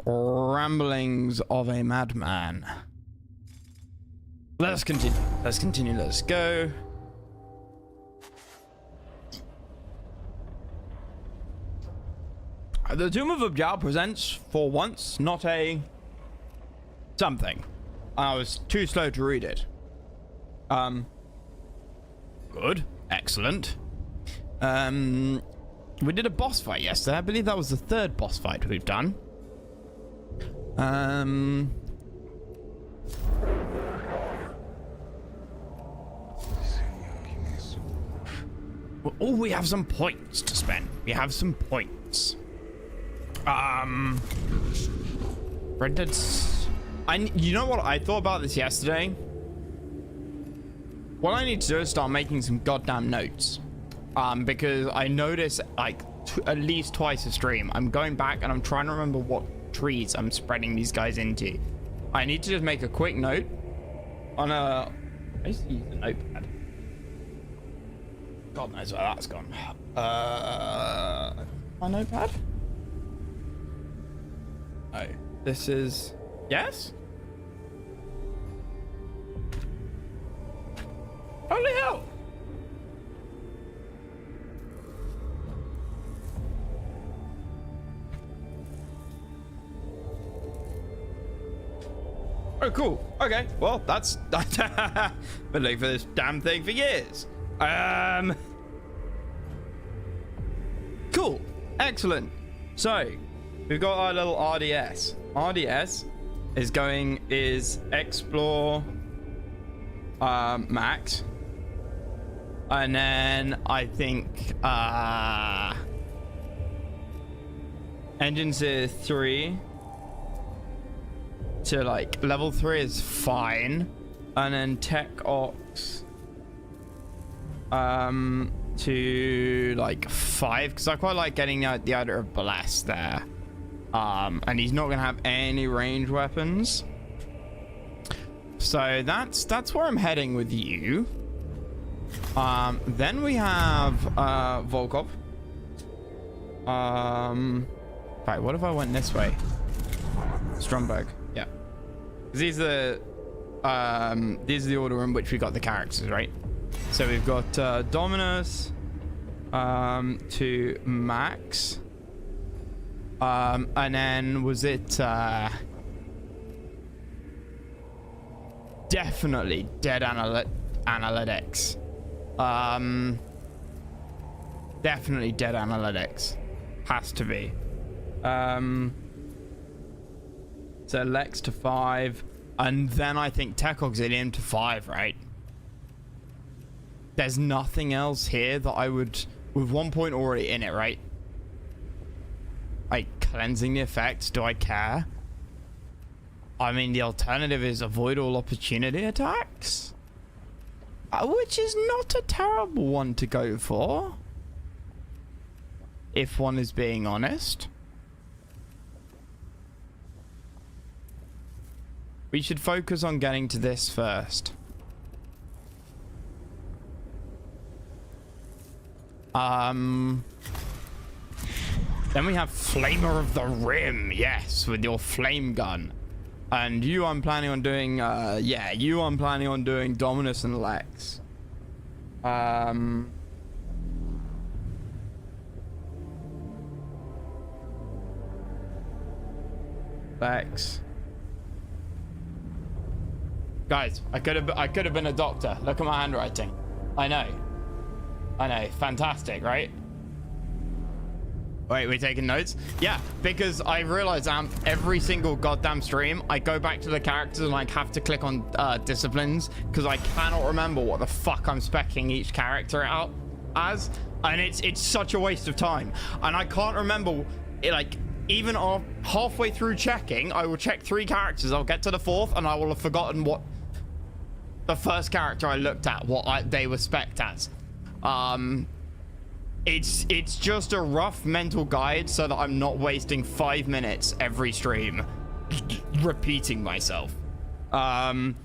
Ramblings of a Madman. Let's continue. Let's go. The Tomb of Abjal presents, for once, not a something. I was too slow to read it. Good. Excellent. We did a boss fight yesterday. I believe that was the third boss fight we've done. Oh, we have some points to spend. We have some points. Red Dead. You know what? I thought about this yesterday. What I need to do is start making some goddamn notes. Because I notice like at least twice a stream, I'm going back and I'm trying to remember what trees I'm spreading these guys into. I need to just make a quick note on a. I used to use a notepad. God knows where that's gone. My notepad? Oh, this is. Yes? Holy hell! Oh, cool. Okay. Well, that's. Been looking for this damn thing for years. Cool. Excellent. So, we've got our little RDS. RDS is explore max. And then I think engines is 3 to like level 3 is fine, and then tech ox to like 5, because I quite like getting the idea of bless there. And he's not gonna have any range weapons, so that's where I'm heading with you. Then we have Volkov. Right, what if I went this way? Stromberg, yeah, because these are the order in which we got the characters, right? So we've got Dominus to Max, and then was it definitely dead analytics. Definitely dead analytics. Has to be. So Lex to 5, and then I think Tech Auxilium to 5, right? There's nothing else here that I would, with 1 point already in it, right? Like cleansing the effects, do I care? I mean, the alternative is avoid all opportunity attacks, which is not a terrible one to go for, if one is being honest. We should focus on getting to this first. Then we have Flamer of the Rim, yes, with your flame gun. And you I'm planning on doing, yeah, you I'm planning on doing Dominus and Lex. Lex. Guys, I could have been a doctor. Look at my handwriting. I know, fantastic, right? Wait, we're taking notes? Yeah, because I realize every single goddamn stream, I go back to the characters and I have to click on disciplines, because I cannot remember what the fuck I'm speccing each character out as, and it's such a waste of time. And I can't remember, like, even halfway through checking, I will check 3 characters, I'll get to the 4th, and I will have forgotten what the first character I looked at, they were specced as. It's just a rough mental guide so that I'm not wasting 5 minutes every stream repeating myself. And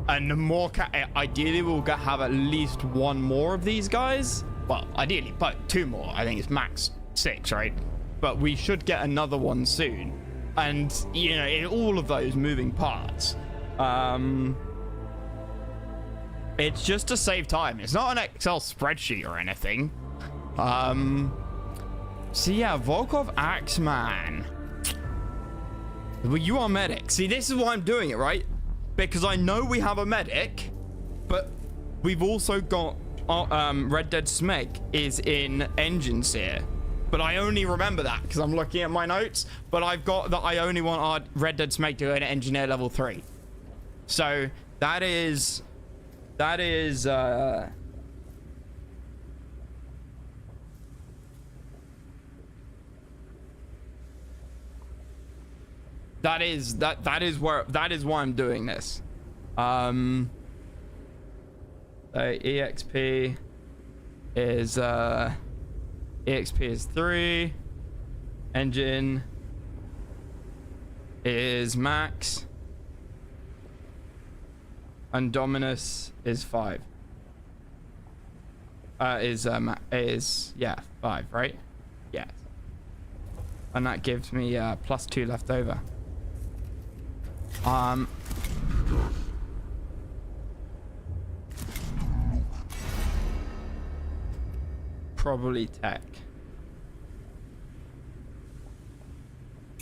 the more ideally we'll have at least 1 more of these guys. Well, ideally, but 2 more. I think it's max 6, right? But we should get another one soon. And, you know, in all of those moving parts, it's just to save time. It's not an Excel spreadsheet or anything. So yeah, Volkov Axeman. Well, you are medic. See, this is why I'm doing it, right? Because I know we have a medic, but we've also got Red Dead Smeg is in engines here. But I only remember that because I'm looking at my notes. But I've got that I only want our Red Dead Smeg to go to engineer level 3. So that is that is why I'm doing this. EXP is 3. Engine is max. And Dominus is 5. Is 5, right? Yes. And that gives me +2 left over. Probably tech.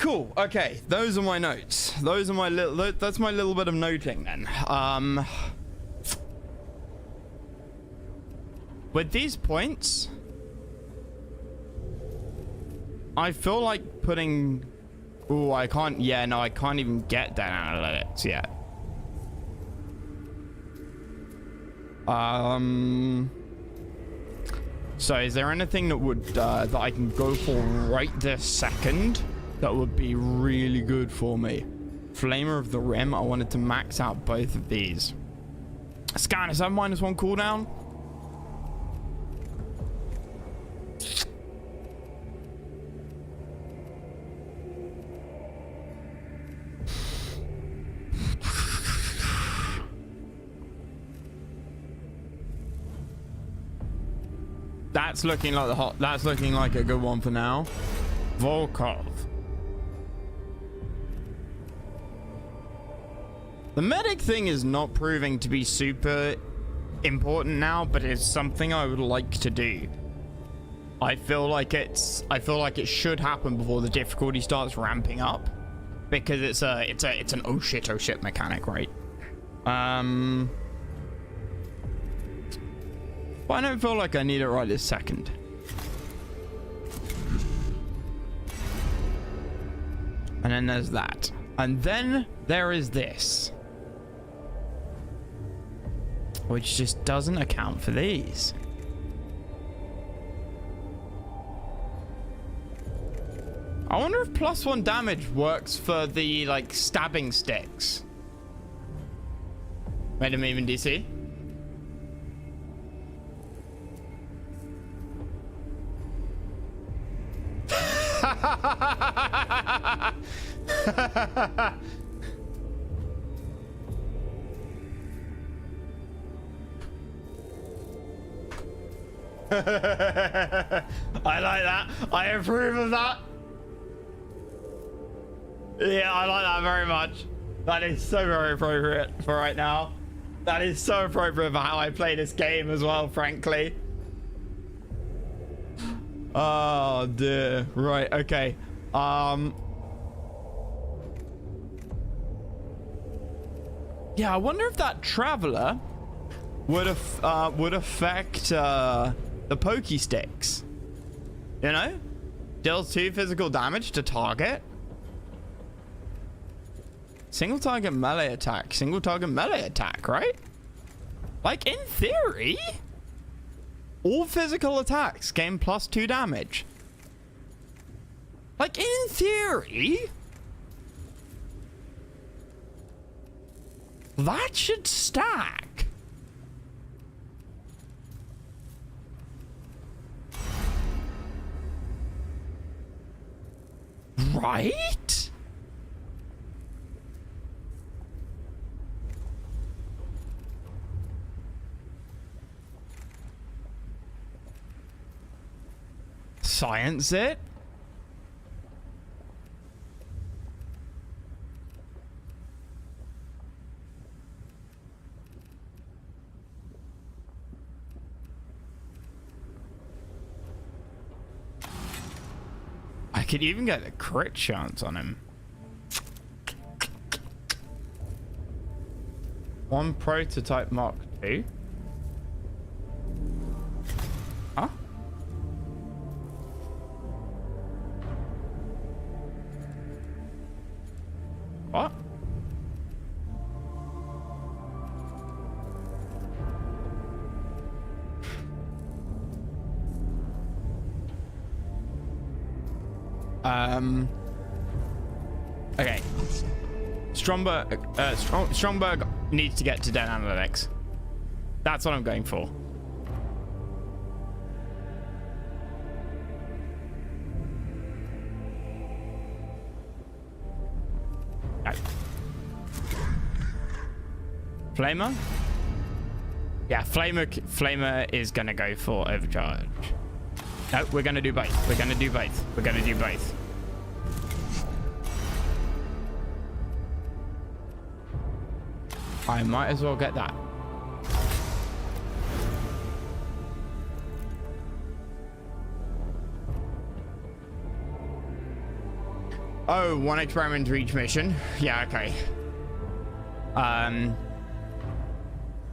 Cool. Okay, those are my notes. Those are my little. That's my little bit of noting then. With these points, I feel like putting. Ooh, I can't. Yeah, no, I can't even get that analytics yet. So is there anything that would that I can go for right this second that would be really good for me? Flamer of the Rim. I wanted to max out both of these. Scan, is that -1 cooldown? That's looking like that's looking like a good one for now. Volkov. The medic thing is not proving to be super important now, but it's something I would like to do. I feel like it should happen before the difficulty starts ramping up, because it's an oh shit mechanic, right? But I don't feel like I need it right this second. And then there's that. And then there is this, which just doesn't account for these. I wonder if +1 damage works for the, like, stabbing sticks. Made him even DC. I like that. I approve of that. Yeah, I like that very much. That is so very appropriate for right now. That is so appropriate for how I play this game as well, frankly. Oh dear. Right, okay. Yeah, I wonder if that traveler would affect the pokey sticks. You know? Deals 2 physical damage to target. Single target melee attack. Single target melee attack, right? Like, in theory, all physical attacks gain +2 damage. Like, in theory, that should stack. Right? Science it. could even get the crit chance on him. One prototype Mark II. Huh? What? Okay. Stromberg needs to get to Den Analytics. That's what I'm going for. Okay. Flamer? Yeah, Flamer is gonna go for overcharge. No, we're gonna do both. We're gonna do both. We're gonna do both. I might as well get that. Oh, one experiment to each mission. Yeah, okay.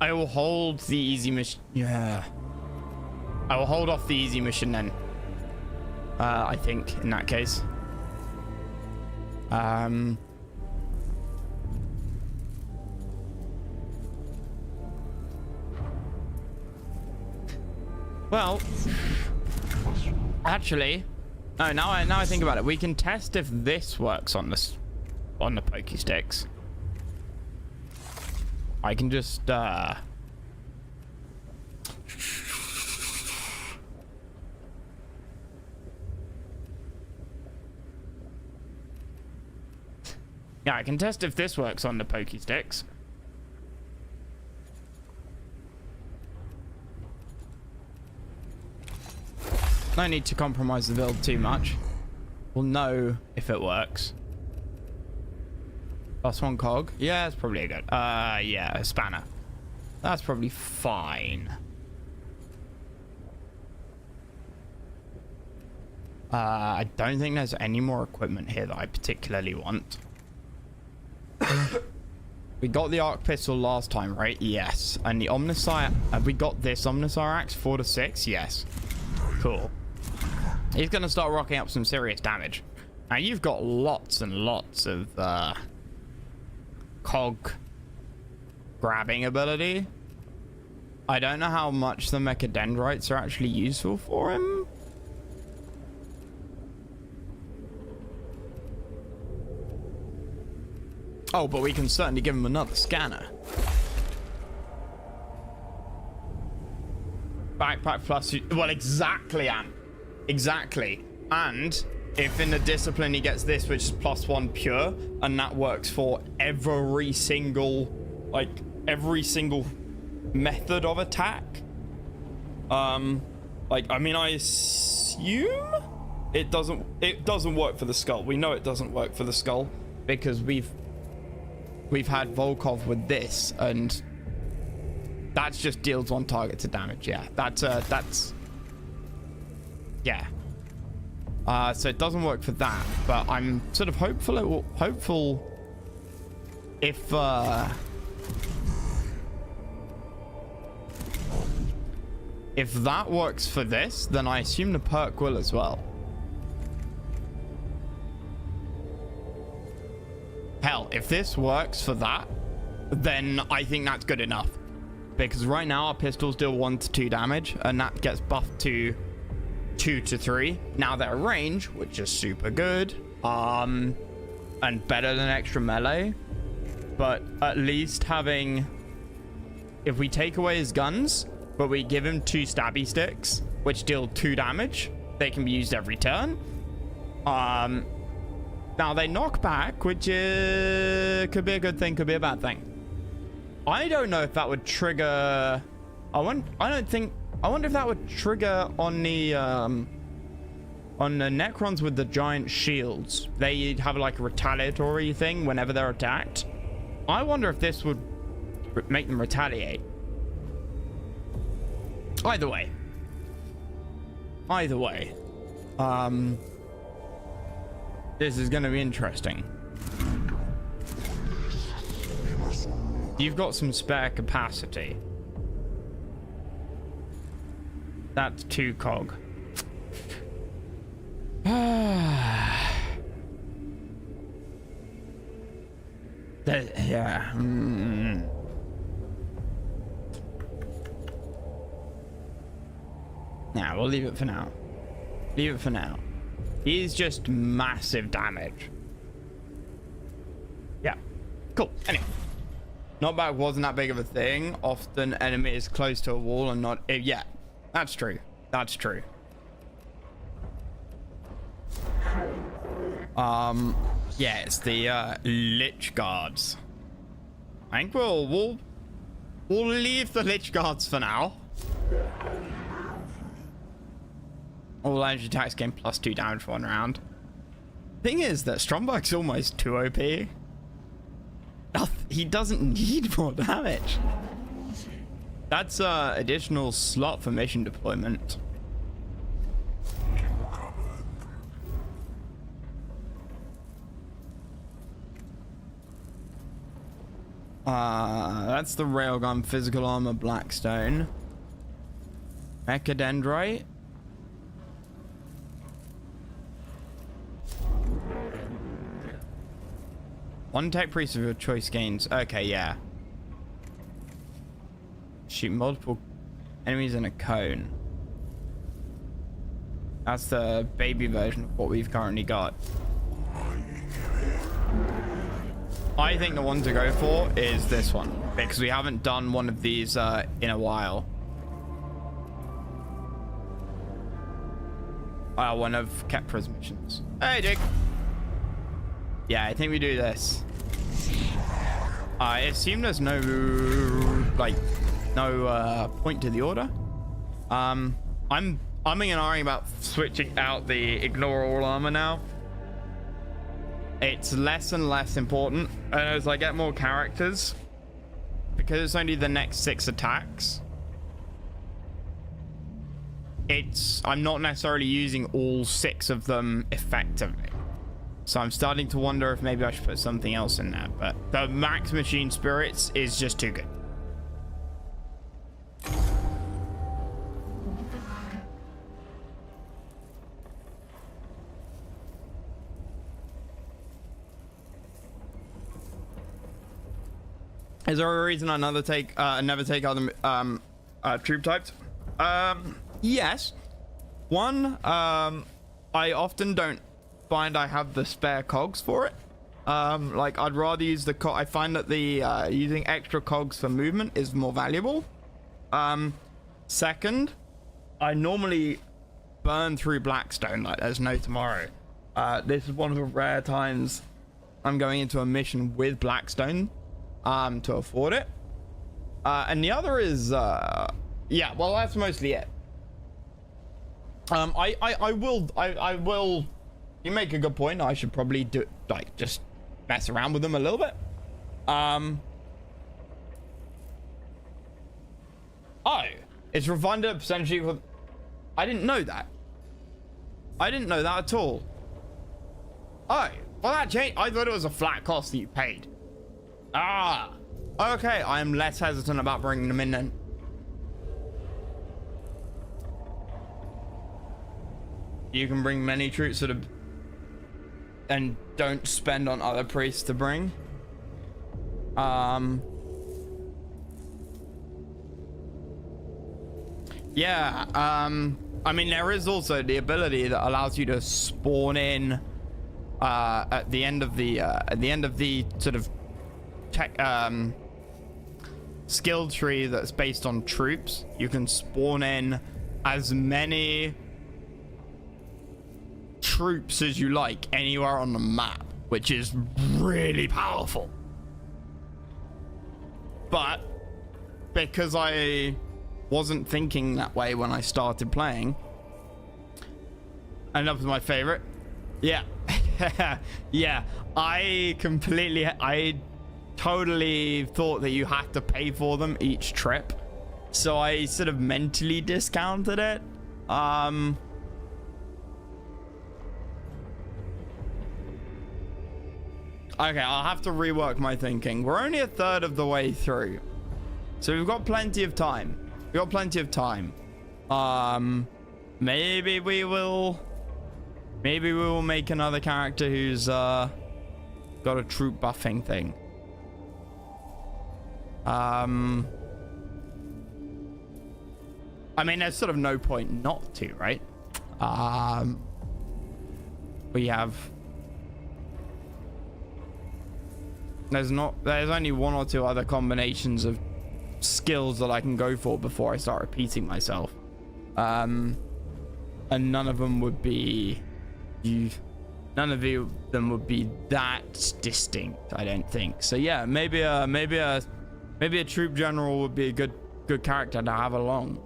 I will hold the easy mission. Yeah. I will hold off the easy mission then. I think in that case. Well, actually, no. Now I think about it, we can test if this works on the pokey sticks. I can just yeah, I can test if this works on the pokey sticks. No need to compromise the build too much. We'll know if it works. +1 cog. Yeah, it's probably a good. Yeah, a spanner. That's probably fine. I don't think there's any more equipment here that I particularly want. We got the arc pistol last time, right? Yes. And the Omnissiah. Have we got this Omnissiah axe? 4 to 6? Yes. Cool. He's gonna start rocking up some serious damage. Now you've got lots and lots of cog grabbing ability. I don't know how much the mechadendrites are actually useful for him. Oh, but we can certainly give him another scanner. Backpack plus... Well, exactly, Ant. Exactly. And if in the discipline he gets this, which is +1 pure, and that works for every single... Like, every single method of attack. Like, I mean, I assume it doesn't work for the skull. We know it doesn't work for the skull because we've had Volkov with this, and that's just deals on target to damage. Yeah, that's yeah. So it doesn't work for that, but I'm sort of hopeful it will. Hopeful if that works for this, then I assume the perk will as well. Hell, if this works for that, then I think that's good enough. Because right now our pistols deal 1 to 2 damage, and that gets buffed to 2 to 3. Now they're range, which is super good, and better than extra melee. But at least having, if we take away his guns, but we give him 2 stabby sticks, which deal 2 damage, they can be used every turn. Now they knock back, which could be a good thing, could be a bad thing. I don't know if that would trigger. I wonder if that would trigger on the Necrons with the giant shields. They have like a retaliatory thing whenever they're attacked. I wonder if this would make them retaliate. Either way. This is going to be interesting. You've got some spare capacity. That's 2 cog. Yeah. Nah, we'll leave it for now. Leave it for now. He's just massive damage. Yeah. Cool. Anyway. Knockback wasn't that big of a thing. Often enemies close to a wall and not... yeah. That's true. That's true. Yeah, it's the Lich Guards. I think we'll leave the Lich Guards for now. All energy attacks gain +2 damage for 1 round. Thing is that Stromberg's almost too OP. He doesn't need more damage. That's additional slot for mission deployment. That's the railgun, physical armor, Blackstone, Mechadendrite. One tech priest of your choice gains. Okay, yeah. Shoot multiple enemies in a cone. That's the baby version of what we've currently got. I think the one to go for is this one, because we haven't done one of these in a while. One of Kepra's missions. Hey, Jake. Yeah, I think we do this. I assume there's no, like, no point to the order. I'm umming and ahhing about switching out the ignore all armor now. It's less and less important, and as I get more characters, because it's only the next 6 attacks, I'm not necessarily using all 6 of them effectively. So I'm starting to wonder if maybe I should put something else in there, but the max machine spirits is just too good. Is there a reason I never take other troop types? Yes. One, I often don't find I have the spare cogs for it. Like, I'd rather use the I find that the using extra cogs for movement is more valuable. Second, I normally burn through Blackstone like there's no tomorrow. This is one of the rare times I'm going into a mission with Blackstone to afford it. And the other is yeah, well, that's mostly it. I will, you make a good point. I should probably do, like, just mess around with them a little bit. Oh, it's refunded a percentage equal. I didn't know that. I didn't know that at all. Oh, well, that changed. I thought it was a flat cost that you paid. Ah, okay. I am less hesitant about bringing them in then. You can bring many troops that have, and don't spend on other priests to bring. Yeah. I mean, there is also the ability that allows you to spawn in at the end of the sort of tech skill tree that's based on troops. You can spawn in as many troops as you like anywhere on the map, which is really powerful. But because I wasn't thinking that way when I started playing, and that was my favorite. Yeah. Yeah, I totally thought that you had to pay for them each trip, so I sort of mentally discounted it. Okay, I'll have to rework my thinking. We're only a third of the way through, so we've got plenty of time. We've got plenty of time. Maybe we will make another character who's got a troop buffing thing. I mean, there's sort of no point not to, right? We have... There's only one or two other combinations of skills that I can go for before I start repeating myself. And none of them would be... None of them would be that distinct, I don't think. So yeah, maybe a troop general would be a good character to have along.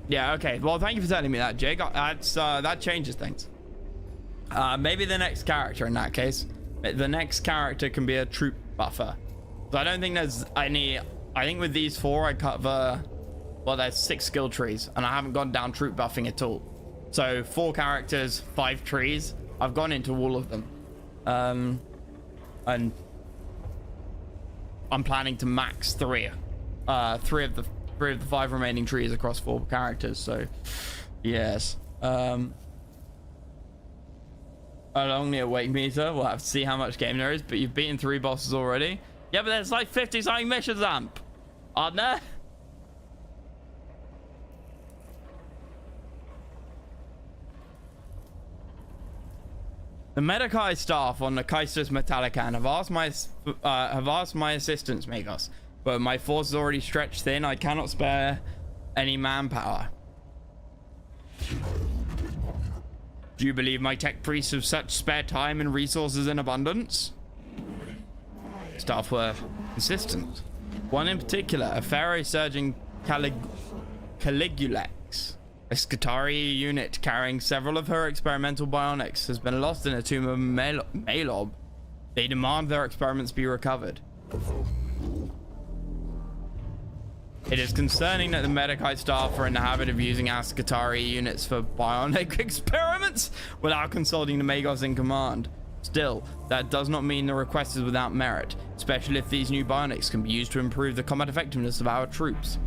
Yeah, okay. Well, thank you for telling me that, Jake. That changes things. Maybe the next character in that case. The next character can be a troop buffer. So I don't think there's any... I think with these four, I cover... Well, there's 6 skill trees, and I haven't gone down troop buffing at all. So 4 characters, 5 trees. I've gone into all of them. And I'm planning to max 3. 3 of the 5 remaining trees across 4 characters. So, yes. Along the awake meter, we'll have to see how much game there is. But you've beaten 3 bosses already. Yeah, but there's like 50 something missions, Amp, aren't there? The Mechanicus staff on the Kaistus Metallican have asked my assistance, Megos, but my force is already stretched thin. I cannot spare any manpower. Do you believe my tech priests have such spare time and resources in abundance? Staff were consistent. One in particular, a Pharaoh surgeon Caligulax. A Scutari unit carrying several of her experimental bionics has been lost in a tomb of Malob. They demand their experiments be recovered. It is concerning that the Mechanicus staff are in the habit of using our Scutari units for bionic experiments without consulting the Magos in command. Still, that does not mean the request is without merit, especially if these new bionics can be used to improve the combat effectiveness of our troops.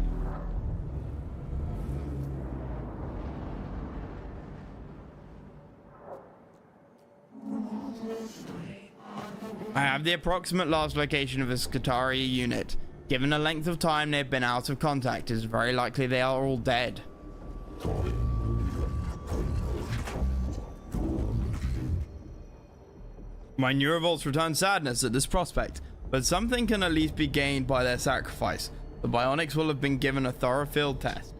I have the approximate last location of a Scutari unit. Given the length of time they've been out of contact, it is very likely they are all dead. My new revolts return sadness at this prospect, but something can at least be gained by their sacrifice. The bionics will have been given a thorough field test.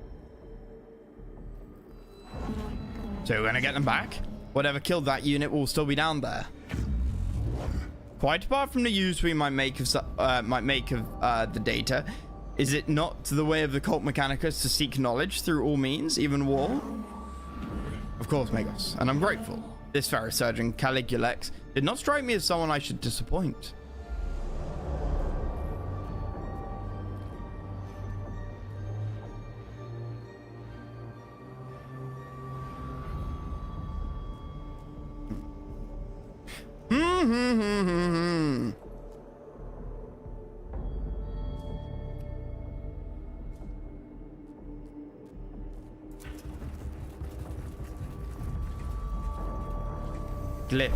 So we're gonna get them back? Whatever killed that unit will still be down there. Quite apart from the use we might make of the data, is it not the way of the cult Mechanicus to seek knowledge through all means, even war? Of course, Megos, and I'm grateful. This Pharaoh surgeon Caligulax did not strike me as someone I should disappoint. Glyph.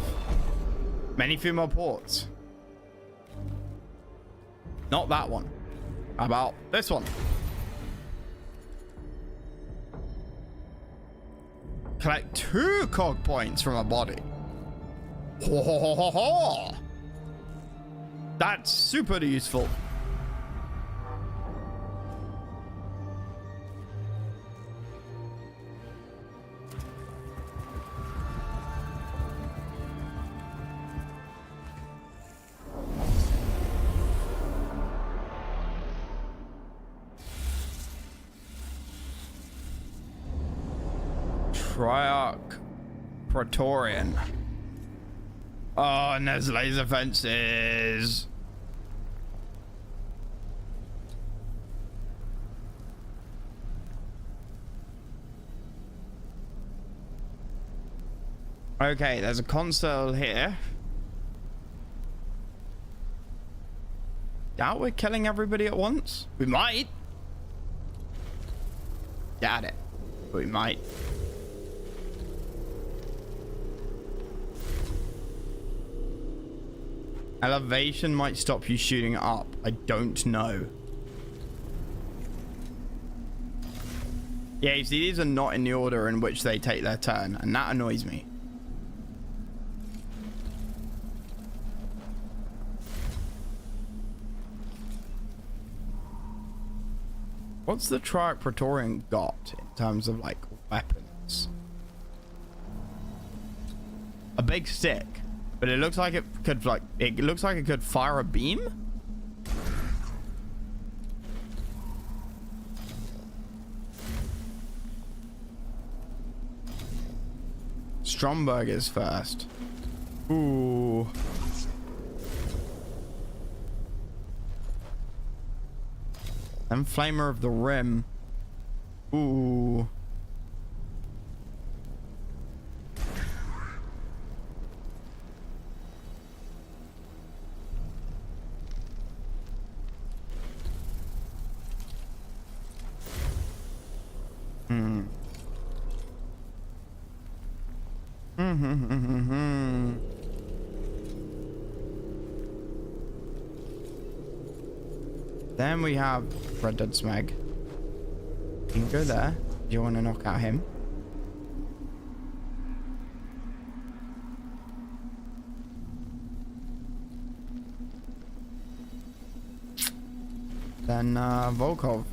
Many female ports. Not that one. How about this one? Collect 2 cog points from a body. Ho, ho, ho, ho, ho. That's super useful. Triarch Praetorian. Oh, and there's laser fences. Okay, there's a console here. Doubt we're killing everybody at once. We might. Doubt it. We might. Elevation might stop you shooting up. I don't know. Yeah, you see, these are not in the order in which they take their turn, and that annoys me. What's the Triarch Praetorian got in terms of like weapons? A big stick, but it looks like it could it could fire a beam. Stromberg is first. Ooh. And Flamer of the Rim. Ooh. Then we have Red Dead Smeg. You can go there. Do you want to knock out him? Then Volkov,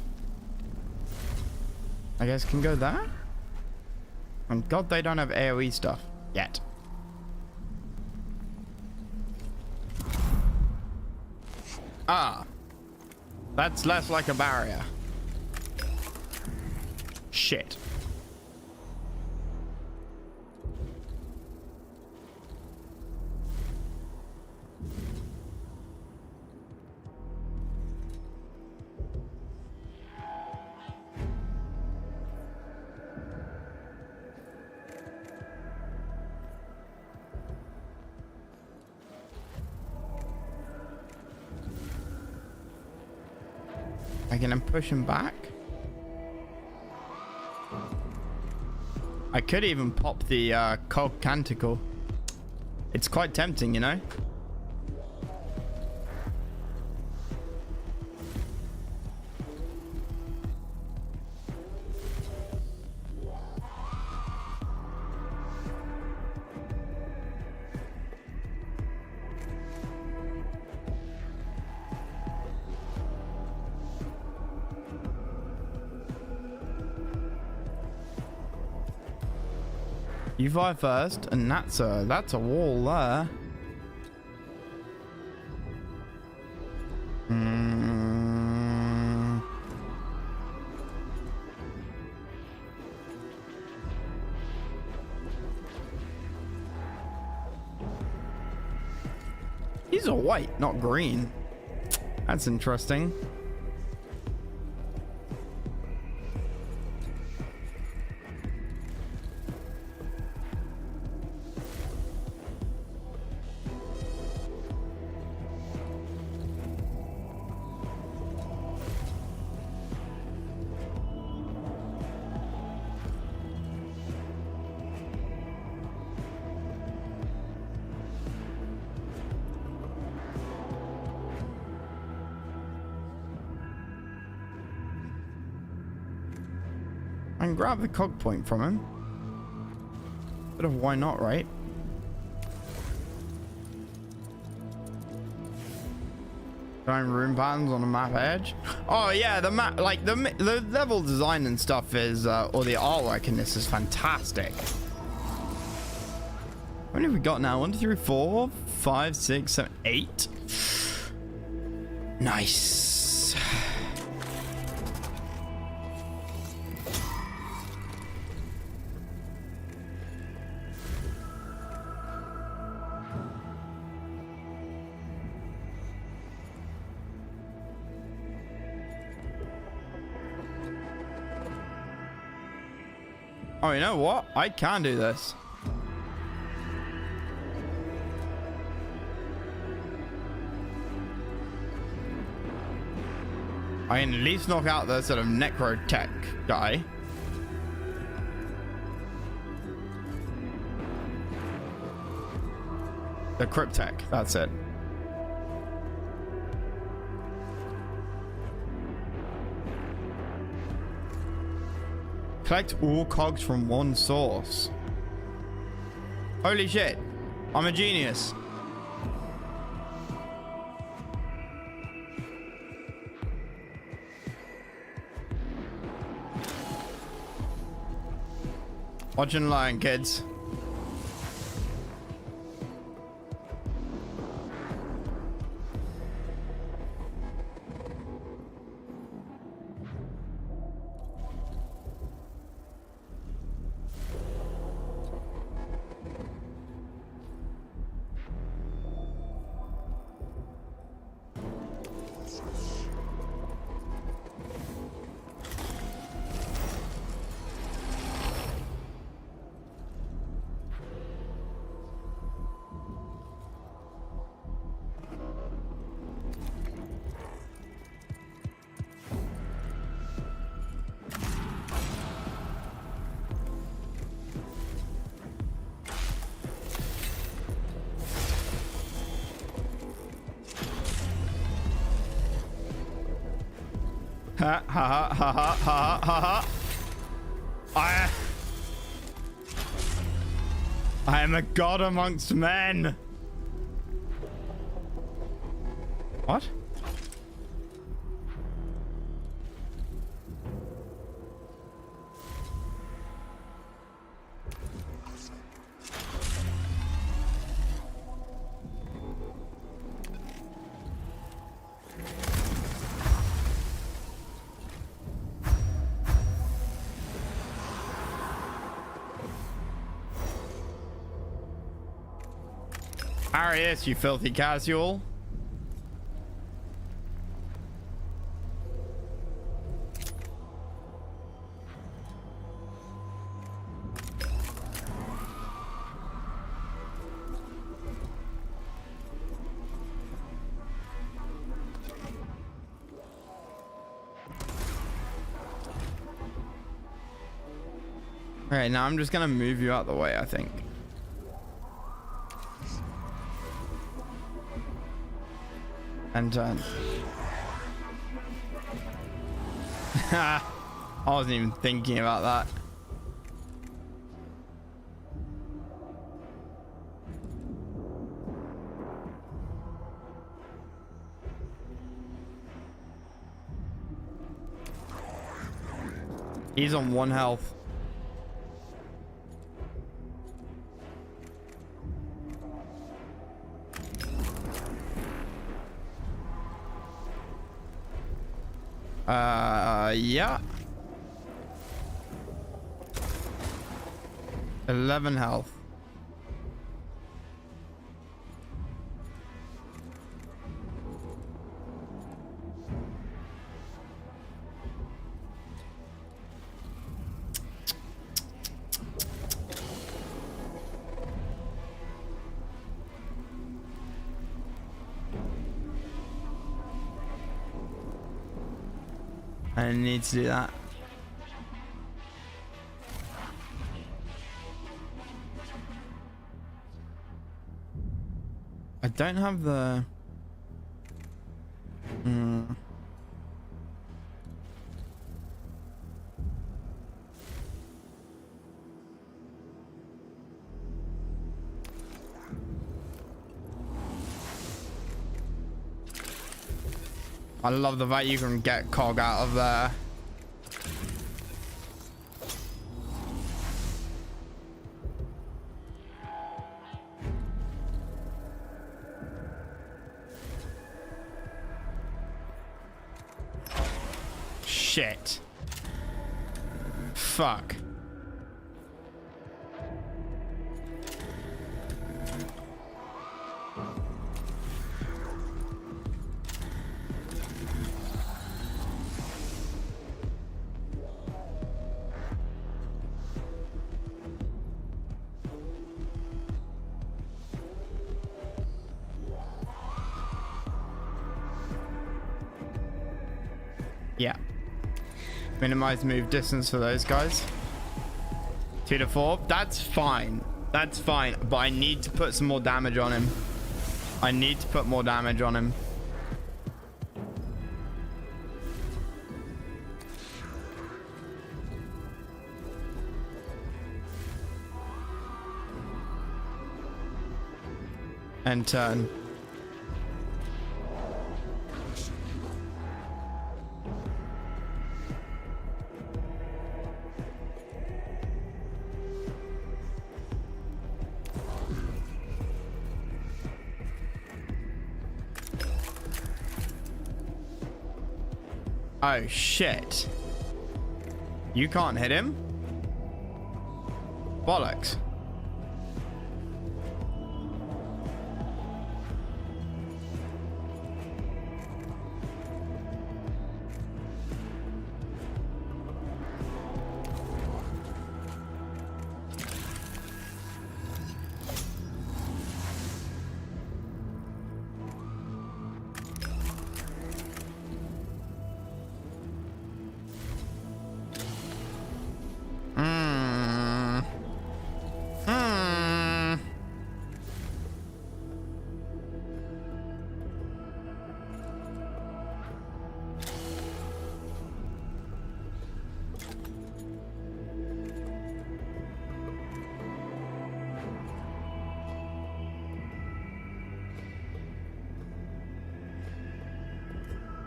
I guess, can go there. And God, they don't have AoE stuff yet. Ah, that's less like a barrier. Shit. I can push him back. I could even pop the cog canticle. It's quite tempting, you know. You fire first, and that's a wall there. These are white, not green. That's interesting. I can grab the cog point from him. Bit of why not, right? Throwing room patterns on a map edge. Oh yeah, the map, like the level design and stuff is, or the artwork in this is fantastic. How many have we got now? 1, 2, 3, 4, 5, 6, 7, 8. Nice. Oh, you know what? I can do this. I can at least knock out the sort of necrotech guy. The cryptech, that's it. Collect all cogs from one source. Holy shit, I'm a genius. Watch and learn, kids. Ha ha ha ha ha ha ha. I am a god amongst men. What? Arius, you filthy casual. Alright, now I'm just gonna move you out the way, I think. And turn. I wasn't even thinking about that. He's on 1 health. Yeah. 11 health. I need to do that. I don't have the... I love the fact you can get cog out of there. Shit. Fuck. Yeah. Minimize move distance for those guys. 2 to 4. That's fine. That's fine. But I need to put some more damage on him. I need to put more damage on him. And turn. Oh shit. You can't hit him? Bollocks.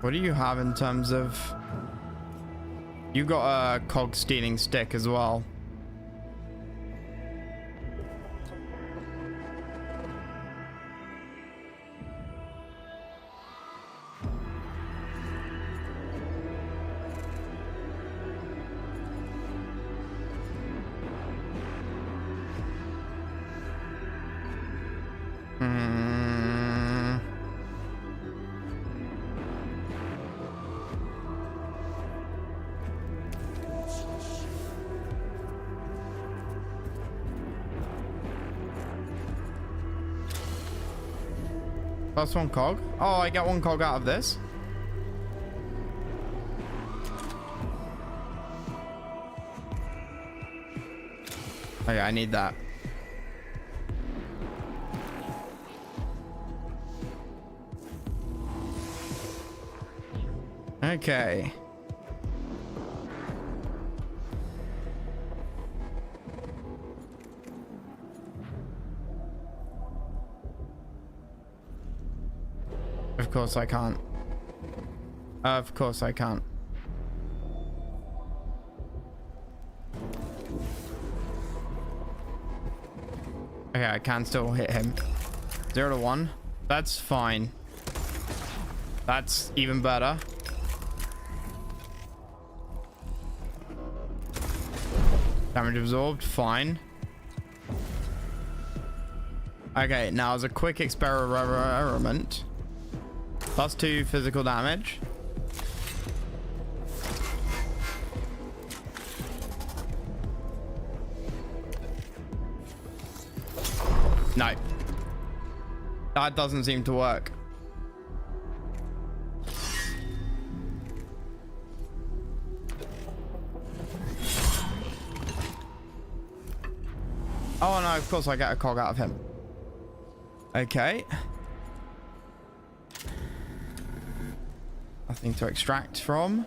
What do you have in terms of... You got a cog stealing stick as well. Plus 1 cog. Oh, I get 1 cog out of this. Okay, I need that. Okay. Of course I can't. Of course I can't. Okay, I can still hit him. 0 to 1. That's fine. That's even better. Damage absorbed. Fine. Okay, now as a quick experiment. Plus 2 physical damage. No. That doesn't seem to work. Oh no, of course I get a cog out of him. Okay. Nothing to extract from.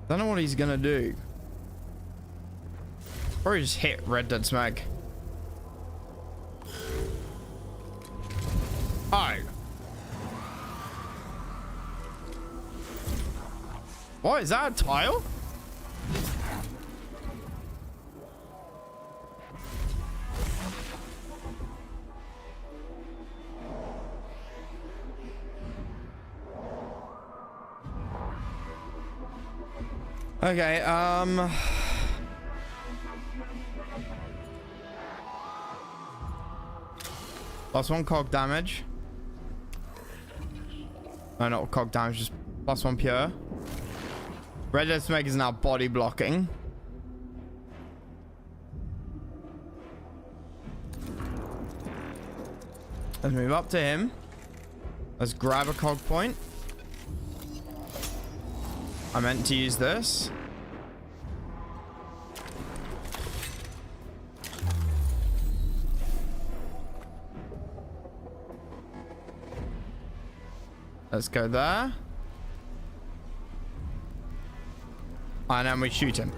Don't know what he's gonna do. Probably just hit Red Dead Smeg. Oh. What is that, a tile? Okay, plus 1 cog damage. No, not cog damage, just +1 pure. Red Smeg is now body blocking. Let's move up to him. Let's grab a cog point. I meant to use this. Let's go there. And then we shoot him.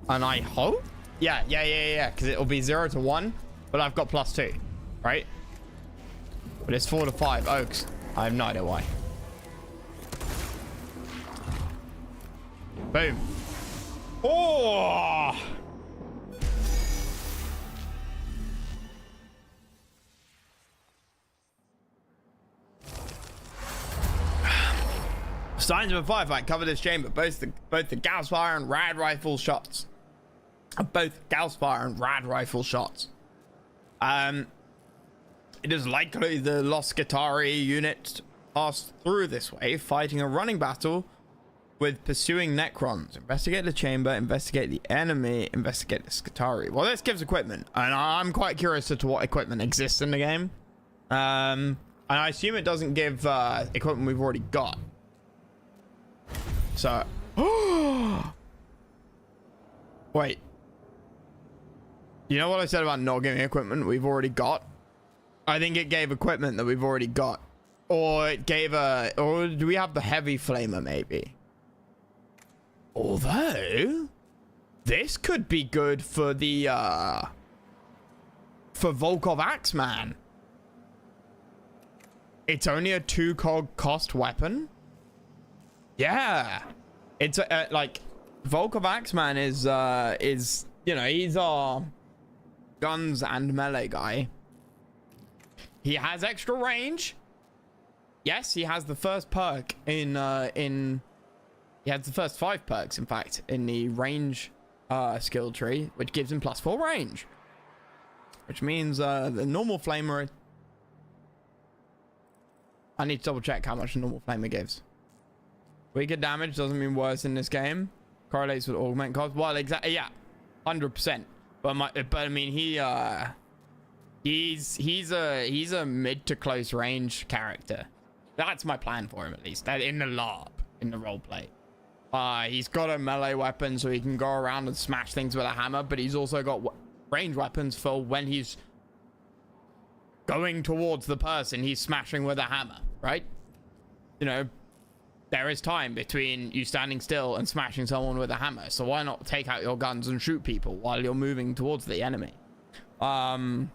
And I hope? Yeah. Because it'll be 0 to 1. But I've got +2. Right? But it's 4 to 5 oaks. I have no idea why. Boom. Oh! Signs of a firefight cover this chamber. Both the Gauss fire and rad rifle shots. Both Gauss fire and rad rifle shots. It is likely the Lost Skitarii unit passed through this way, fighting a running battle with pursuing Necrons. Investigate the chamber, investigate the enemy, investigate the Skitarii. Well, this gives equipment, and I'm quite curious as to what equipment exists in the game. And I assume it doesn't give equipment we've already got. So, wait. You know what I said about not giving equipment we've already got? I think it gave equipment that we've already got. Or it gave or do we have the heavy flamer maybe? Although, this could be good for the, for Volkov Axeman. It's only a 2 cog cost weapon. Yeah. It's like, Volkov Axeman is, you know, he's our guns and melee guy. He has extra range. Yes, he has the first perk in he has the first 5 perks, in fact, in the range skill tree, which gives him +4 range. Which means the normal flamer... I need to double check how much the normal flamer gives. Weaker damage doesn't mean worse in this game. Correlates with augment cost. Well, exactly, yeah. 100%. But I mean, he's a mid to close range character. That's my plan for him, at least. In the LARP, in the roleplay. He's got a melee weapon, so he can go around and smash things with a hammer, but he's also got range weapons for when he's going towards the person he's smashing with a hammer, right? You know, there is time between you standing still and smashing someone with a hammer, so why not take out your guns and shoot people while you're moving towards the enemy? And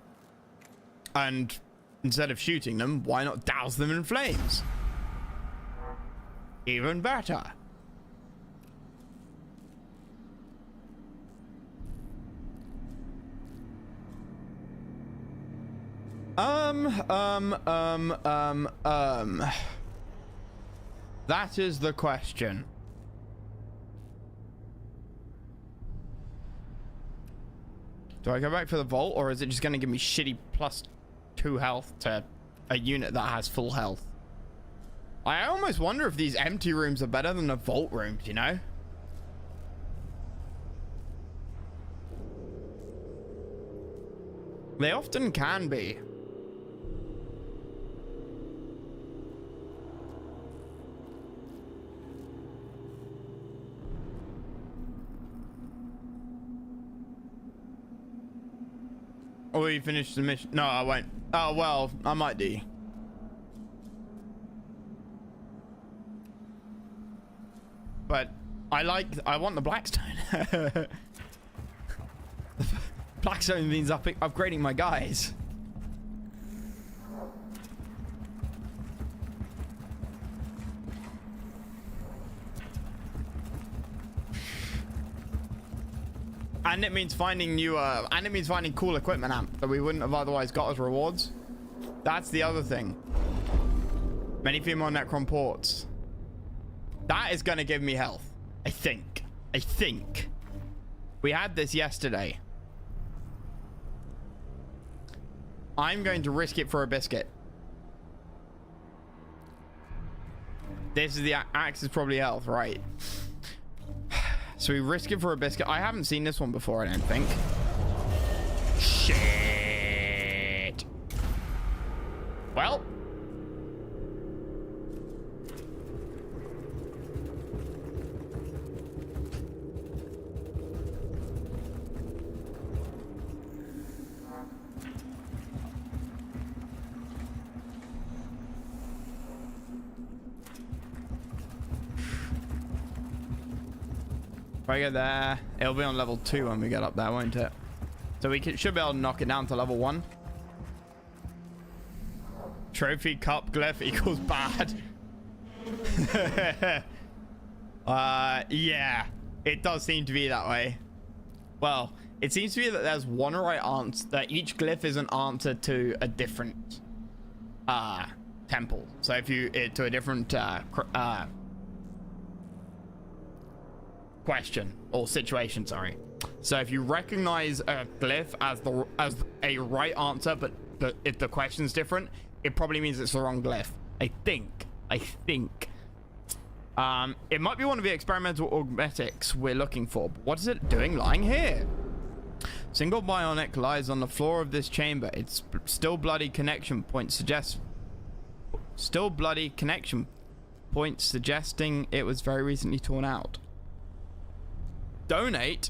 instead of shooting them, why not douse them in flames? Even better. That is the question. Do I go back for the vault, or is it just going to give me shitty +2 health to a unit that has full health? I almost wonder if these empty rooms are better than the vault rooms, you know? They often can be. Oh, you finished the mission? No, I won't. Oh, well, I might do. But I want the Blackstone. Blackstone means upgrading my guys. And it means finding new, and it means finding cool equipment amp that we wouldn't have otherwise got as rewards. That's the other thing. Many female Necron ports. That is going to give me health. I think. We had this yesterday. I'm going to risk it for a biscuit. This is the axe is probably health, right? So we risk it for a biscuit. I haven't seen this one before, I don't think. Shit. Well. If I get there, it'll be on level 2 when we get up there, won't it? So we should be able to knock it down to level 1. Trophy cup glyph equals bad. Yeah, it does seem to be that way. Well, it seems to be that there's one right answer, that each glyph is an answer to a different temple. So if you to a different question or situation, sorry. So if you recognize a glyph as a right answer, but if the question's different, it probably means it's the wrong glyph. I think it might be one of the experimental augmetics we're looking for. But what is it doing lying here? Single bionic lies on the floor of this chamber. Its still bloody connection point suggesting it was very recently torn out. Donate.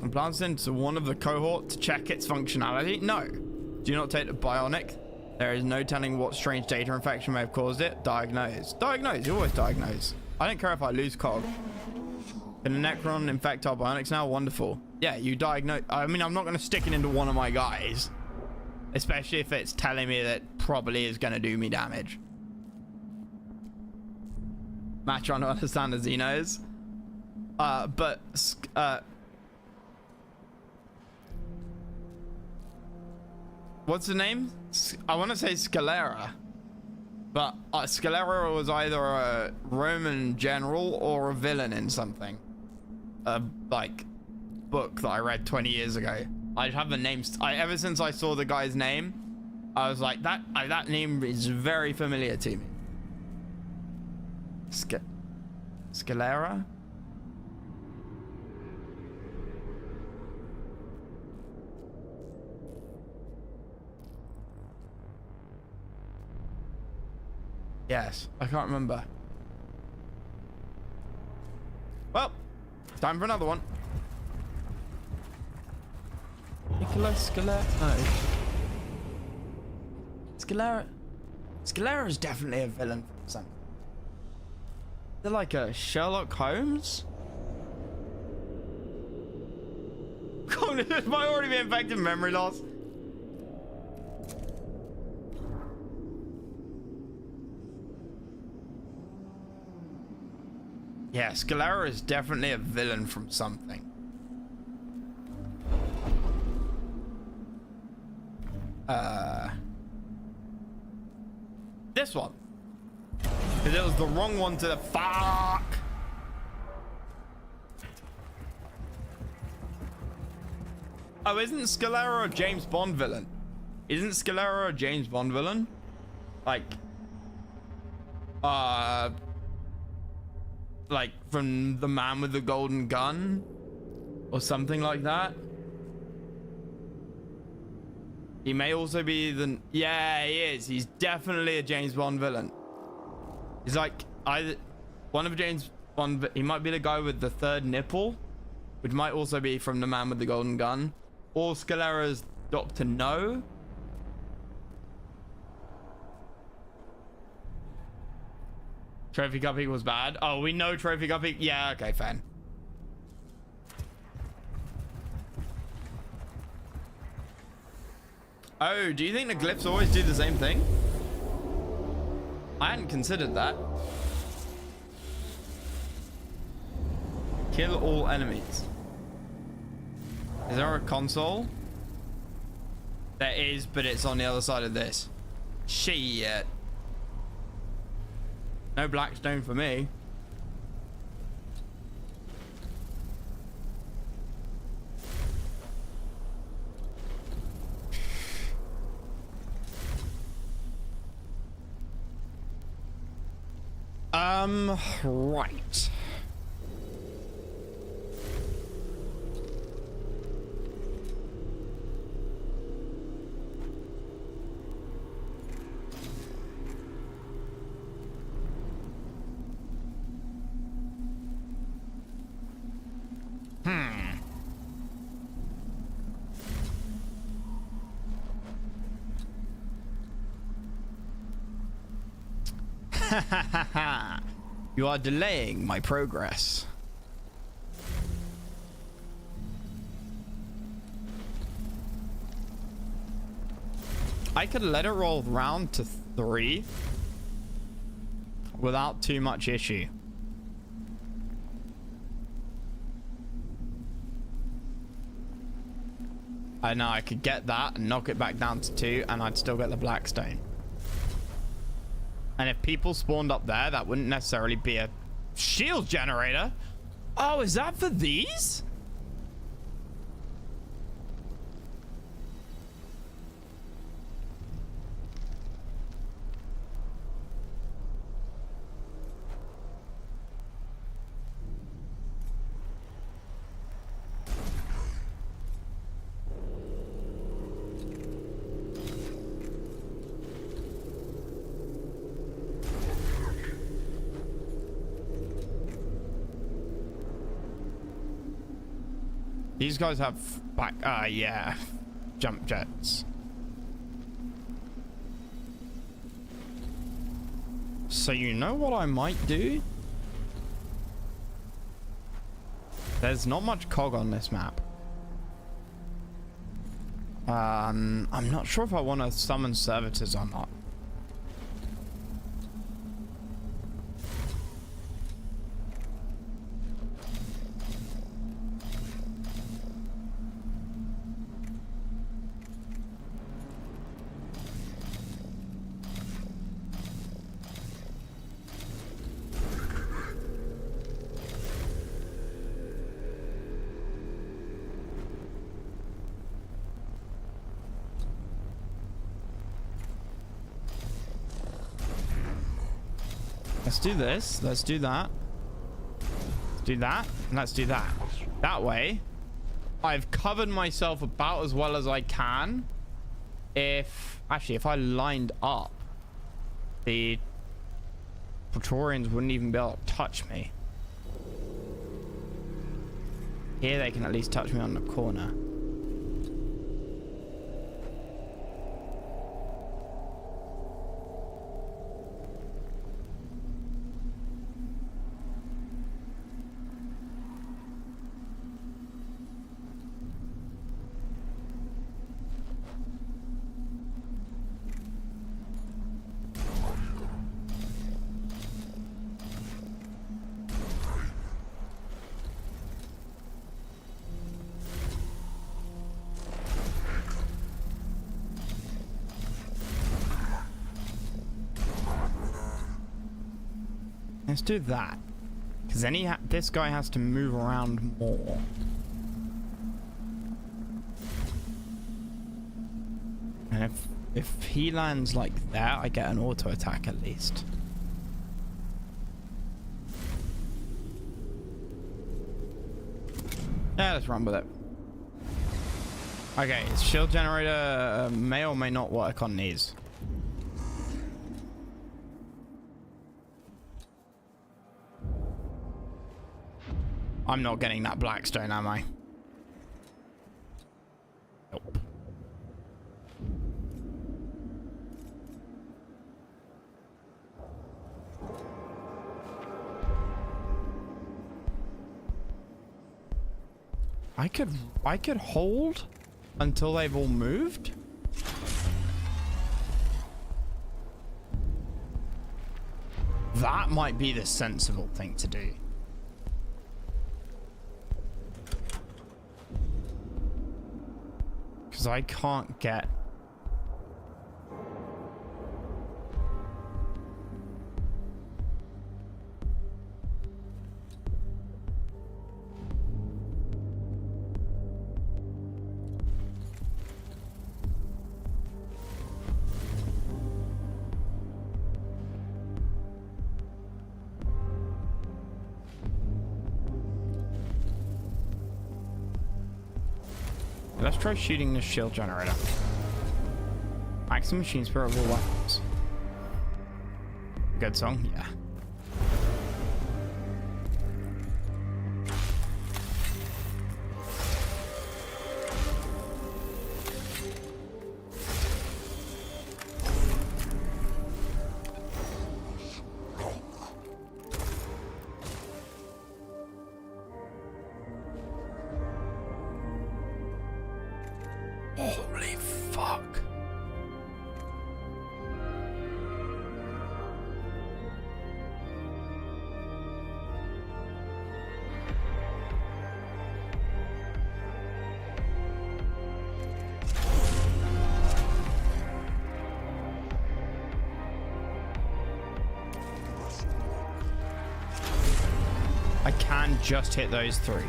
And plants into one of the cohort to check its functionality. No. Do not take the bionic. There is no telling what strange data infection may have caused it. Diagnose. Diagnose. You always diagnose. I don't care if I lose cog. Can the Necron infect our bionics now? Wonderful. Yeah, you diagnose. I mean, I'm not going to stick it into one of my guys. Especially if it's telling me that probably is going to do me damage. Matt trying to understand the Xenos. What's the name? I want to say Scalera, but Scalera was either a Roman general or a villain in something, like book that I read 20 years ago. I have the names. Ever since I saw the guy's name, I was like, that name is very familiar to me. Scalera. Yes, I can't remember. Well, time for another one. Nicholas Scalera. No. Scalera. Scalera is definitely a villain from something. They're like a Sherlock Holmes. This might already be infected memory loss. Yeah, Scalera is definitely a villain from something. This one. Because it was the wrong one to the fuck. Oh, isn't Scalera a James Bond villain? Isn't Scalera a James Bond villain? Like from The Man with the Golden Gun or something like that. He may also be the... Yeah, he is. He's definitely a James Bond villain. He's like either one of James Bond... He might be the guy with the third nipple, which might also be from The Man with the Golden Gun, or Scalera's Dr. No. Trophy Cup equals bad. Oh, we know Trophy Cup equals... Yeah, okay, fine. Oh, do you think the glyphs always do the same thing? I hadn't considered that. Kill all enemies. Is there a console? There is, but it's on the other side of this. Shit. No Blackstone for me. Right. You are delaying my progress. I could let it roll round to 3 without too much issue. I know I could get that and knock it back down to 2 and I'd still get the Blackstone. And if people spawned up there, that wouldn't necessarily be a shield generator. Oh, is that for these? These guys have back, yeah, jump jets. So you know what I might do? There's not much cog on this map. I'm not sure if I want to summon servitors or not. Let's do this. Let's do that. Let's do that. And let's do that. That way, I've covered myself about as well as I can. Actually, if I lined up, the Praetorians wouldn't even be able to touch me. Here, they can at least touch me on the corner. Let's do that, because then this guy has to move around more. And if he lands like that, I get an auto attack at least. Yeah, let's run with it. Okay, shield generator may or may not work on these. I'm not getting that Blackstone, am I? Nope. I could hold until they've all moved. That might be the sensible thing to do. Because I can't get... try shooting this shield generator. Maximum machine spirit of all weapons. Good song, yeah. Holy fuck. I can just hit those three.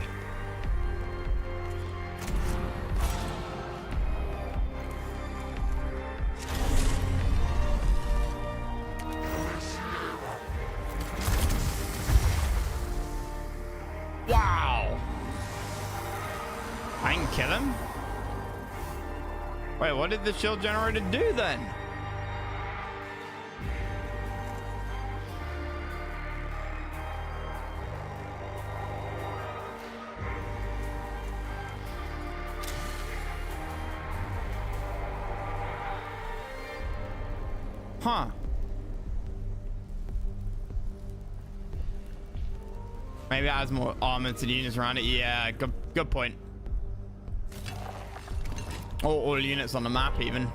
Wow. I can kill him? Wait, what did the shield generator do then? Huh. Maybe it has more armored units around it. Yeah, good point. Or all units on the map even.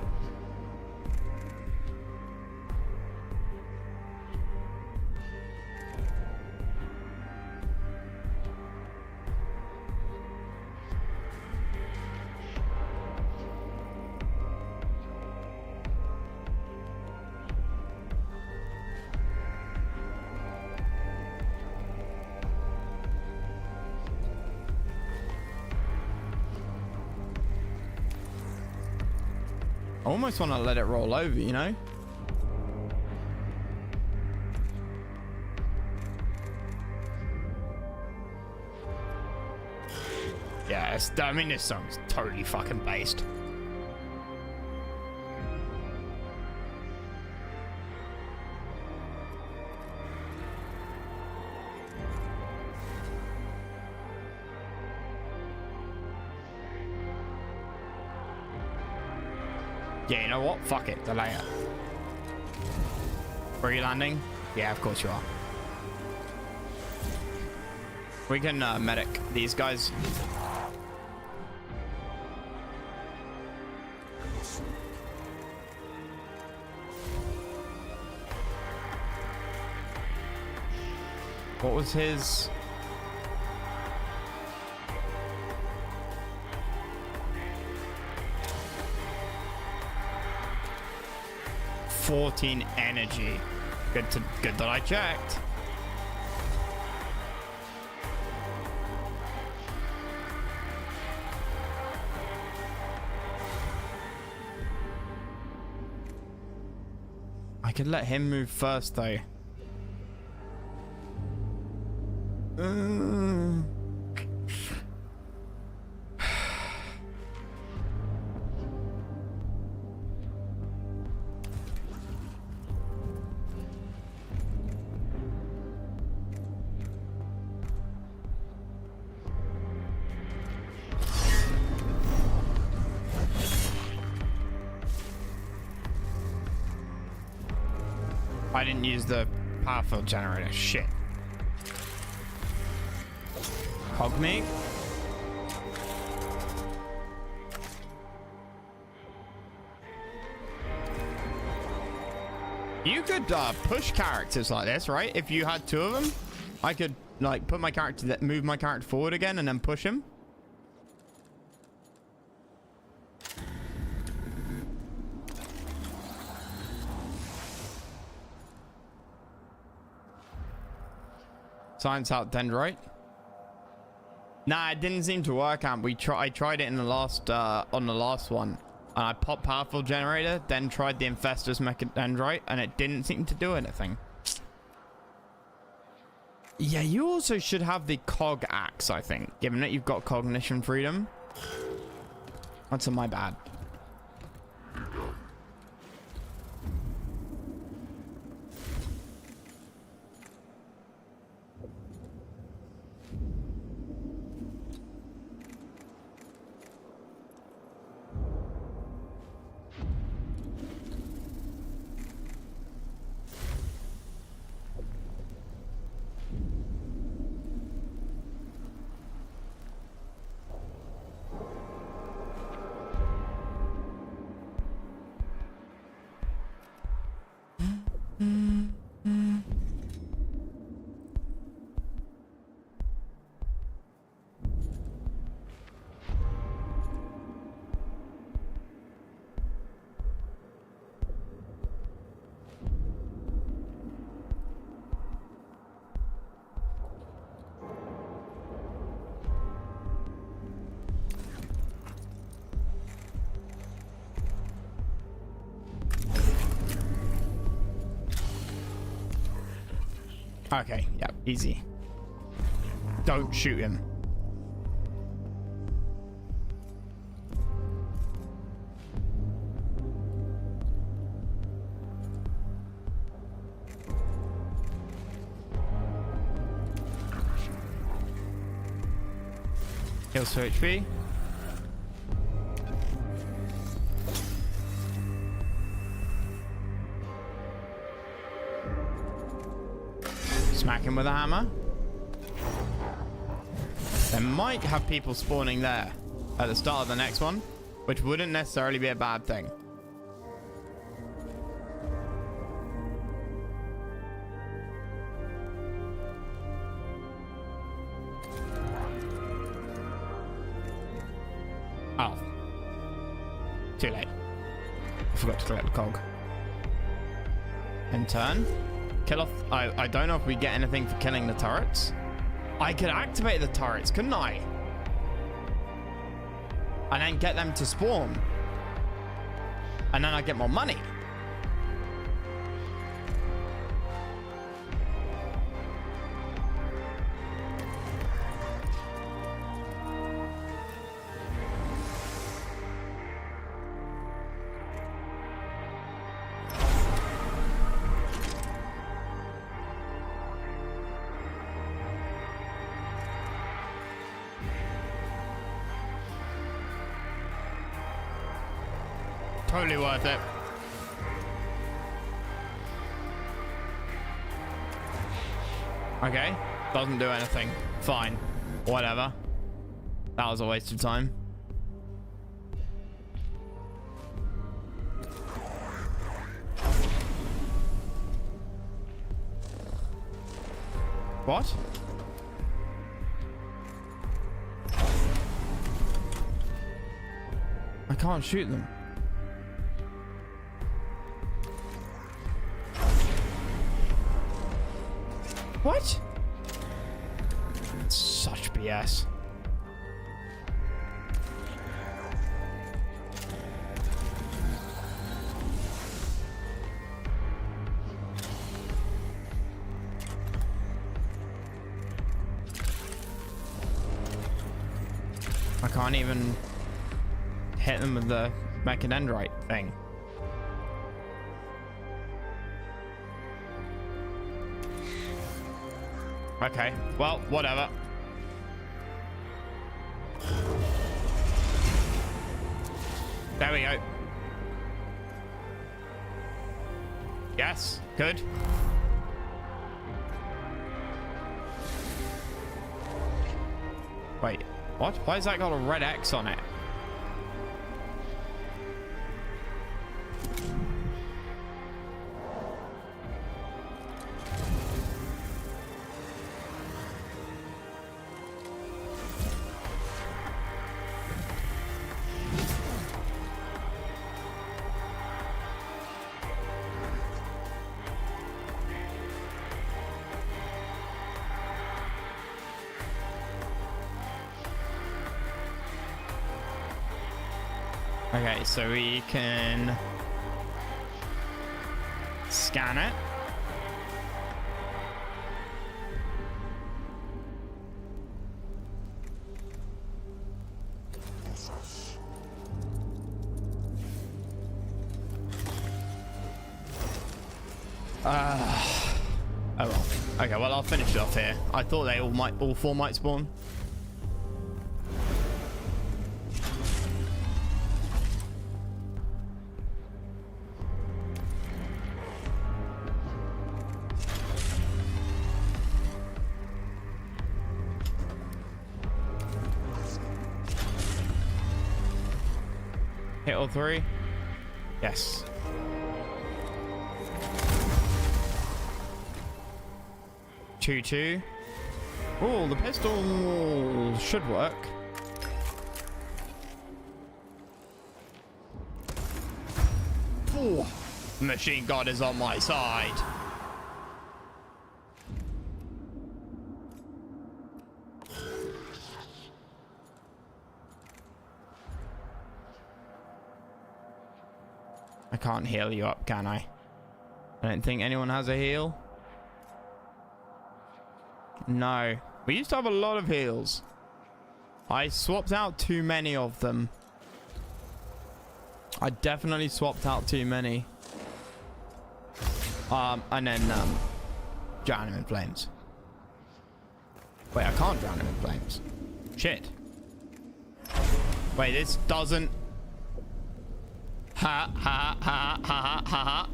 I almost want to let it roll over, you know? Yeah, I mean, this song's totally fucking based. Yeah, you know what? Fuck it. Delay it. Where are you landing? Yeah, of course you are. We can medic these guys. What was his... 14 energy. Good that I checked. I could let him move first though. I didn't use the power field generator. Shit. Hog me. You could push characters like this, right? If you had two of them, I could like put my character, move my character forward again, and then push him. Science out dendrite. Nah, it didn't seem to work out. I tried it in the last on the last one. And I popped powerful generator, then tried the infestor's dendrite, and it didn't seem to do anything. Yeah, you also should have the cog axe, I think, given that you've got cognition freedom. What's on my bad? Okay, yeah, easy. Don't shoot him. Kills 2 HP. Smack him with a hammer. There might have people spawning there at the start of the next one, which wouldn't necessarily be a bad thing. Oh. Too late. I forgot to collect the cog. In turn. Kill off. I don't know if we get anything for killing the turrets. I could activate the turrets, couldn't I? And then get them to spawn. And then I get more money. Totally worth it. Okay, doesn't do anything. Fine, whatever. That was a waste of time. What? I can't shoot them. What? It's such BS. I can't even hit them with the Mechadendrite thing. Okay, well, whatever. There we go. Yes, good. Wait, what? Why has that got a red X on it? Okay, so we can scan it. Oh well. Okay, well I'll finish it off here. I thought they all four might spawn. Hit all three? Yes. Two. Oh, the pistol should work. Oh, machine god is on my side. I can't heal you up, can I? I don't think anyone has a heal. No. We used to have a lot of heals. I swapped out too many of them. I definitely swapped out too many. And then, drown him in flames. Wait, I can't drown him in flames. Shit. Wait, this doesn't... Ha, ha, ha, ha, ha, ha.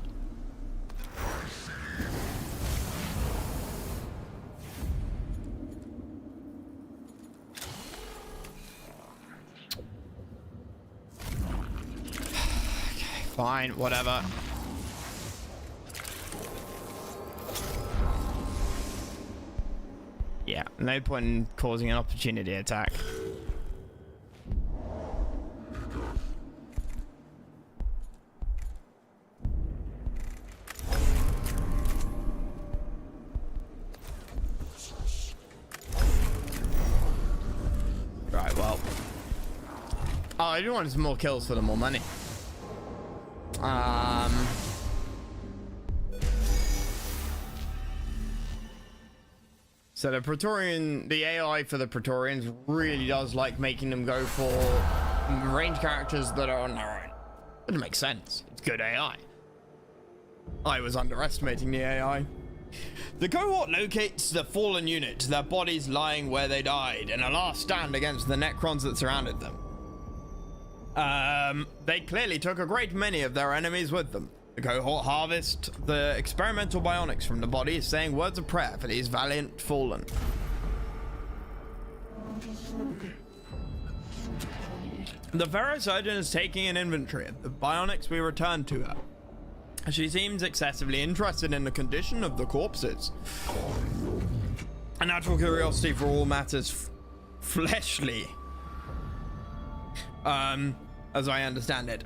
Fine, whatever. Yeah, no point in causing an opportunity attack. Right, well. Oh, I just wanted some more kills for the more money. So the Praetorian, the AI for the Praetorians really does like making them go for range characters that are on their own. Doesn't make sense. It's good AI. I was underestimating the AI. The cohort locates the fallen unit, their bodies lying where they died, in a last stand against the Necrons that surrounded them. They clearly took a great many of their enemies with them. The cohort harvest the experimental bionics from the bodies, saying words of prayer for these valiant fallen. The Pharaoh Surgeon is taking an inventory of the bionics we returned to her. She seems excessively interested in the condition of the corpses. A natural curiosity for all matters fleshly. As I understand it.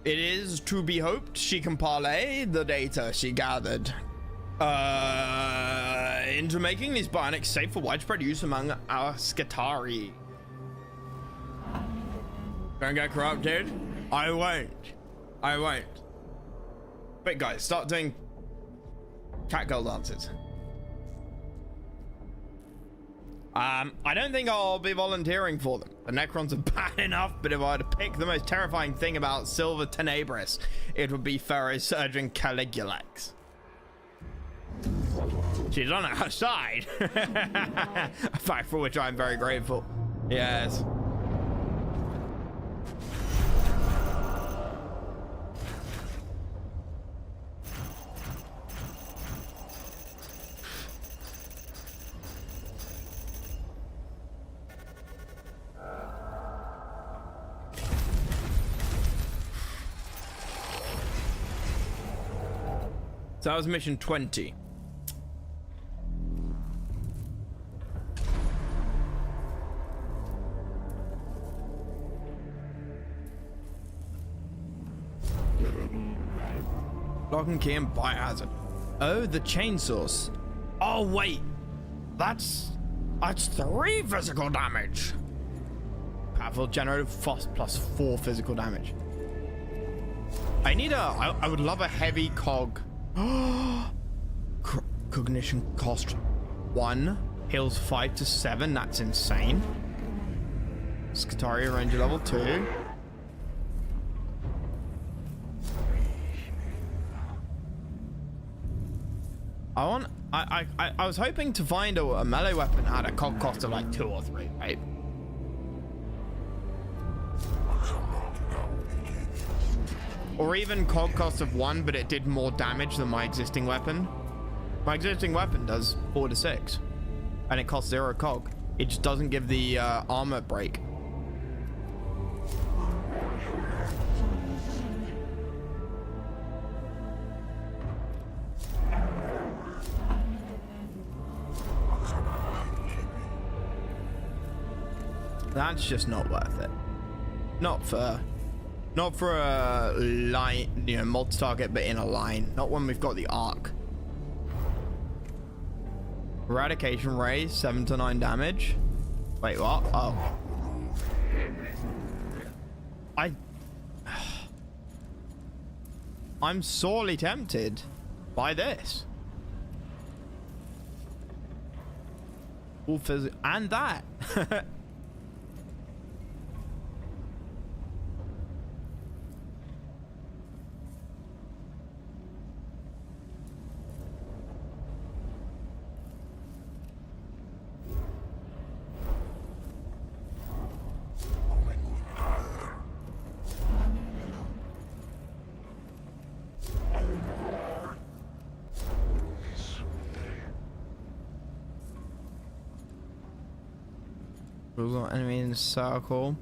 It is to be hoped she can parlay the data she gathered into making these bionics safe for widespread use among our Skitarii. Don't get corrupted. I won't. Wait, guys, start doing catgirl dances. I don't think I'll be volunteering for them. The Necrons are bad enough, but if I had to pick the most terrifying thing about Silver Tenebris, it would be Pharaoh Surgeon Caligulax. She's on our side. A fact for which I'm very grateful. Yes. So that was mission 20. Lock and key and biohazard. Oh, the chainsaws. Oh wait, that's 3 physical damage. Powerful generative force plus 4 physical damage. I would love a heavy cog. Cognition cost 1, heals 5 to 7. That's insane. Skitarii ranger level 2. I was hoping to find a melee weapon at a cog cost of like 2 or 3, right? Or even cog cost of 1, but it did more damage than my existing weapon. My existing weapon does 4 to 6, and it costs 0 cog. It just doesn't give the armor break. That's just not worth it. Not for a line, you know, multi-target, but in a line. Not when we've got the arc. Eradication raise, 7 to 9 damage. Wait, what? Oh. I'm sorely tempted by this. All physical and that. Enemy in the circle.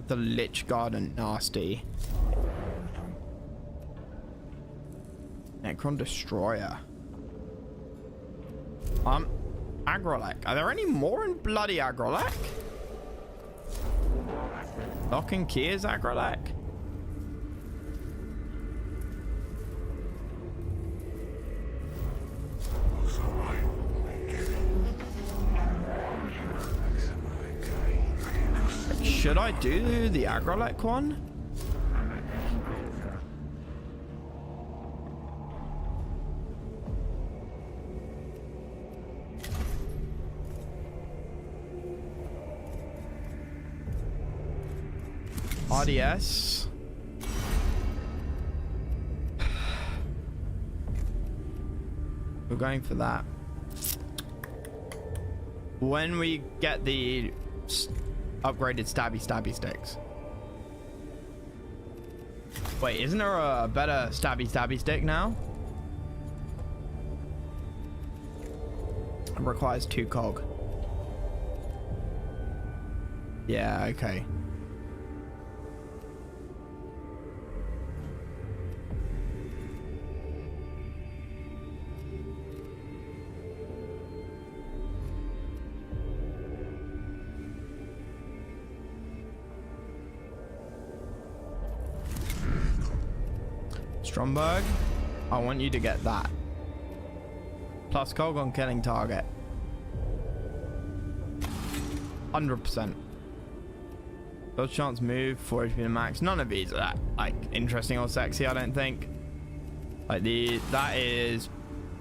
The Lich Guard and nasty. Necron Destroyer. Agrolek. Are there any more in bloody Agrolek? Lock and Key is Agrolek. Should I do the Agrolek one? RDS. We're going for that. When we get the upgraded stabby sticks. Wait, isn't there a better stabby stick now? It requires 2 cog. Yeah, okay. Stromberg, I want you to get that. Plus cog on killing target. 100%. Those chance move, 4 HP to max. None of these are that like interesting or sexy, I don't think. Like that is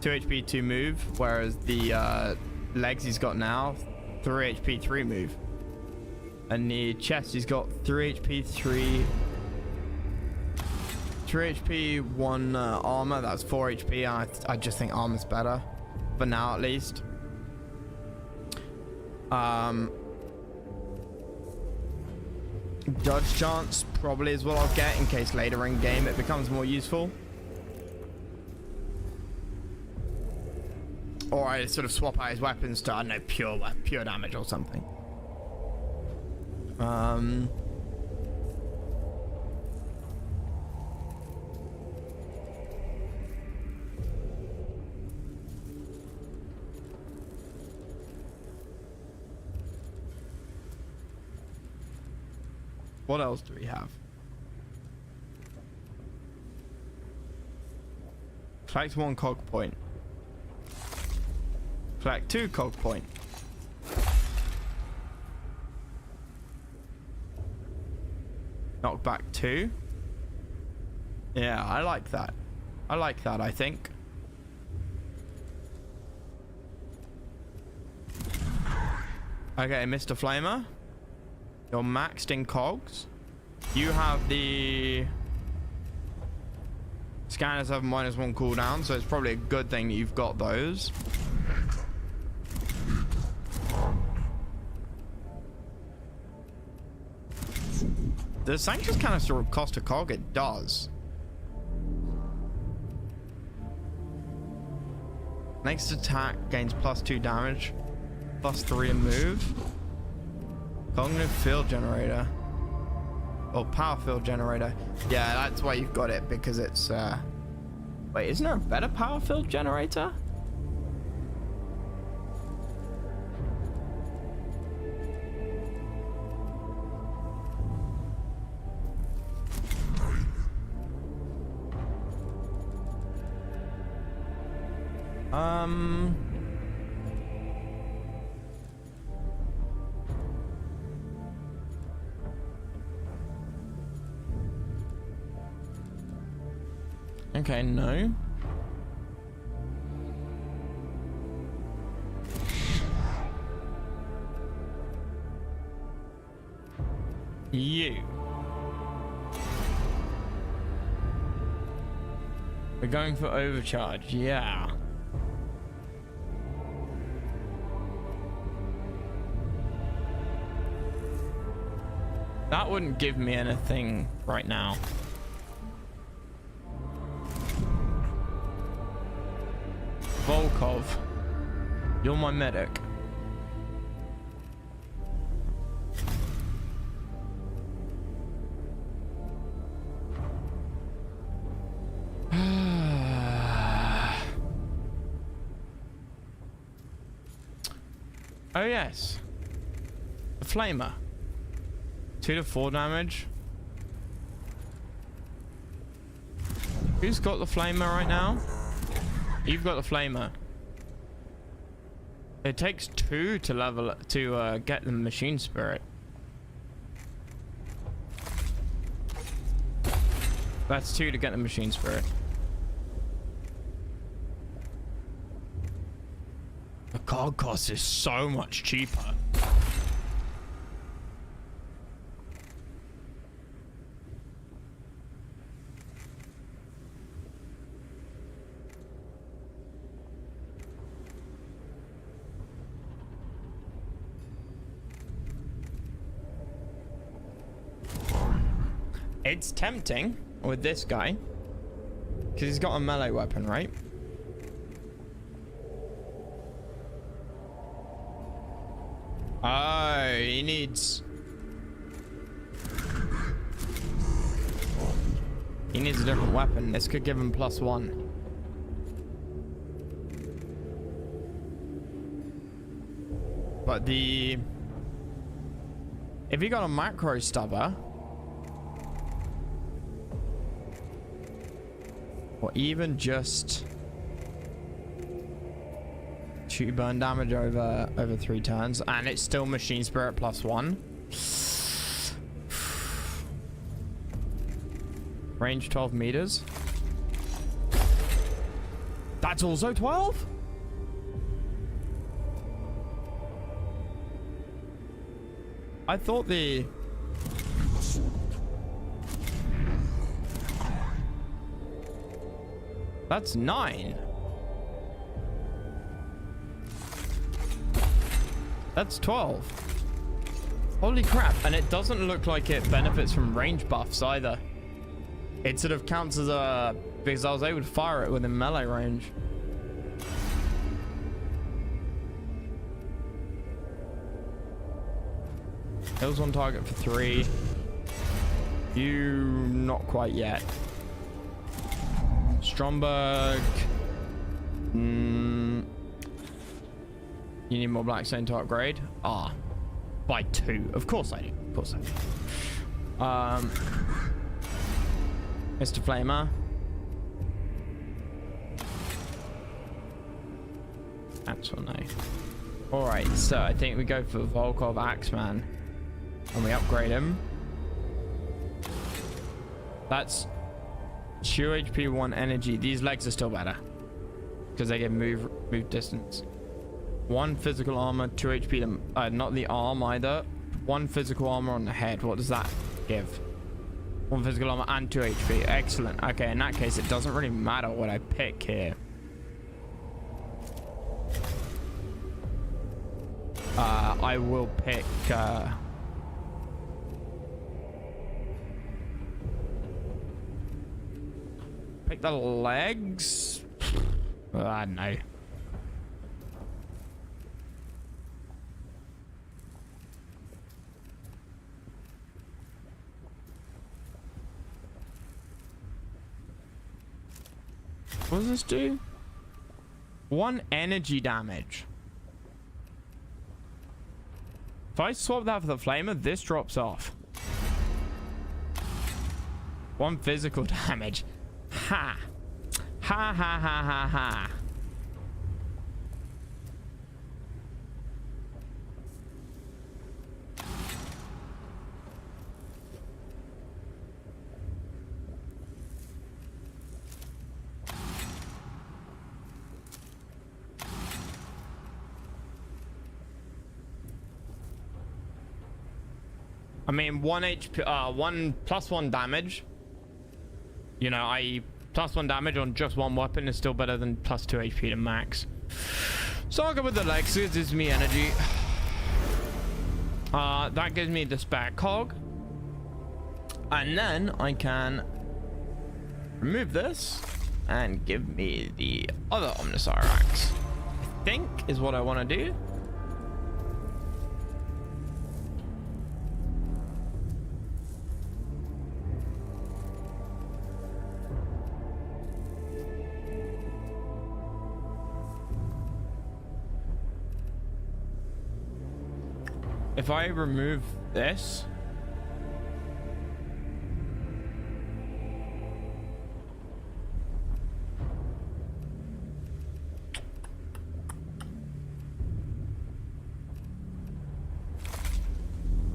2 HP 2 move, whereas the legs he's got now 3 HP 3 move. And the chest he's got 3 HP 3 HP 1 armor. That's 4 HP. I just think armor's better for now, at least. Dodge chance probably is what I'll get in case later in game it becomes more useful, or I sort of swap out his weapons to, I don't know, pure damage or something. What else do we have? Collect 1 cog point. Collect 2 cog point. Knock back 2. Yeah, I like that. I like that, I think. Okay, Mr. Flamer. You're maxed in cogs. You have the Scanners have -1 cooldown, so it's probably a good thing that you've got those. The Sanctus canister will cost a cog? It does. Next attack gains +2 damage, +3 in move. Cognitive field generator. Oh, power field generator. Yeah, that's why you've got it, because it's wait, isn't there a better power field generator? Okay, no. You. We're going for overcharge, yeah. That wouldn't give me anything right now. Volkov, you're my medic. Oh yes, the flamer. 2 to 4 damage. Who's got the flamer right now? You've got the flamer. It takes 2 to level to get the machine spirit. That's 2 to get the machine spirit. The card cost is so much cheaper. It's tempting with this guy because he's got a melee weapon, right? Oh, he needs a different weapon. This could give him +1. But if he got a macro stubber, or even just 2 burn damage over 3 turns, and it's still machine spirit +1. Range 12 meters. That's also 12? I thought that's 9. That's 12. Holy crap. And it doesn't look like it benefits from range buffs either. It sort of counts as a... because I was able to fire it within melee range. Kills on target for 3. You... not quite yet. Stromberg. You need more Blackstone to upgrade? Ah. By 2. Of course I do. Of course I do. Mr. Flamer. That's one, no. Alright, so I think we go for Volkov Axeman. And we upgrade him. That's 2 HP, 1 energy. These legs are still better. Because they get move distance. 1 physical armor, 2 HP. Not the arm either. 1 physical armor on the head. What does that give? 1 physical armor and 2 HP. Excellent. Okay, in that case, it doesn't really matter what I pick here. I will pick... pick the legs? I don't know. What does this do? 1 energy damage. If I swap that for the flamer, this drops off. 1 physical damage. Ha! Ha ha ha ha ha. I mean, 1 HP, 1 plus 1 damage. You know, i.e. plus 1 damage on just 1 weapon is still better than plus 2 HP to max. So I'll go with the legs. It gives me energy. That gives me the spare cog. And then I can remove this and give me the other Omnissiah axe. I think is what I want to do. If I remove this,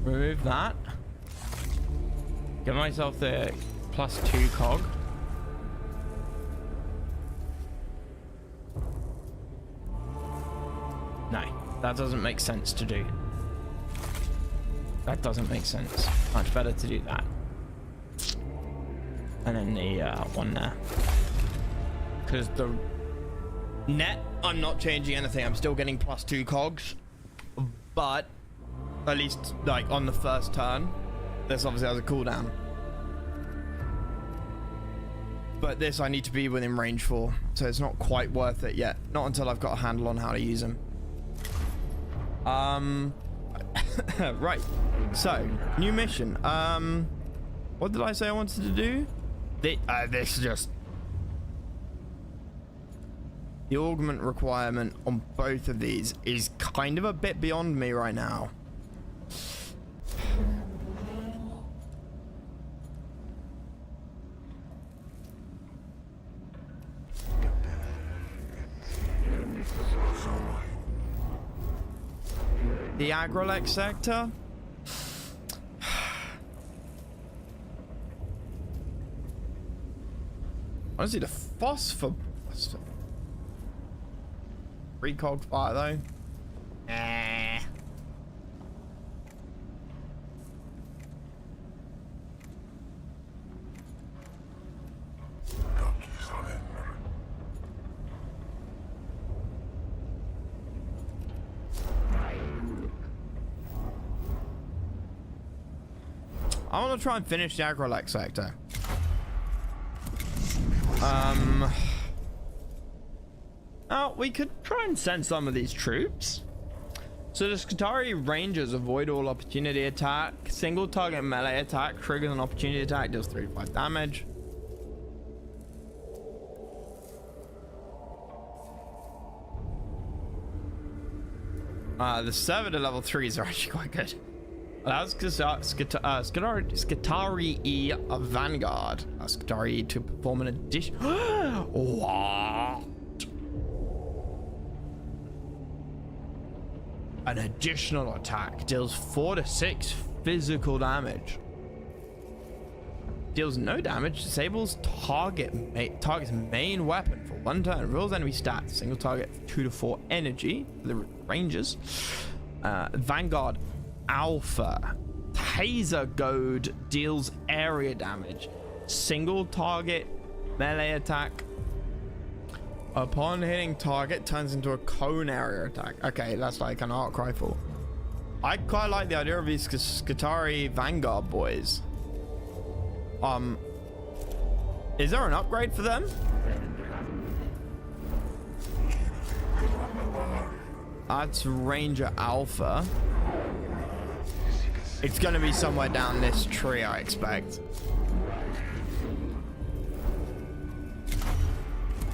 remove that, give myself the plus 2 cog. No, that doesn't make sense to do. That doesn't make sense. Much better to do that. And then the one there. Because the net, I'm not changing anything. I'm still getting plus 2 cogs. But at least like on the first turn, this obviously has a cooldown. But this I need to be within range for. So it's not quite worth it yet. Not until I've got a handle on how to use them. Right, so new mission. What did I say I wanted to do? This is just the augment requirement on both of these is kind of a bit beyond me right now. The Agrolec sector. Honestly, the phosphor. Recog fire though. I want to try and finish the Agrolec sector. Oh, we could try and send some of these troops. So the Skitarii Rangers avoid all opportunity attack. Single target melee attack triggers an opportunity attack, deals 35 damage. The Servitor level 3s are actually quite good. Allows Skitarii E of Vanguard. Skitarii to perform an addition. What? An additional attack deals 4 to 6 physical damage. Deals no damage. Disables target's main weapon for 1 turn. Rules enemy stats. Single target 2 to 4 energy. The Rangers. Vanguard Alpha. Taser goad deals area damage. Single target melee attack. Upon hitting target, turns into a cone area attack. Okay, that's like an arc rifle. I quite like the idea of these Skitarii Vanguard boys. Is there an upgrade for them? That's Ranger Alpha. It's gonna be somewhere down this tree, I expect.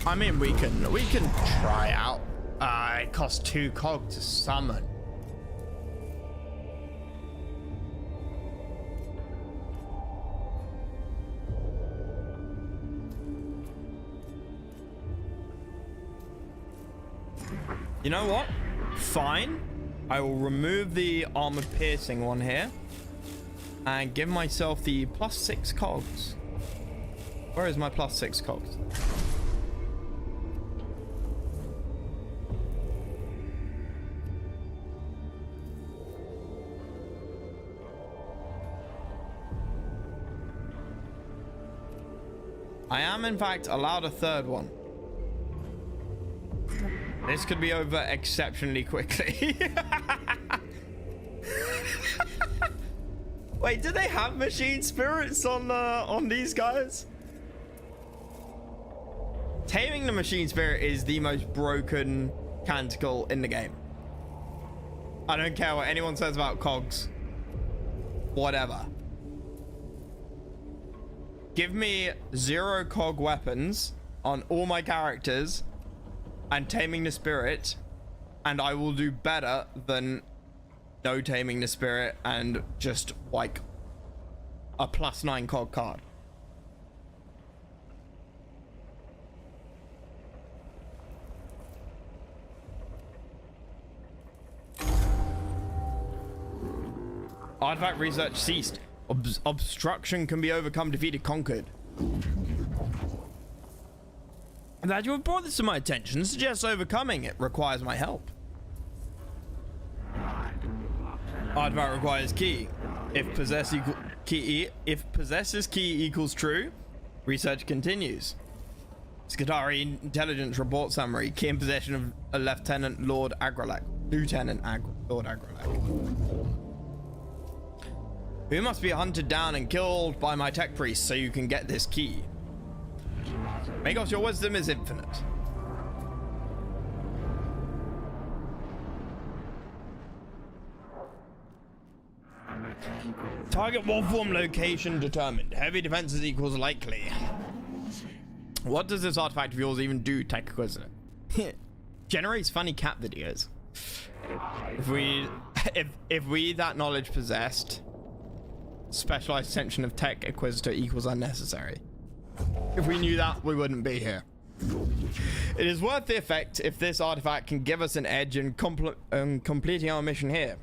I mean, we can try out. It costs 2 cog to summon. You know what? Fine. I will remove the armor piercing one here and give myself the +6 cogs. Where is my +6 cogs? I am in fact allowed a 3rd one. This could be over exceptionally quickly. Wait, do they have machine spirits on these guys? Taming the machine spirit is the most broken canticle in the game. I don't care what anyone says about cogs. Whatever. Give me 0 cog weapons on all my characters and taming the spirit, and I will do better than no taming the spirit and just like a +9 cog card. Artifact research ceased. Obstruction can be overcome, defeated, conquered. I'm glad you have brought this to my attention. Suggests overcoming it requires my help. Artifact requires key. If possesses key equals true, research continues. Skitarii intelligence report summary. Key in possession of a Lieutenant Lord Agrelak. Lord Agrelak. Who must be hunted down and killed by my tech priest so you can get this key. Mechanicus, your wisdom is infinite. Target war form location determined. Heavy defenses equals likely. What does this artifact of yours even do, Tech Inquisitor? Generates funny cat videos. If we that knowledge possessed, specialized attention of Tech Inquisitor equals unnecessary. If we knew that, we wouldn't be here. It is worth the effect if this artifact can give us an edge in completing our mission here.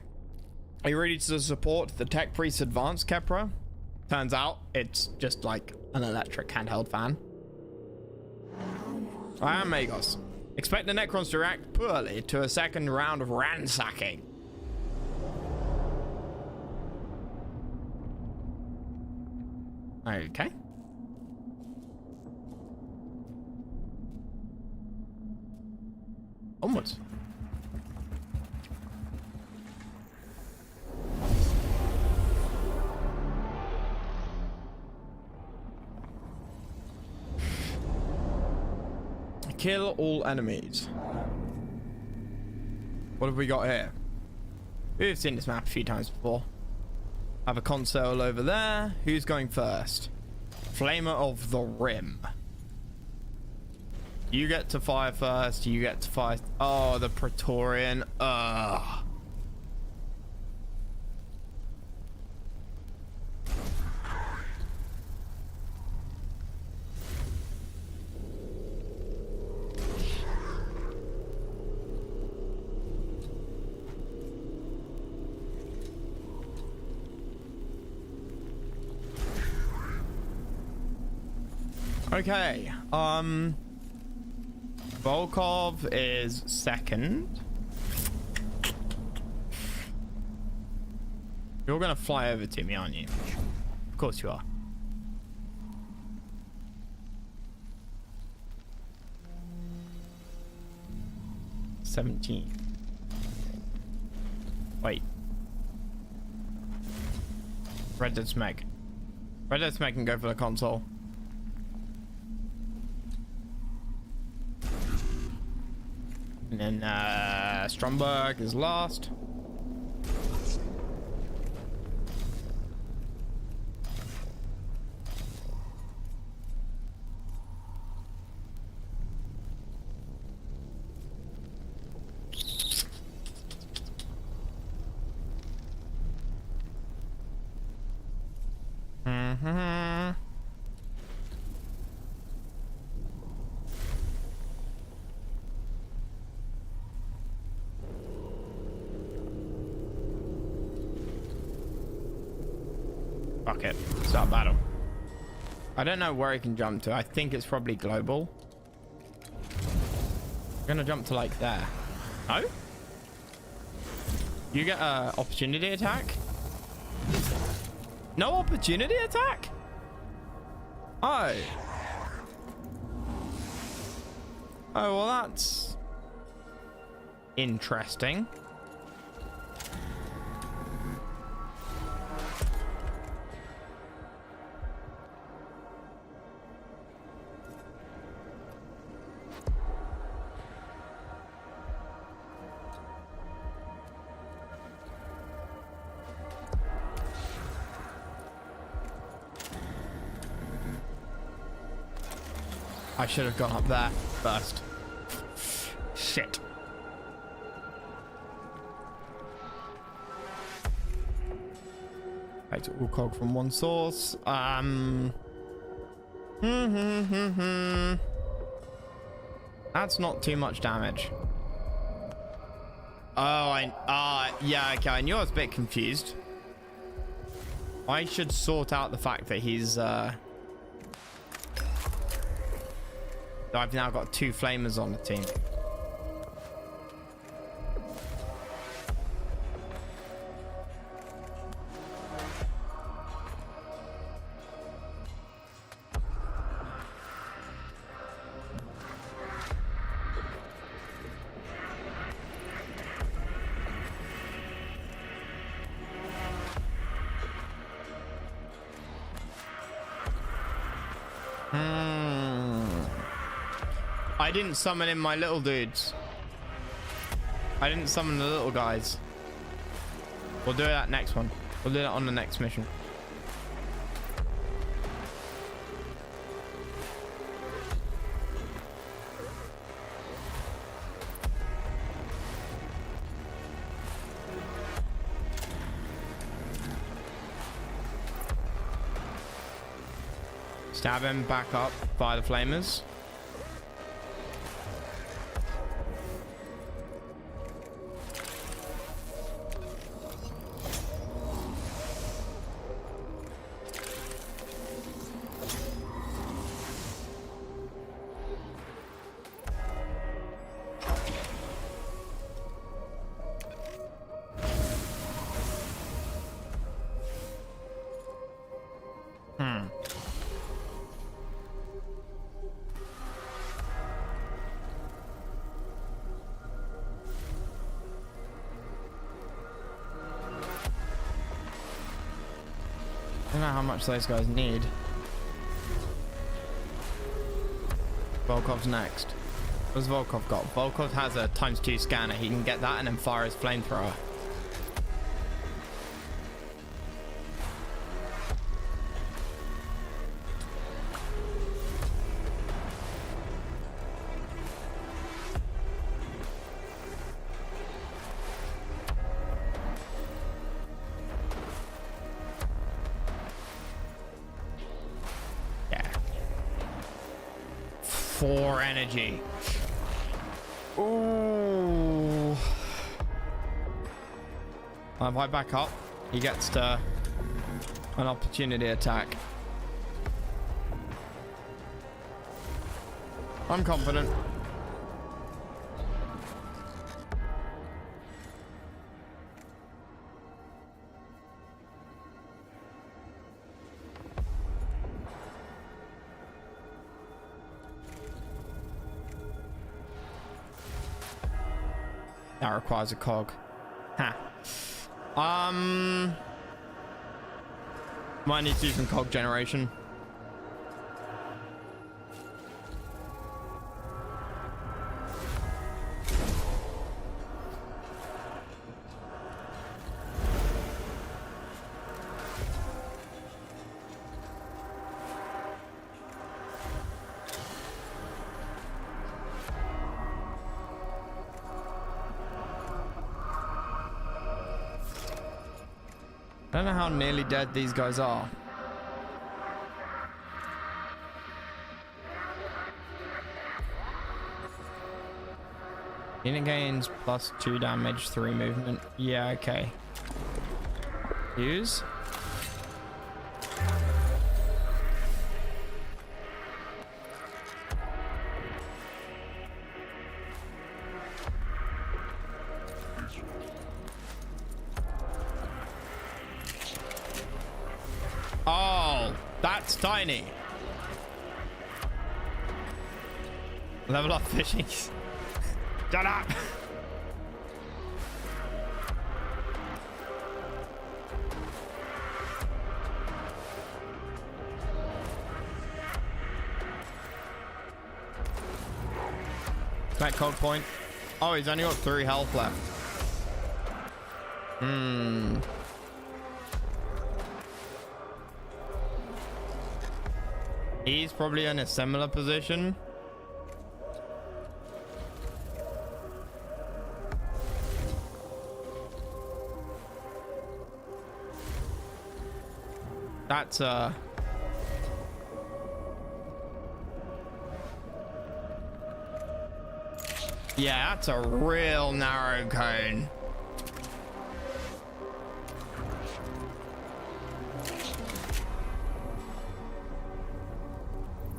Are you ready to support the Tech Priest Advanced, Kepra? Turns out it's just like an electric handheld fan. I am Mechanicus. Expect the Necrons to react poorly to a second round of ransacking. Okay. Onwards. Kill all enemies. What have we got here? We've seen this map a few times before. Have a console over there. Who's going first? Flamer of the Rim. You get to fire first. You get to fire. Oh, the Praetorian. Ugh. Okay, Volkov is second. You're gonna fly over to me, aren't you? Of course you are. $17. Wait. Red Dead Smeg. Red Dead Smeg can go for the console. And then Stromberg is last. Fuck it. Start battle. I don't know where he can jump to. I think it's probably global. I'm gonna jump to like there. No? You get a opportunity attack? No opportunity attack? Oh. Oh, well that's interesting. I should have gone up there first. Shit. Right, all cog from one source. That's not too much damage. Oh, yeah, okay. I knew I was a bit confused. I should sort out the fact that he's, I've now got 2 flamers on the team. I didn't summon in my little dudes. I didn't summon the little guys. We'll do that next one. We'll do that on the next mission. Stab him back up by the flamers. I don't know how much those guys need. Volkov's next. What's Volkov got? Volkov has a ×2 scanner. He can get that and then fire his flamethrower. Energy. Ooh. If I back up, he gets to an opportunity attack. I'm confident. That requires a cog. Huh. Might need to do some cog generation. I don't know how nearly dead these guys are. Unit gains +2 damage, 3 movement. Yeah, okay. Use. Oh, that's tiny. Level up fishing. Shut up. That code point. Oh, he's only got 3 health left. He's probably in a similar position. That's yeah, that's a real narrow cone.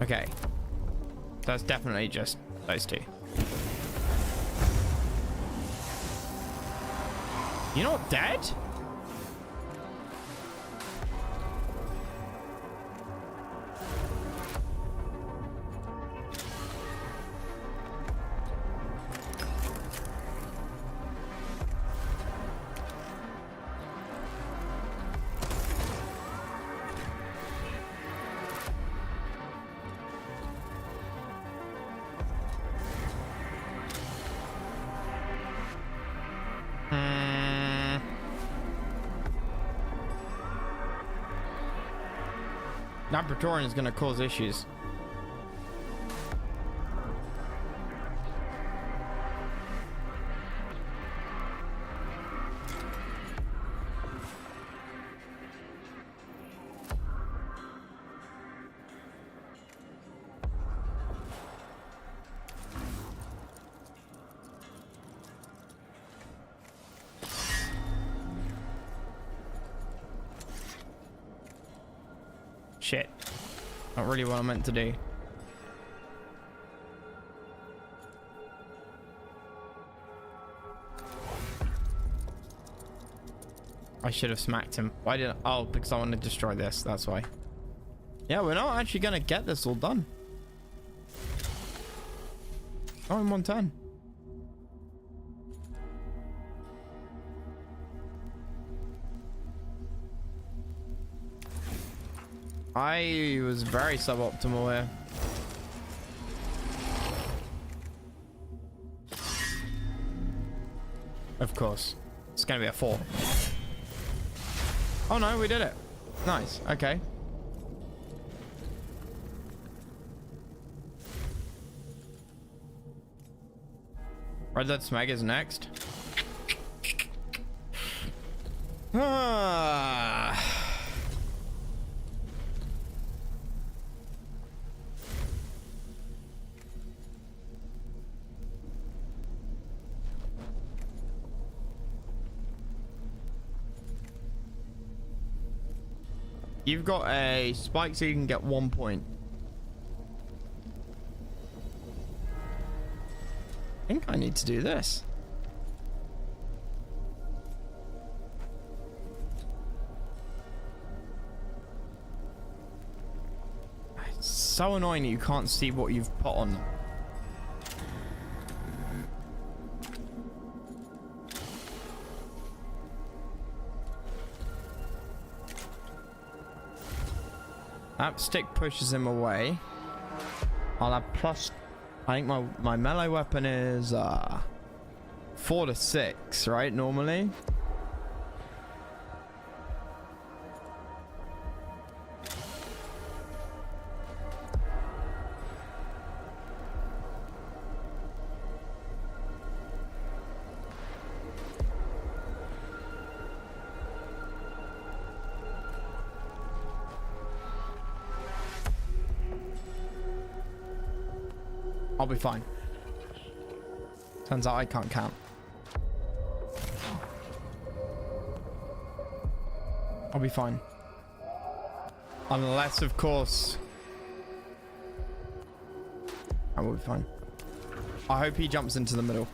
Okay. That's definitely just those two. You're not dead? That Praetorian is going to cause issues. Shit. Not really what I meant to do. I should have smacked him. Why did I? Oh, because I want to destroy this. That's why. Yeah, we're not actually going to get this all done. Oh, in 1 turn. I was very suboptimal here. Of course. It's going to be a 4. Oh no, we did it. Nice. Okay. Red Dead Smeg is next. You've got a spike so you can get 1 point. I think I need to do this. It's so annoying you can't see what you've put on them. That stick pushes him away. I'll have plus... I think my melee weapon is 4 to 6, right? Normally. I'll be fine. Turns out I can't count. I'll be fine. Unless, of course... I will be fine. I hope he jumps into the middle.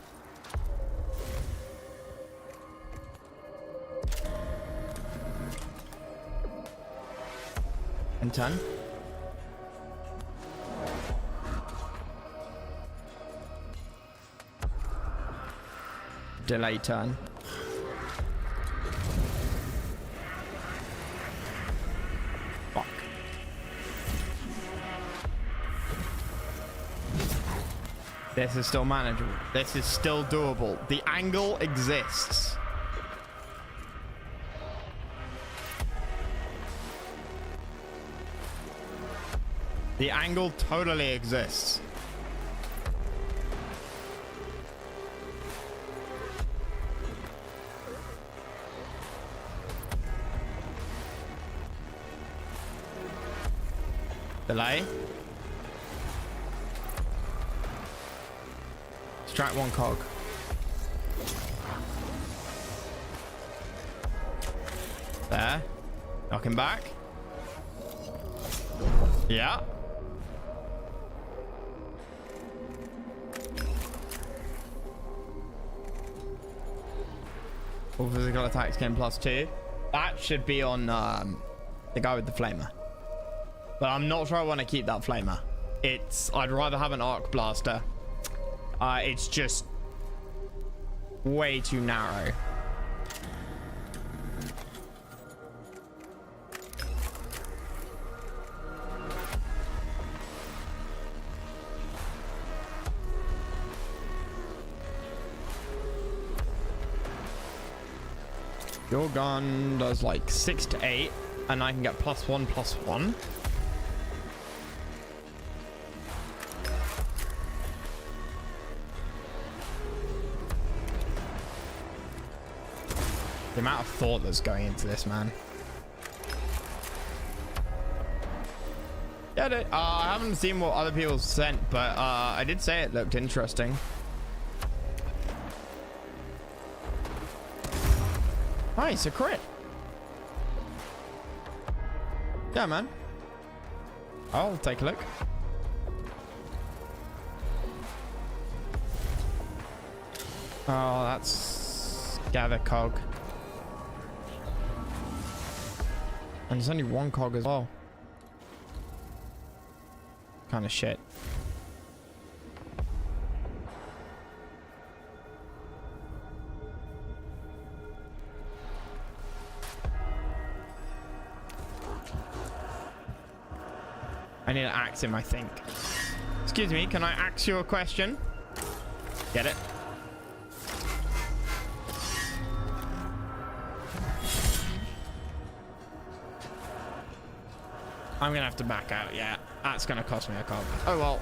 And turn. Delay turn. Fuck. This is still manageable. This is still doable. The angle exists. The angle totally exists. Delay. Strike one cog. There. Knock him back. Yeah. All physical attacks gain +2. That should be on the guy with the flamer. But I'm not sure I want to keep that flamer. I'd rather have an arc blaster. It's just way too narrow. Your gun does like 6 to 8, and I can get +1/+1. The amount of thought that's going into this, man. Yeah, I haven't seen what other people sent, but I did say it looked interesting. Nice, a crit. Yeah, man. I'll take a look. Oh, that's gather cog. And there's only one cog as well. Kind of shit. I need to axe him, I think. Excuse me, can I axe you a question? Get it? I'm gonna have to back out, yeah. That's gonna cost me a cog. Oh well.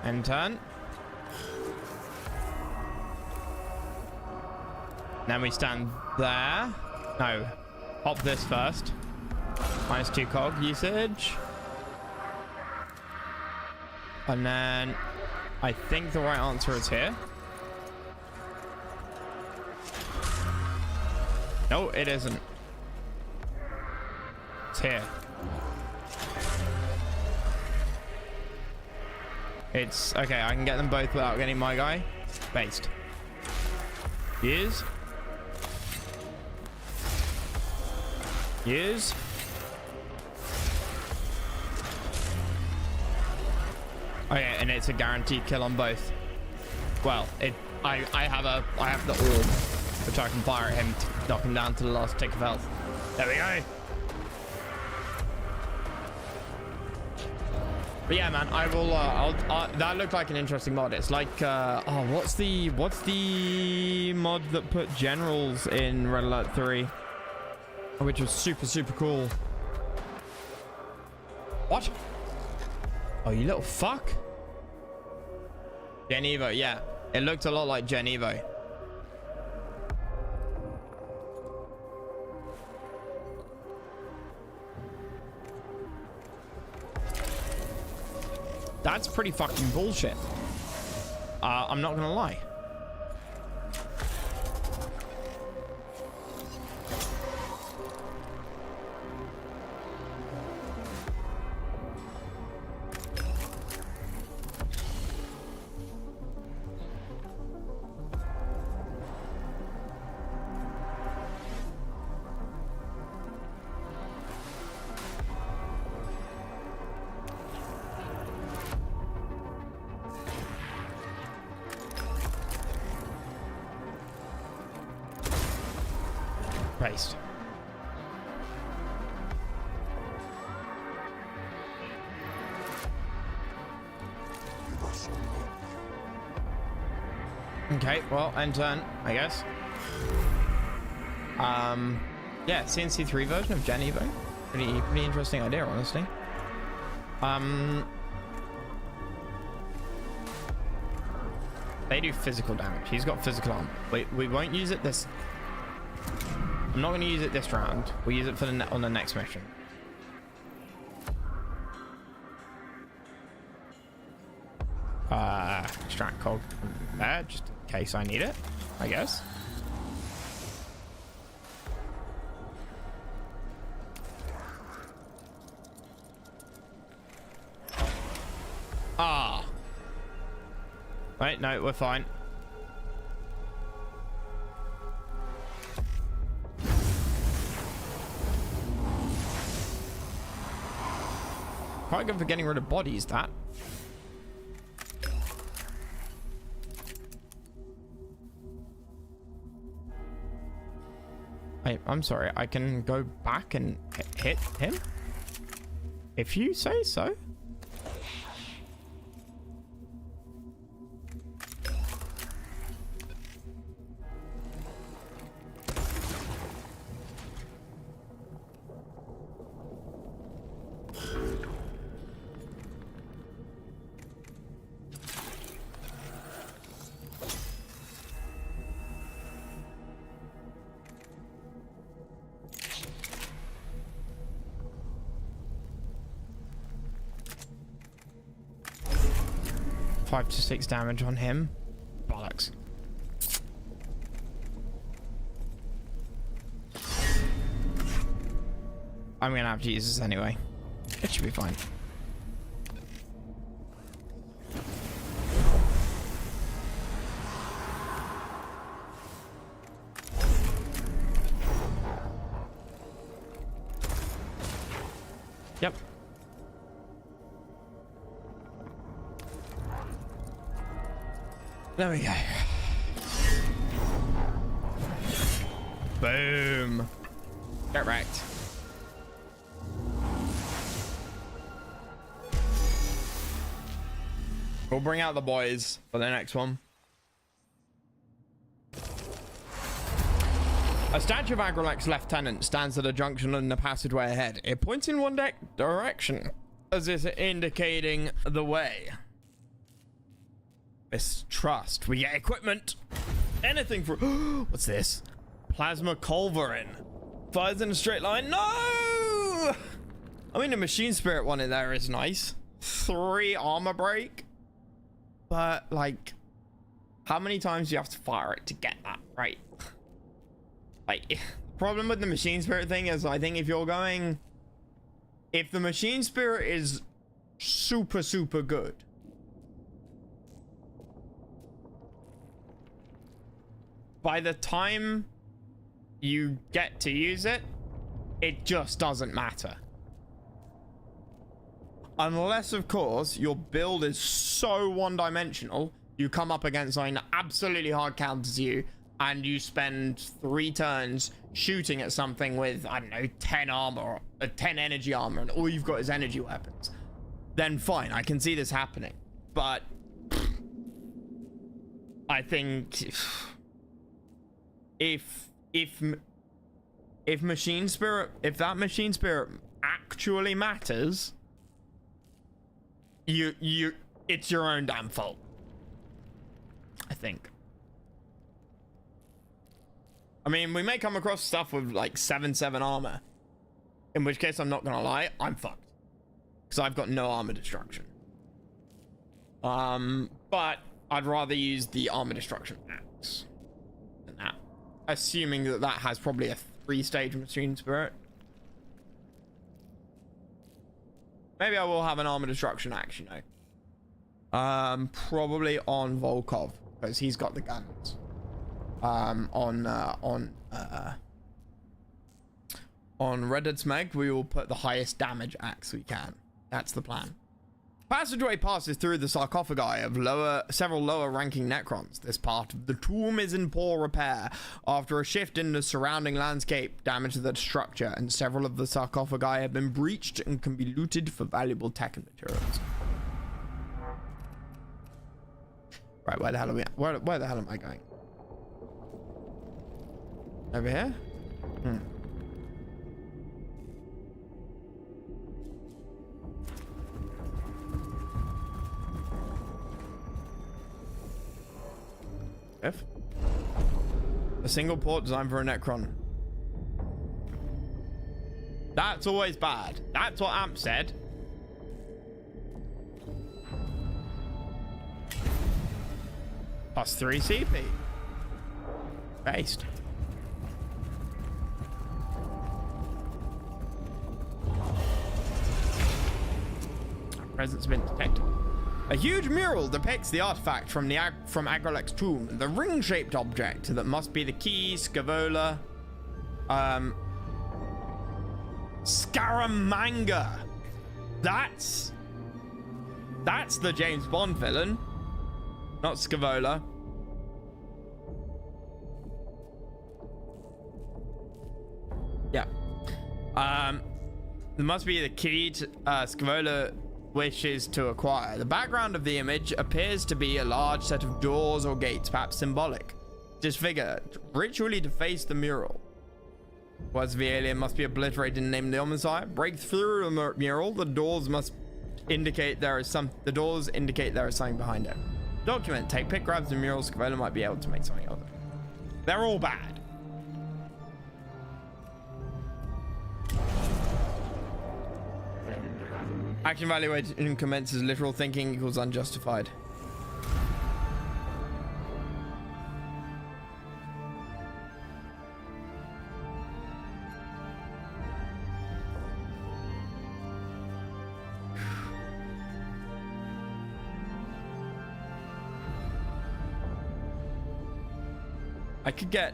End turn. Then we stand there. No. Pop this first. -2 cog usage. And then I think the right answer is here. No, it isn't. It's here. It's okay. I can get them both without getting my guy. Based. Use. Use. Okay, and it's a guaranteed kill on both. Well, I have the orb, which I can fire at him to knock him down to the last tick of health. There we go. But yeah, man, I will. That looked like an interesting mod. It's like, oh, what's the mod that put generals in Red Alert 3, which was super cool. What? Oh, you little fuck. Gen Evo, yeah, it looked a lot like Gen Evo. That's pretty fucking bullshit. I'm not gonna lie. Paste. Okay, well, end turn, I guess. Yeah, CNC3 version of Gen Evo. Pretty interesting idea, honestly. They do physical damage. He's got physical armor. We won't use it this. I'm not going to use it this round. We'll use it for the on the next mission. Extract cog from there, just in case I need it, I guess. Ah. Wait, no, we're fine. Quite good for getting rid of bodies, that. I'm sorry, I can go back and hit him? If you say so. Five to 6 damage on him. Bollocks. I'm gonna have to use this anyway. It should be fine. Yep. There we go. Boom. Get wrecked. We'll bring out the boys for the next one. A statue of Agrilex Lieutenant stands at a junction in the passageway ahead. It points in one direction, as is indicating the way. Mistrust. We get equipment. Anything for... What's this? Plasma culverin. Fires in a straight line. No! I mean, the machine spirit one in there is nice. 3 armor break. But, like, how many times do you have to fire it to get that right? Like, the problem with the machine spirit thing is, I think if you're going... If the machine spirit is super good, by the time you get to use it, it just doesn't matter. Unless, of course, your build is so one-dimensional, you come up against something that absolutely hard counters you, and you spend 3 turns shooting at something with, I don't know, 10 armor, or 10 energy armor, and all you've got is energy weapons, then fine, I can see this happening. But I think if machine spirit, if that machine spirit actually matters, it's your own damn fault, I think. I mean, we may come across stuff with like 7/7 armor, in which case I'm not gonna lie, I'm fucked, because I've got no armor destruction. But I'd rather use the armor destruction axe than that, assuming that that has probably a 3-stage machine spirit. Maybe I will have an armor destruction axe, you know. Probably on Volkov, because he's got the guns. On Red Dead Smeg, we will put the highest damage axe we can. That's the plan. Passageway passes through the sarcophagi of several lower ranking Necrons. This part of the tomb is in poor repair after a shift in the surrounding landscape damaged the structure, and several of the sarcophagi have been breached and can be looted for valuable tech and materials. Right, where the hell are we at? Where the hell am I going? Over here? If a single port designed for a Necron. That's always bad. That's what Amp said. +3 CP. Based. Presence been detected. A huge mural depicts the artifact from Agrolek's tomb, the ring-shaped object that must be the key Scaevola Scaramanga. That's the James Bond villain, not Scaevola. Yeah. There must be the key to Scaevola wishes to acquire. The background of the image appears to be a large set of doors or gates, perhaps symbolic. Disfigure, ritually deface the mural. Words of the alien must be obliterated and named the homicide. Break through the mural. The doors indicate there is something behind it. Document. Take pick grabs the mural. Scaevola might be able to make something of it. They're all bad. Action evaluation commences. Literal thinking equals unjustified. I could get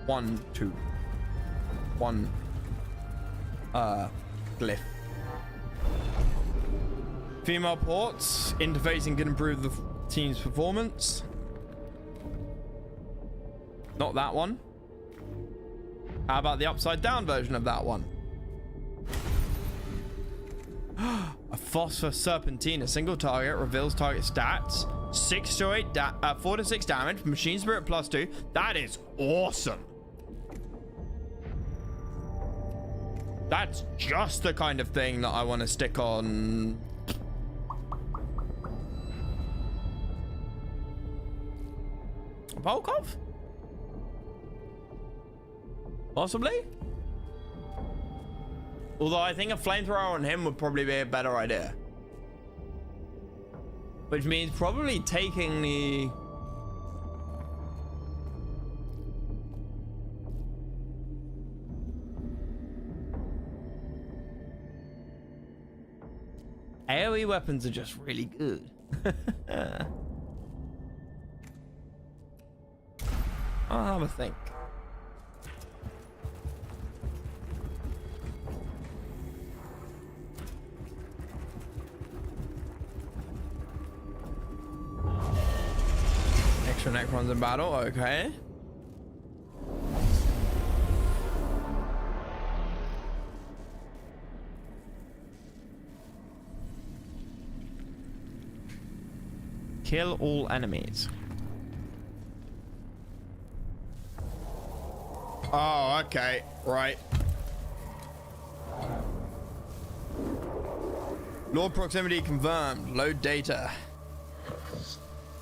1, 2, 1 glyph. Female ports interfacing can improve the team's performance. Not that one. How about the upside down version of that one? A phosphor serpentine, a single target, reveals target stats. 4 to 6 damage, machine spirit +2. That is awesome. That's just the kind of thing that I want to stick on. Volkov? Possibly? Although I think a flamethrower on him would probably be a better idea. Which means probably taking the... AoE weapons are just really good. I'll have a think. Extra Necrons in battle, okay. Kill all enemies. Oh, okay. Right. Lord proximity confirmed. Load data.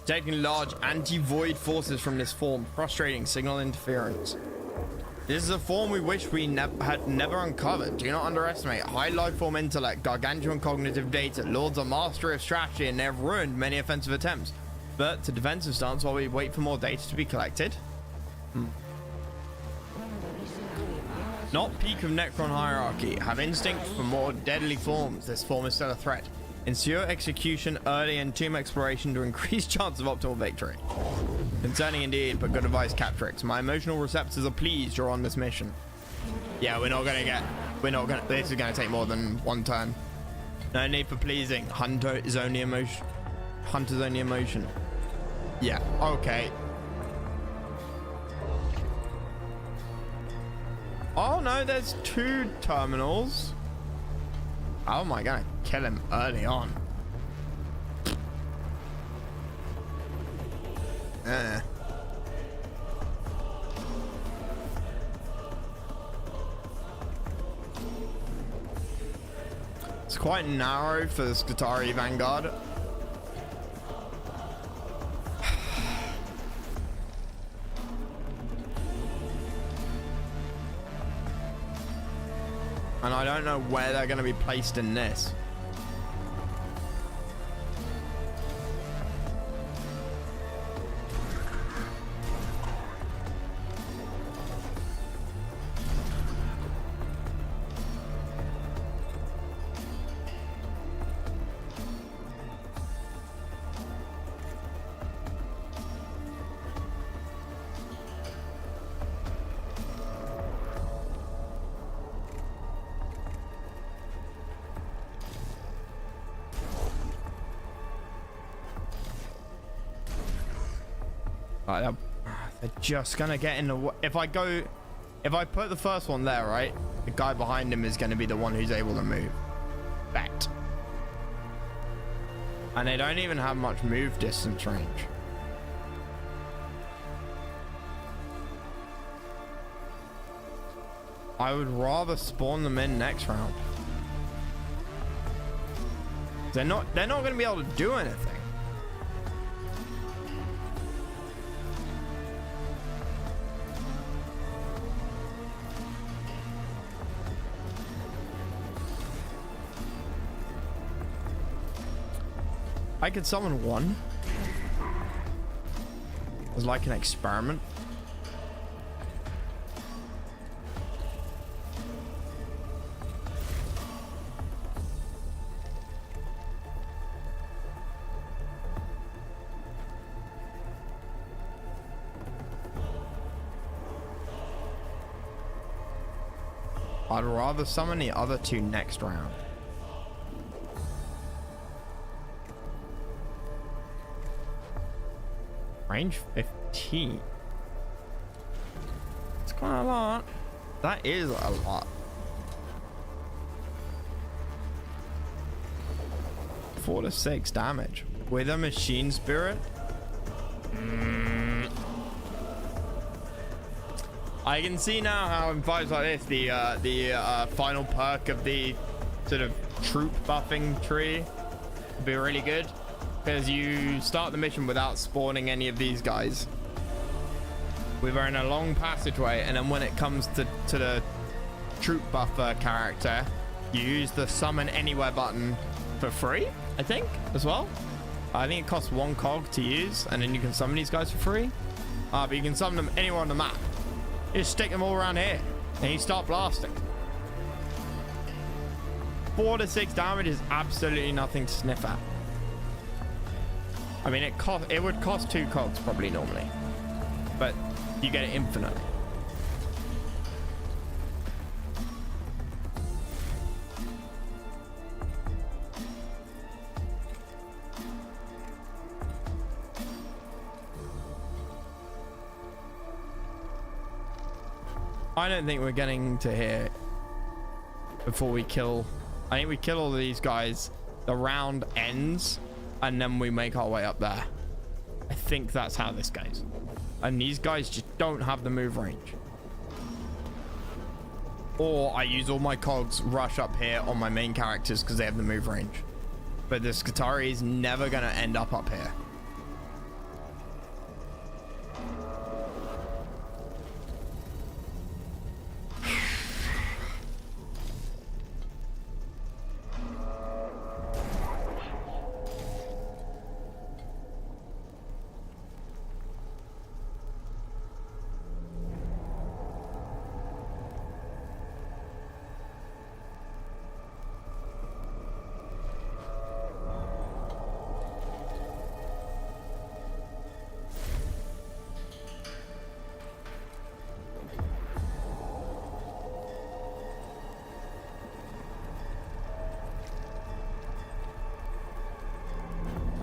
Taking large anti-void forces from this form. Frustrating signal interference. This is a form we wish we had never uncovered. Do not underestimate high life form intellect, gargantuan cognitive data. Lords are mastery of strategy and they have ruined many offensive attempts. But to defensive stance while we wait for more data to be collected. Not peak of Necron hierarchy. Have instinct for more deadly forms. This form is still a threat. Ensure execution early and tomb exploration to increase chance of optimal victory. Concerning indeed, but good advice, Captrix. My emotional receptors are pleased you're on this mission. Yeah, this is gonna take more than one turn. No need for pleasing. Hunter's only emotion. Yeah, okay. Oh no, there's 2 terminals. How am I gonna kill him early on? It's quite narrow for the Skitarii Vanguard. And I don't know where they're going to be placed in this. Right, they're just gonna get in the way. If I put the first one there, right, the guy behind him is gonna be the one who's able to move. Bet. And they don't even have much move distance range. I would rather spawn them in next round. They're not gonna be able to do anything. I could summon one. It was like an experiment. I'd rather summon the other 2 next round. Range 15. It's quite a lot. That is a lot. 4 to 6 damage with a machine spirit. I can see now how in fights like this, the final perk of the sort of troop buffing tree would be really good. Because you start the mission without spawning any of these guys. We were in a long passageway, and then when it comes to the troop buffer character, you use the summon anywhere button for free, I think, as well. I think it costs 1 cog to use, and then you can summon these guys for free. But you can summon them anywhere on the map. You just stick them all around here, and you start blasting. 4 to 6 damage is absolutely nothing to sniff at. I mean, it would cost 2 cogs probably normally, but you get it infinitely. I don't think we're getting to here before we kill. I think we kill all of these guys. The round ends, and then we make our way up there. I think that's how this goes. And these guys just don't have the move range. Or I use all my cogs, rush up here on my main characters because they have the move range. But the Skitarii is never going to end up here.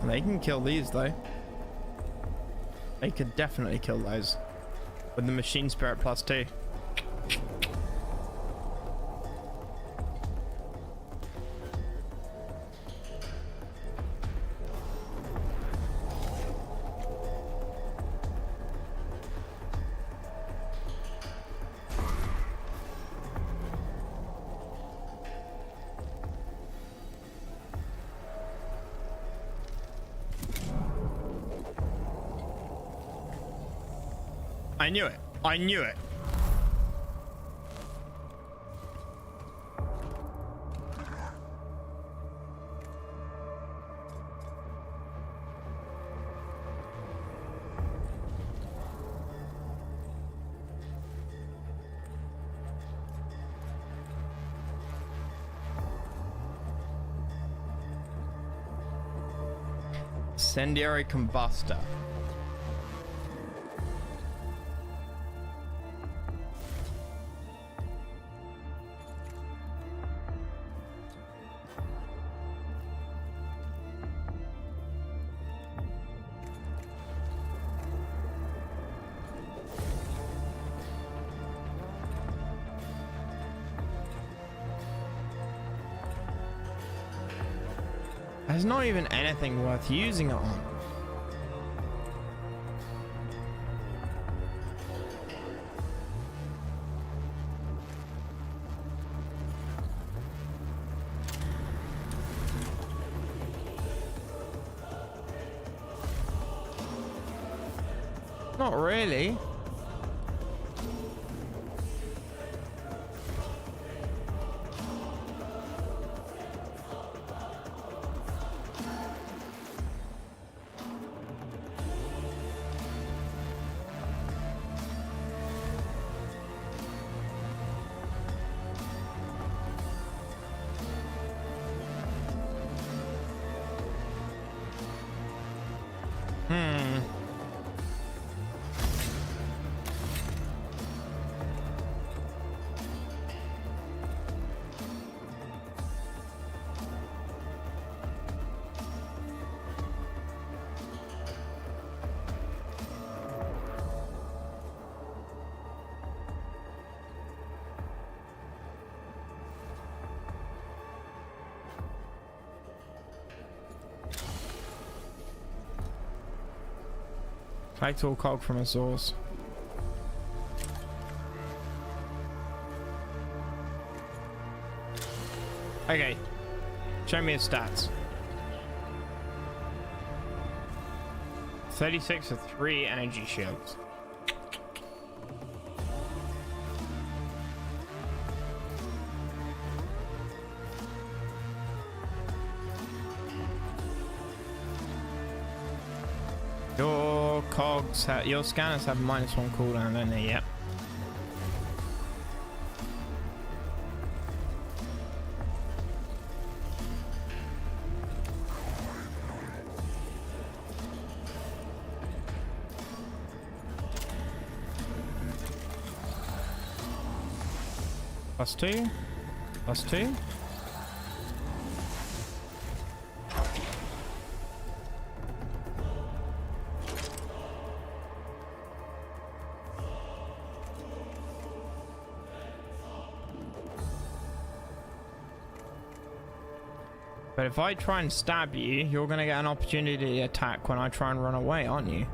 They can kill these though. They could definitely kill those with the machine spirit +2. I knew it. I knew it. Incendiary combustor. There's not even anything worth using it on. Not really. Collect all cog from a source. Okay. Show me his stats. 36 with 3 energy shields. Your cogs, your scanners have -1 cooldown, don't they? Yep. +2, +2. But if I try and stab you, you're going to get an opportunity to attack when I try and run away, aren't you?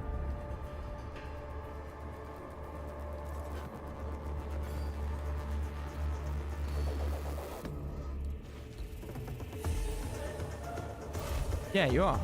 Yeah, you are.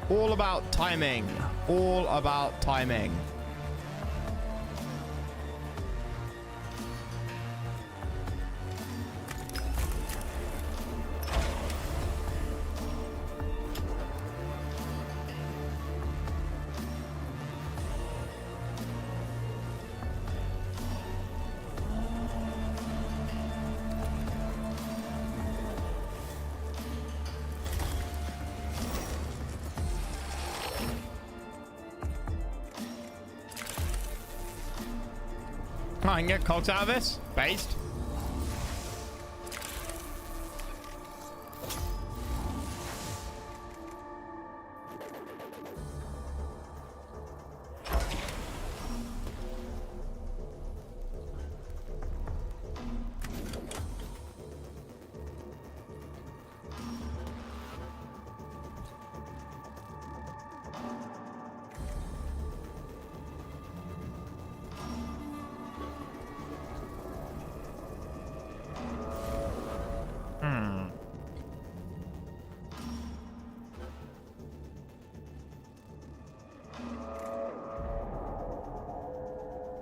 All about timing. All about timing. I can get cogs out of this. Based.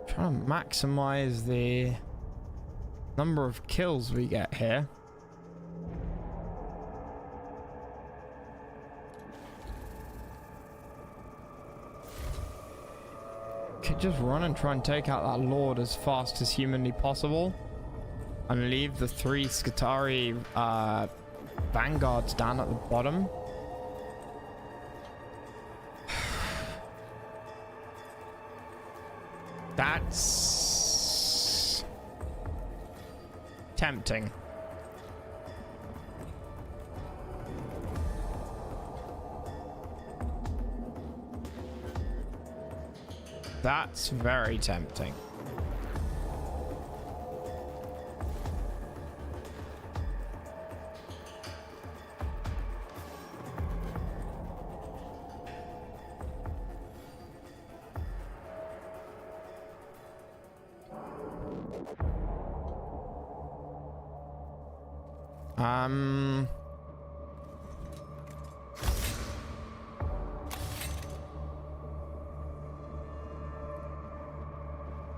Trying to maximize the number of kills we get here. Could just run and try and take out that lord as fast as humanly possible and leave the 3 Skitarii vanguards down at the bottom. That's tempting. That's very tempting.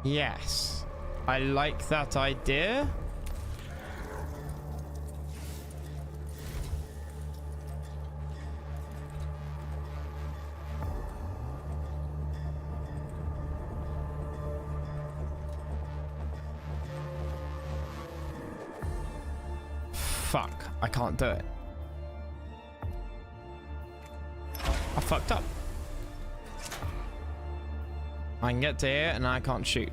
Yes, I like that idea. Fuck, I can't do it. I fucked up. I can get to here and I can't shoot.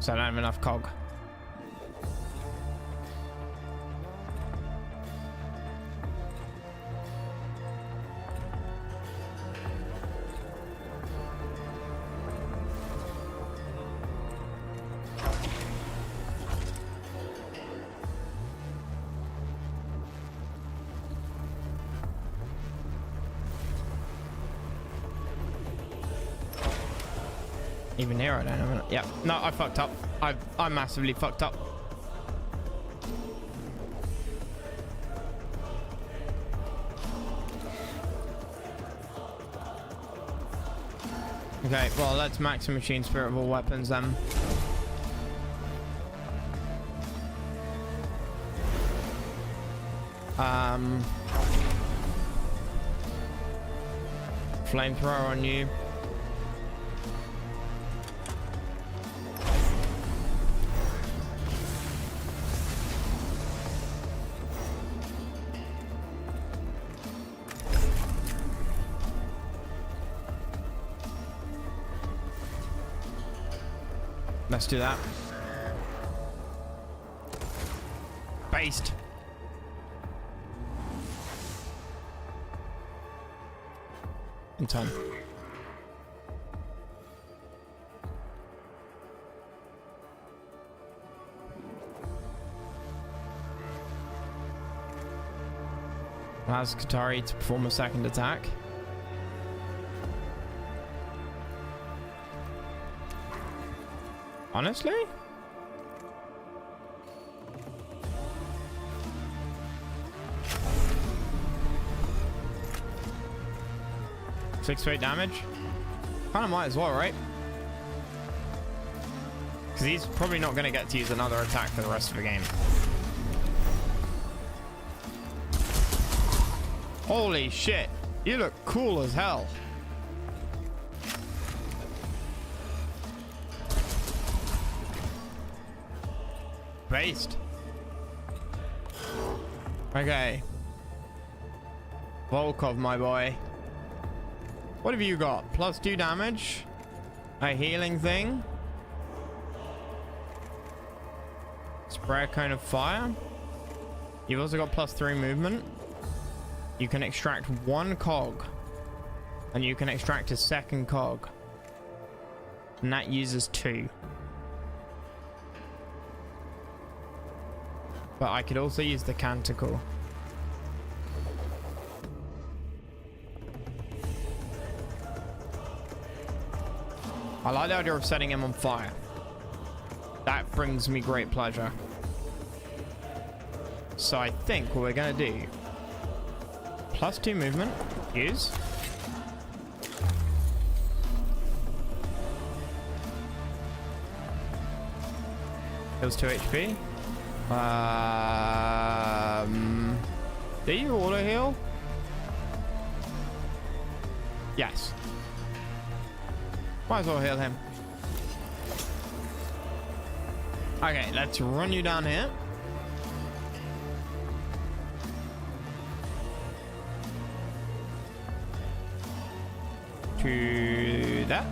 So I don't have enough cog. Even here, I don't have enough. Yeah, no, I fucked up. I massively fucked up. Okay, well, let's max the machine spirit of all weapons then. Flamethrower on you. Let's do that. Based. In time. Allows Qatari to perform a second attack. Honestly? Six to 8 damage. Kind of might as well, right? Because he's probably not going to get to use another attack for the rest of the game. Holy shit. You look cool as hell. Based. Okay. Volkov, my boy. What have you got? +2 damage. A healing thing. Spray a cone of fire. You've also got +3 movement. You can extract 1 cog. And you can extract a second cog. And that uses 2. But I could also use the canticle. I like the idea of setting him on fire. That brings me great pleasure. So I think what we're gonna do, +2 movement, use. Heals 2 HP. Do you auto heal? Yes. Might as well heal him. Okay, let's run you down here. To that.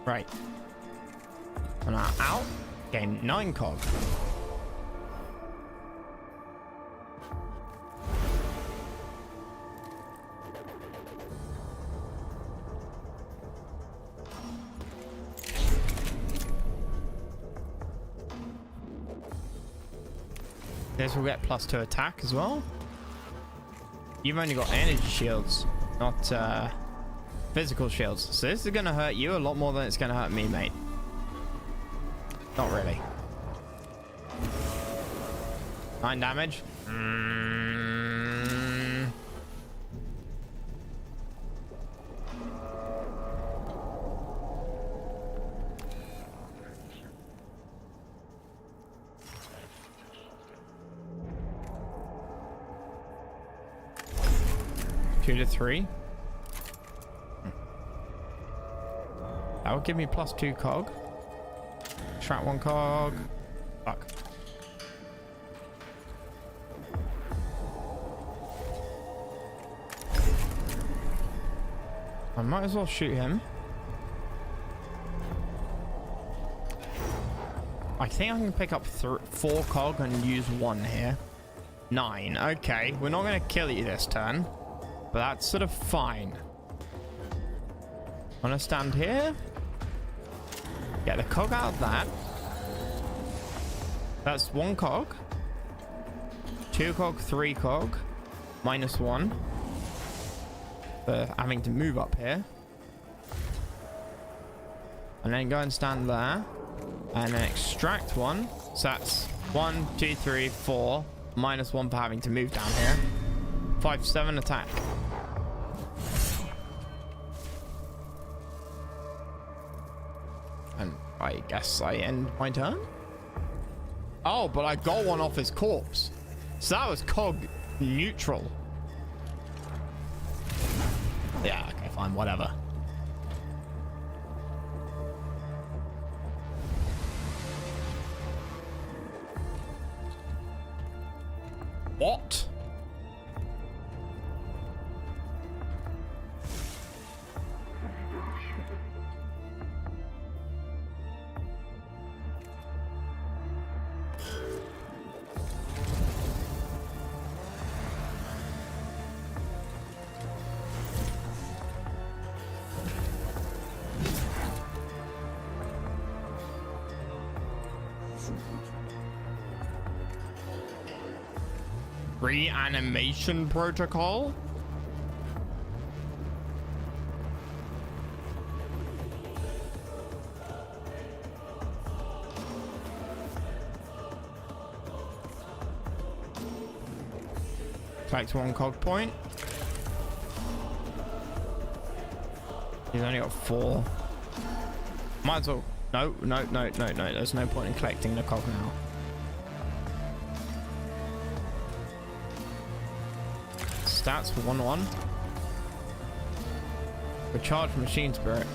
Right. And now out. Gain 9 cog. This will get +2 attack as well. You've only got energy shields, not physical shields. So this is going to hurt you a lot more than it's going to hurt me, mate. Not really. 9 damage. Two to 3. That will give me +2 cog. Extract 1 cog. Fuck. I might as well shoot him. I think I can pick up 4 cog and use 1 here. 9. Okay, we're not going to kill you this turn, but that's sort of fine. I'm going to stand here. Get the cog out of that. That's 1 cog. 2 cog, 3 cog. -1. For having to move up here. And then go and stand there. And then extract 1. So that's 1, 2, 3, 4. -1 for having to move down here. 5-7 attack. And I guess I end my turn. Oh, but I got 1 off his corpse. So that was cog neutral. Yeah, okay, fine, whatever. What? Reanimation protocol? Collect 1 cog point. He's only got 4. Might as well. No. There's no point in collecting the cog now. Stats for 1-1. Recharge machine spirit.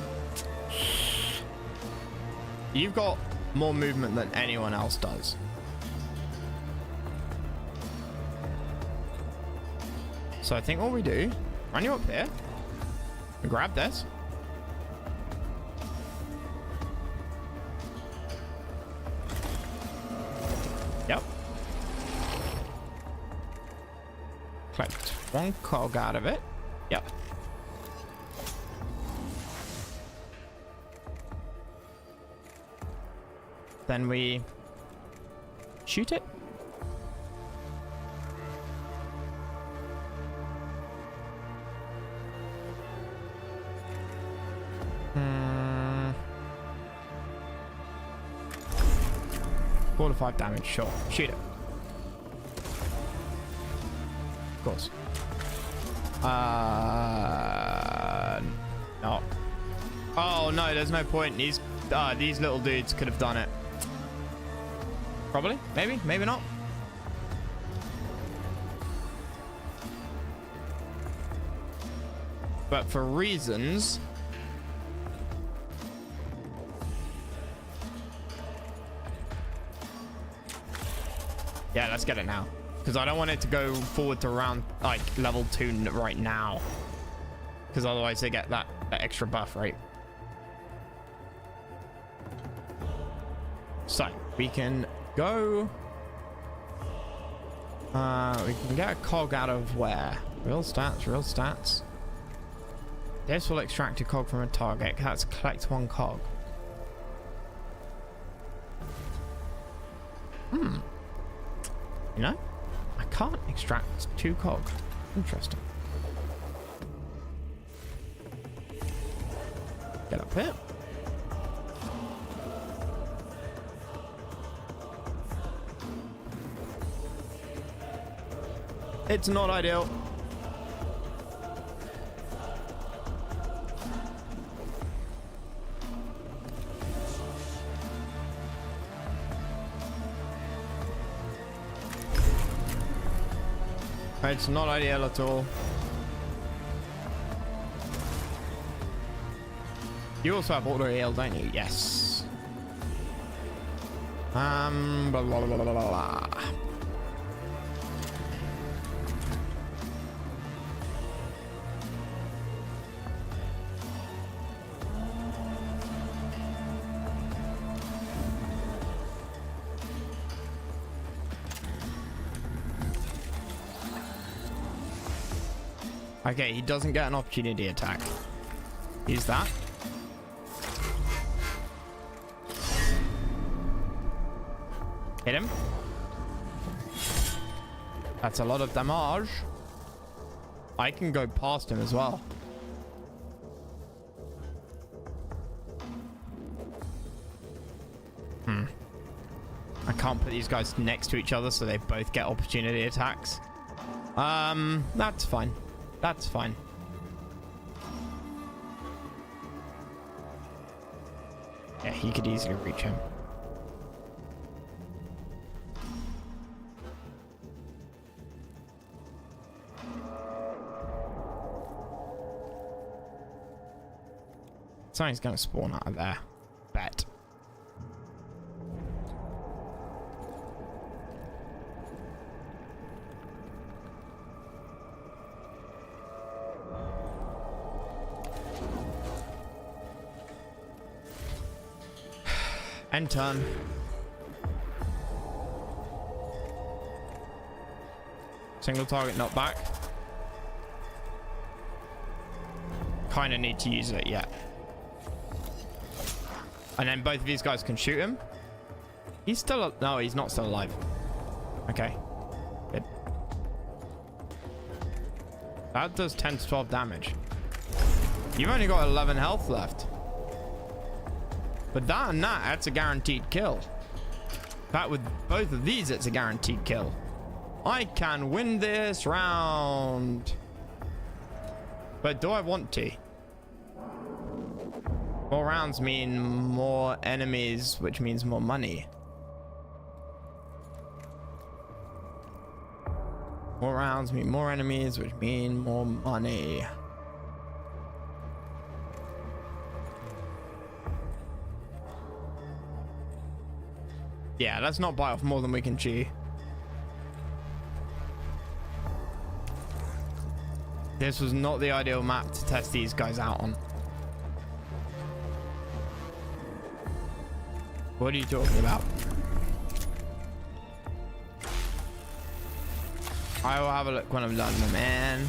You've got more movement than anyone else does. So I think what we do, run you up here and grab this. Yep. Collect 1 cog out of it. Yep. Then we shoot it. Four to 5 damage, sure. Shoot it. Of course. No. Oh no, there's no point. These little dudes could have done it. Probably, maybe, maybe not. But for reasons. Yeah, let's get it now. Because I don't want it to go forward to round, like, level 2 right now. Because otherwise they get that extra buff, right? So, we can go... we can get a cog out of where? Real stats, real stats. This will extract a cog from a target. That's collect 1 cog. You know, I can't extract 2 cog. Interesting. Get up here. It's not ideal. It's not ideal at all. You also have auto heal, don't you? Yes. Blah, blah, blah, blah, blah, blah. Okay, he doesn't get an opportunity attack. Use that. Hit him. That's a lot of damage. I can go past him as well. I can't put these guys next to each other so they both get opportunity attacks. That's fine. That's fine. Yeah, he could easily reach him. Something's gonna spawn out of there. Bet. End turn. Single target not back. Kind of need to use it, yeah. And then both of these guys can shoot him. He's still... No, he's not still alive. Okay. Good. That does 10 to 12 damage. You've only got 11 health left. But that and that's a guaranteed kill. That with both of these, it's a guaranteed kill. I can win this round. But do I want to? More rounds mean more enemies, which means more money. More rounds mean more enemies, which mean more money. Yeah, let's not bite off more than we can chew. This was not the ideal map to test these guys out on. What are you talking about? I will have a look when I'm done, my man.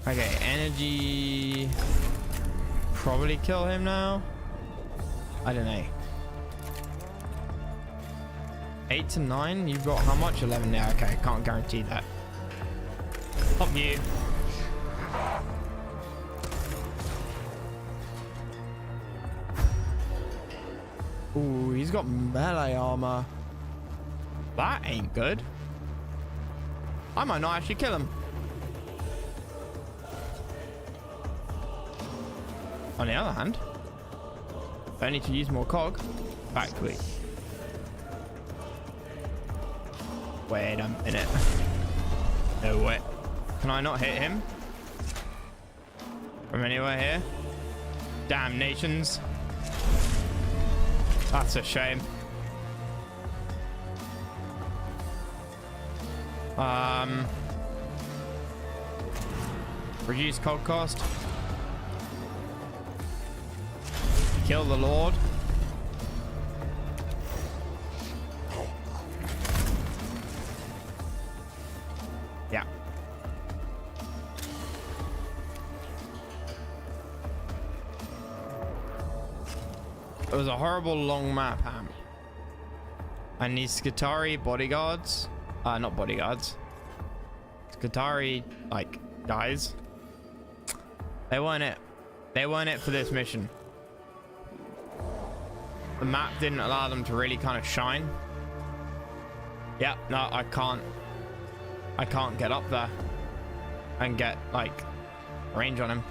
Okay, energy. Probably kill him now. I don't know. 8 to 9? You've got how much? 11 there. Okay, I can't guarantee that. Fuck you. Ooh, he's got melee armor. That ain't good. I might not actually kill him. On the other hand, I need to use more cog. Back quick. Wait a minute. No way. Can I not hit him? From anywhere here? Damnations. That's a shame. Reduce cog cost. Kill the Lord. Yeah. It was a horrible long map, Ham. And these Skitari bodyguards, not bodyguards, Skitari like guys, they weren't it. They weren't it for this mission. The map didn't allow them to really kind of shine. Yeah, no, I can't get up there and get like range on him.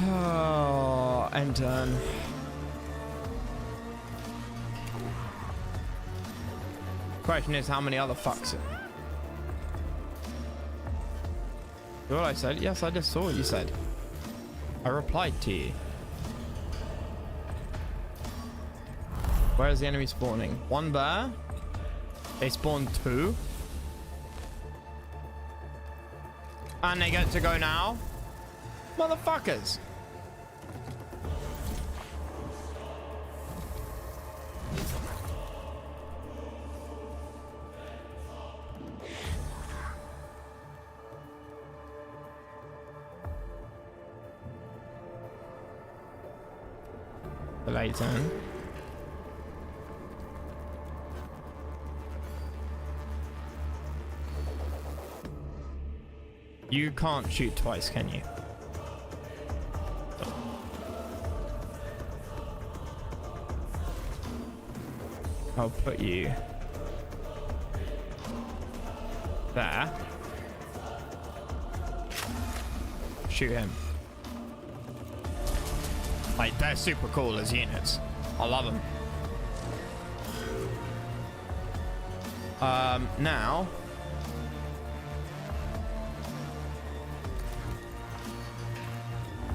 Oh, end turn. Question is, how many other fucks? What I said? Yes, I just saw what you said. I replied to you. Where is the enemy spawning? One bear? They spawned 2. And they get to go now? Motherfuckers! The late turn. You can't shoot twice, can you? I'll put you there. Shoot him. Like, they're super cool as units. I love them. Now.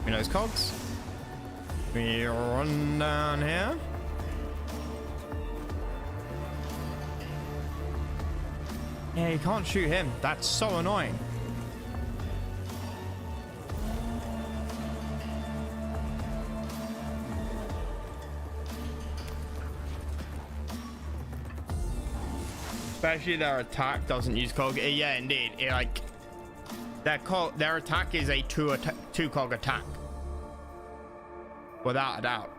You know those cogs? We run down here. Yeah, you can't shoot him. That's so annoying. Especially their attack doesn't use cog. Yeah, indeed. Like their attack is a two cog attack, without a doubt.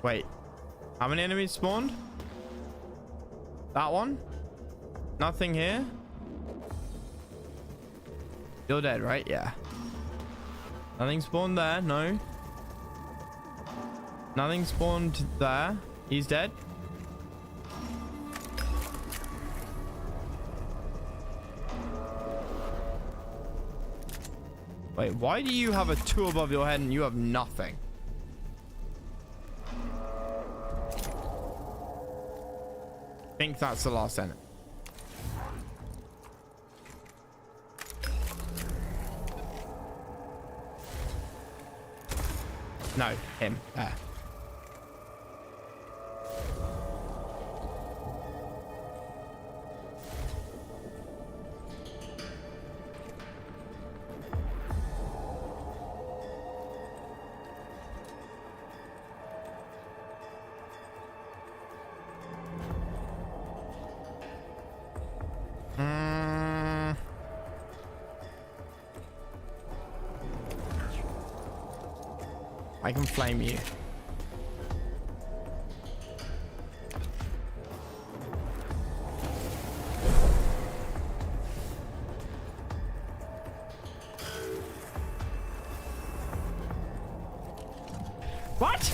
Wait, how many enemies spawned? That one? Nothing here? You're dead, right? Yeah. Nothing spawned there. No. Nothing spawned there. He's dead. Wait, why do you have a 2 above your head and you have nothing? I think that's the last enemy. No, him. There. I can flame you. What?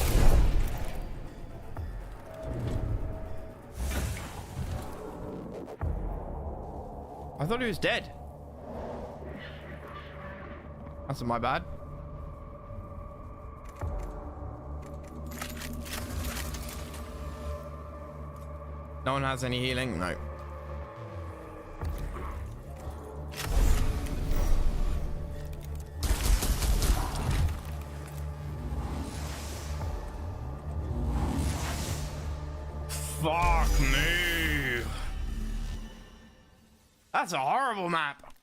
I thought he was dead. That's my bad. No one has any healing? No. Fuck me. That's a horrible map.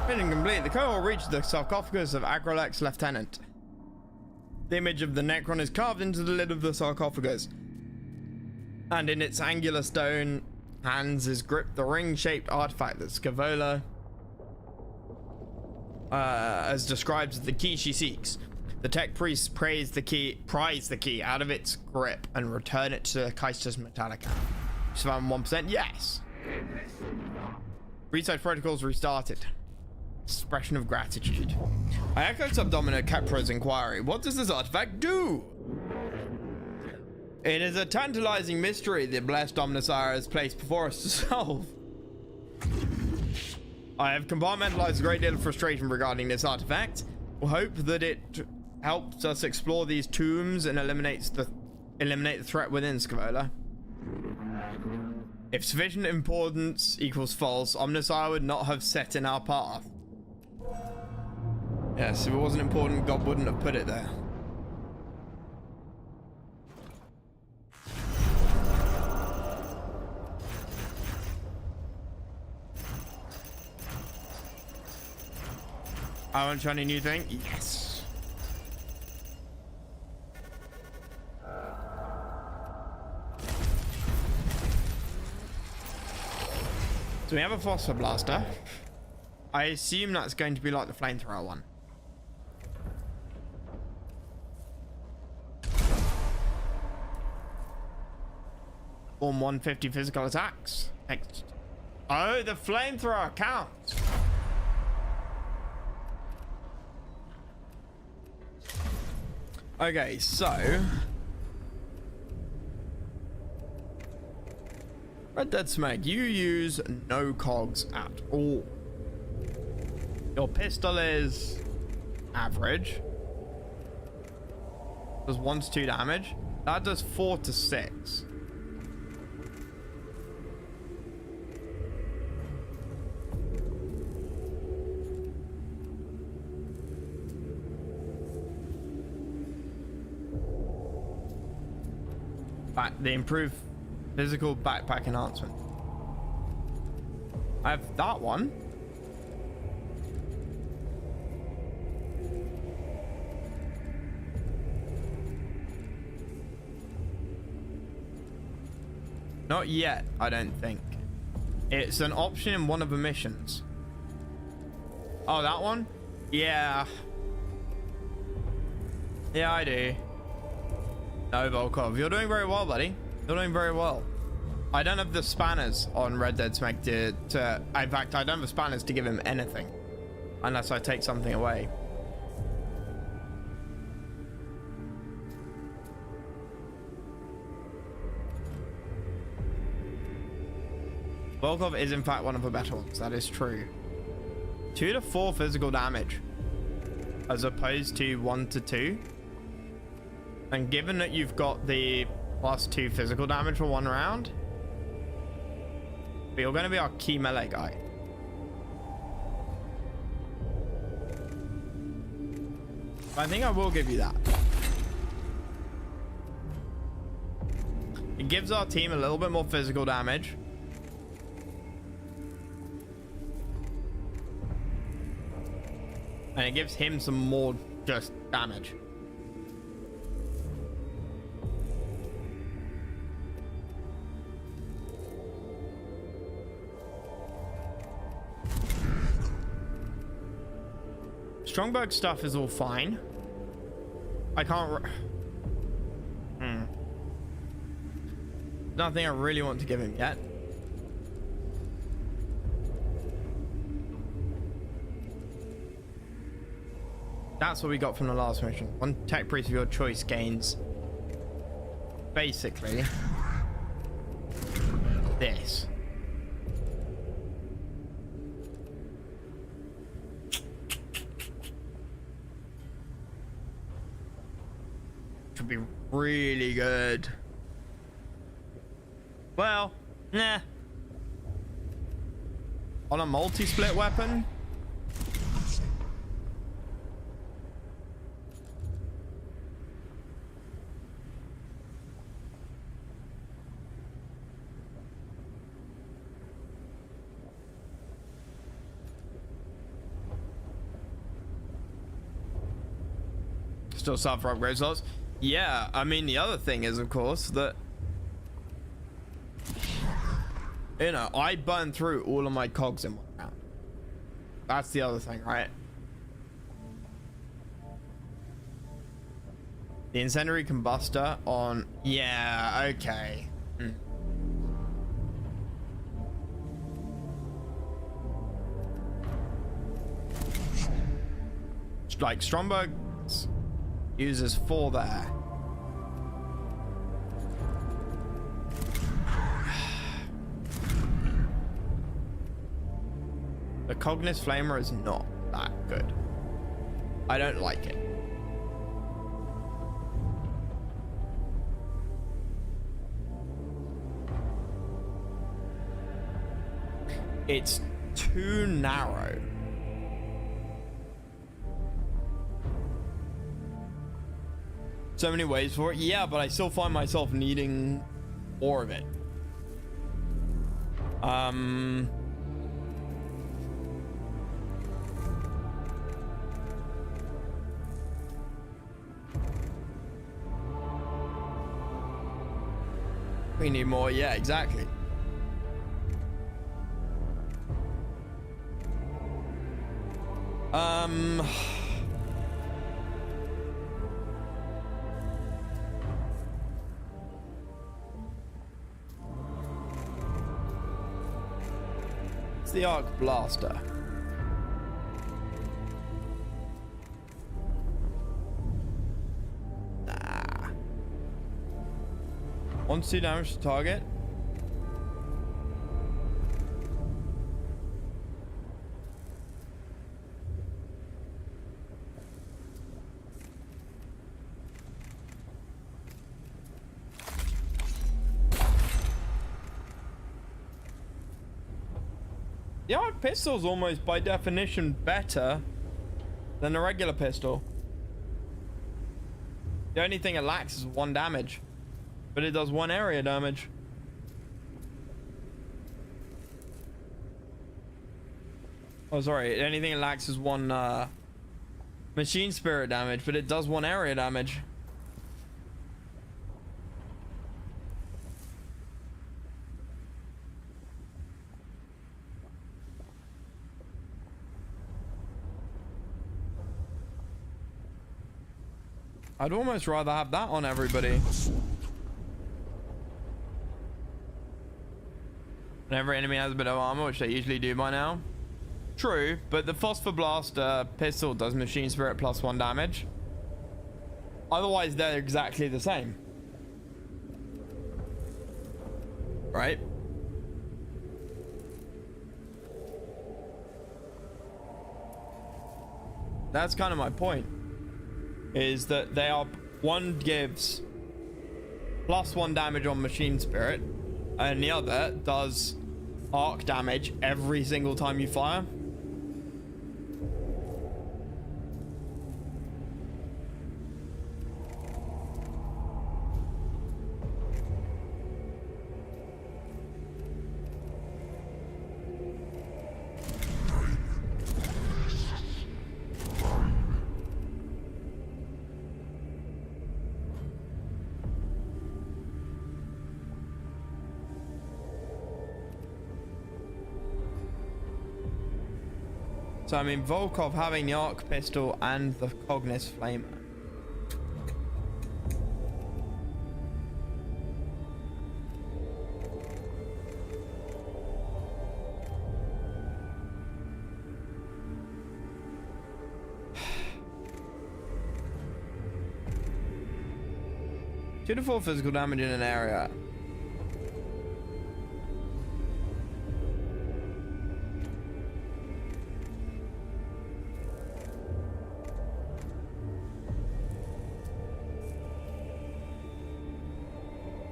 Mission complete. The cohort reached the sarcophagus of Agrolex's lieutenant. The image of the Necron is carved into the lid of the sarcophagus, and in its angular stone hands is gripped the ring-shaped artifact that Scaevola as described as the key she seeks. The tech priest pries the key out of its grip and return it to Caestus Metallica. She's found 1%. Yes. Research protocols restarted. Expression of gratitude. I echoed Subdomina Kepra's inquiry. What does this artifact do? It is a tantalizing mystery the blessed Omnissiah has placed before us to solve. I have compartmentalized a great deal of frustration regarding this artifact. We'll hope that it helps us explore these tombs and eliminate the threat within Scaevola. If sufficient importance equals false, Omnissiah would not have set in our path. Yes, if it wasn't important, God wouldn't have put it there. I want to try any new thing? Yes. So we have a phosphor blaster. I assume that's going to be like the flamethrower one. Form 150 physical attacks. Oh, the flamethrower counts. Okay, so Red Dead Smeg, you use no cogs at all. Your pistol is average. Does 1 to 2 damage. That does 4 to 6. The improved physical backpack enhancement. I have that one. Not yet, I don't think. It's an option in one of the missions. Oh, that one? Yeah. Yeah, I do. No, Volkov, you're doing very well, buddy. You're doing very well. I don't have the spanners on Red Dead Smack to in fact, I don't have the spanners to give him anything. Unless I take something away. Volkov is in fact one of the better ones, that is true. 2 to 4 physical damage. As opposed to 1 to 2. And given that you've got the +2 physical damage for 1 round, but you're going to be our key melee guy. I think I will give you that. It gives our team a little bit more physical damage. And it gives him some more just damage. Strongbow stuff is all fine. I can't... Nothing I really want to give him yet. That's what we got from the last mission. 1 tech priest of your choice gains basically this. Should be really good. Well, nah. On a multi-split weapon? Still suffer upgrade slots. Yeah, I mean, the other thing is, of course, that, you know, I burn through all of my cogs in 1 round. That's the other thing, right? The incendiary combustor on... Yeah, okay. Like, Stromberg's uses 4 there. The Cognis Flamer is not that good. I don't like it. It's too narrow. So many ways for it. Yeah, but I still find myself needing more of it. We need more. Yeah, exactly. It's the Arc Blaster. Nah. 1 to 2 damage to target. The arc pistol is almost by definition better than a regular pistol. The only thing it lacks is 1 damage. But it does 1 area damage. Oh, sorry. Anything it lacks is 1 machine spirit damage, but it does 1 area damage. I'd almost rather have that on everybody. And every enemy has a bit of armor, which they usually do by now. True, but the Phosphor Blaster pistol does machine spirit plus 1 damage. Otherwise, they're exactly the same. Right? That's kind of my point. Is that they are, one gives plus 1 damage on machine spirit, and the other does arc damage every single time you fire. So I mean, Volkov having the arc pistol and the Cognis flamer. Two to 4 physical damage in an area.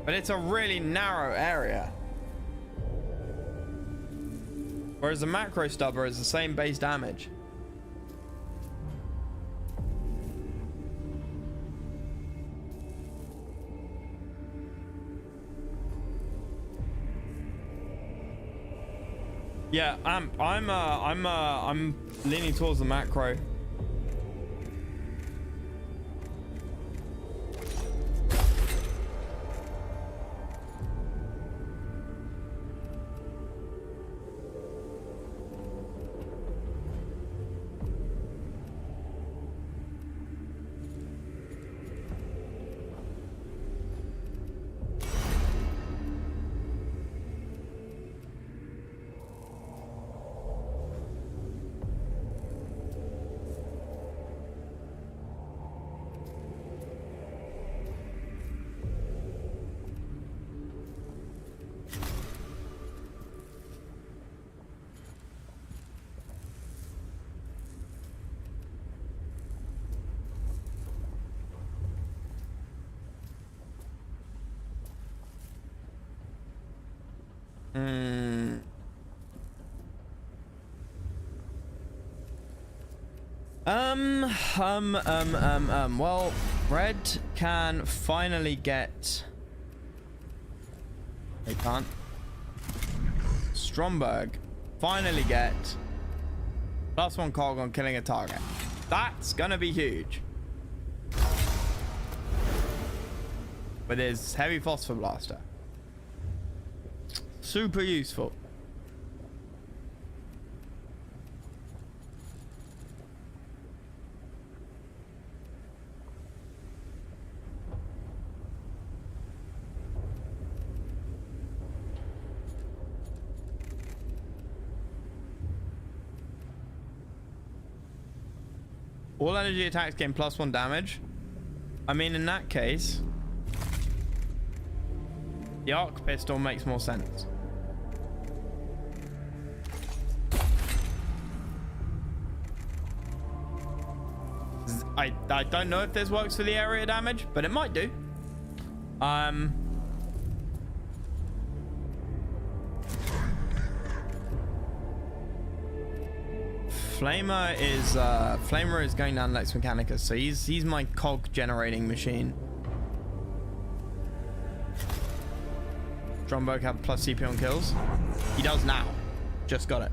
But it's a really narrow area. Whereas the macro stubber is the same base damage. Yeah, I'm leaning towards the macro. Well, red can finally get... They can't. Stromberg finally get +1 cog on killing a target. That's gonna be huge. With his heavy phosphor blaster. Super useful. All energy attacks gain +1 damage. I mean, in that case, the arc pistol makes more sense. I don't know if this works for the area damage, but it might do. Flamer is going down Lex Mechanicus, so he's my cog generating machine. Stromberg have plus CP on kills? He does now. Just got it.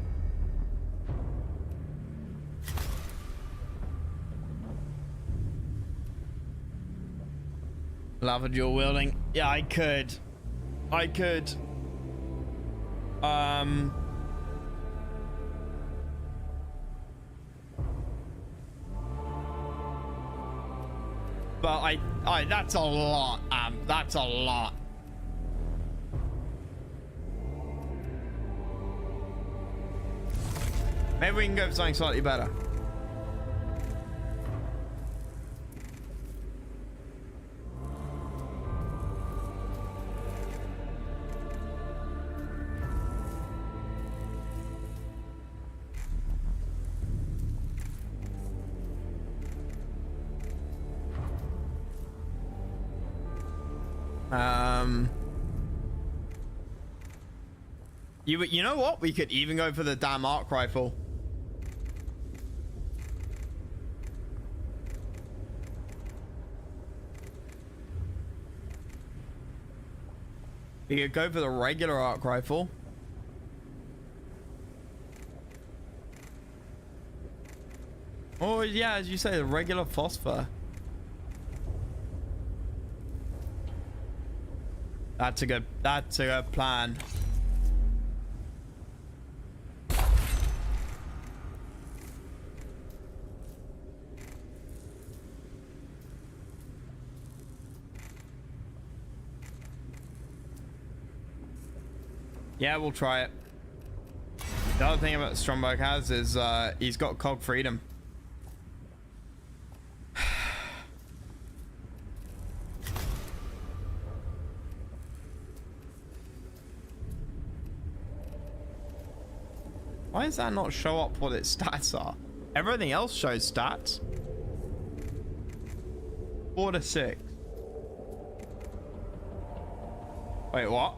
Lava dual wielding. Yeah, I could. I could. But I that's a lot. That's a lot. Maybe we can go for something slightly better. You know what? We could even go for the damn arc rifle. We could go for the regular arc rifle. Oh yeah, as you say, the regular phosphor. That's a good plan. Yeah, we'll try it. The other thing about Stromberg has is he's got cog freedom. Why does that not show up what its stats are? Everything else shows stats. 4 to 6. Wait, what?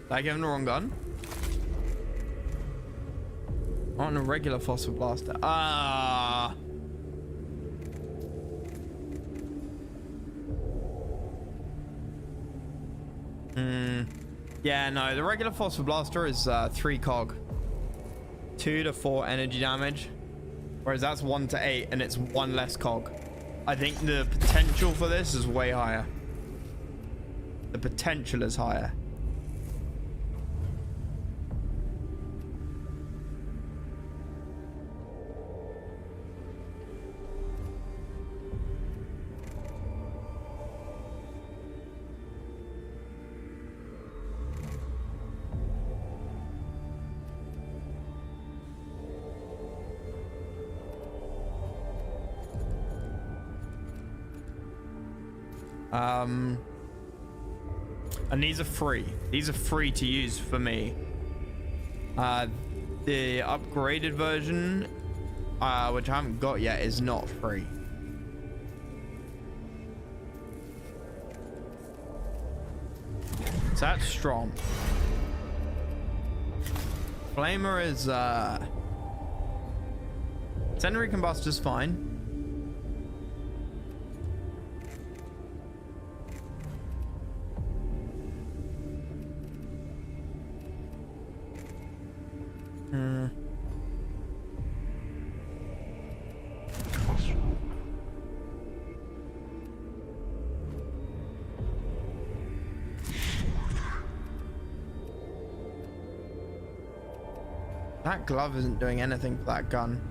Did I give him the wrong gun? I want a regular phosphor blaster. Ah. Yeah, no, the regular phosphor blaster is 3 cog. 2 to 4 energy damage. Whereas that's 1 to 8 and it's 1 less cog. I think the potential for this is way higher. The potential is higher. And these are free. These are free to use for me. The upgraded version, which I haven't got yet, is not free. So that's strong. Flamer is secondary combustor's fine. That glove isn't doing anything for that gun.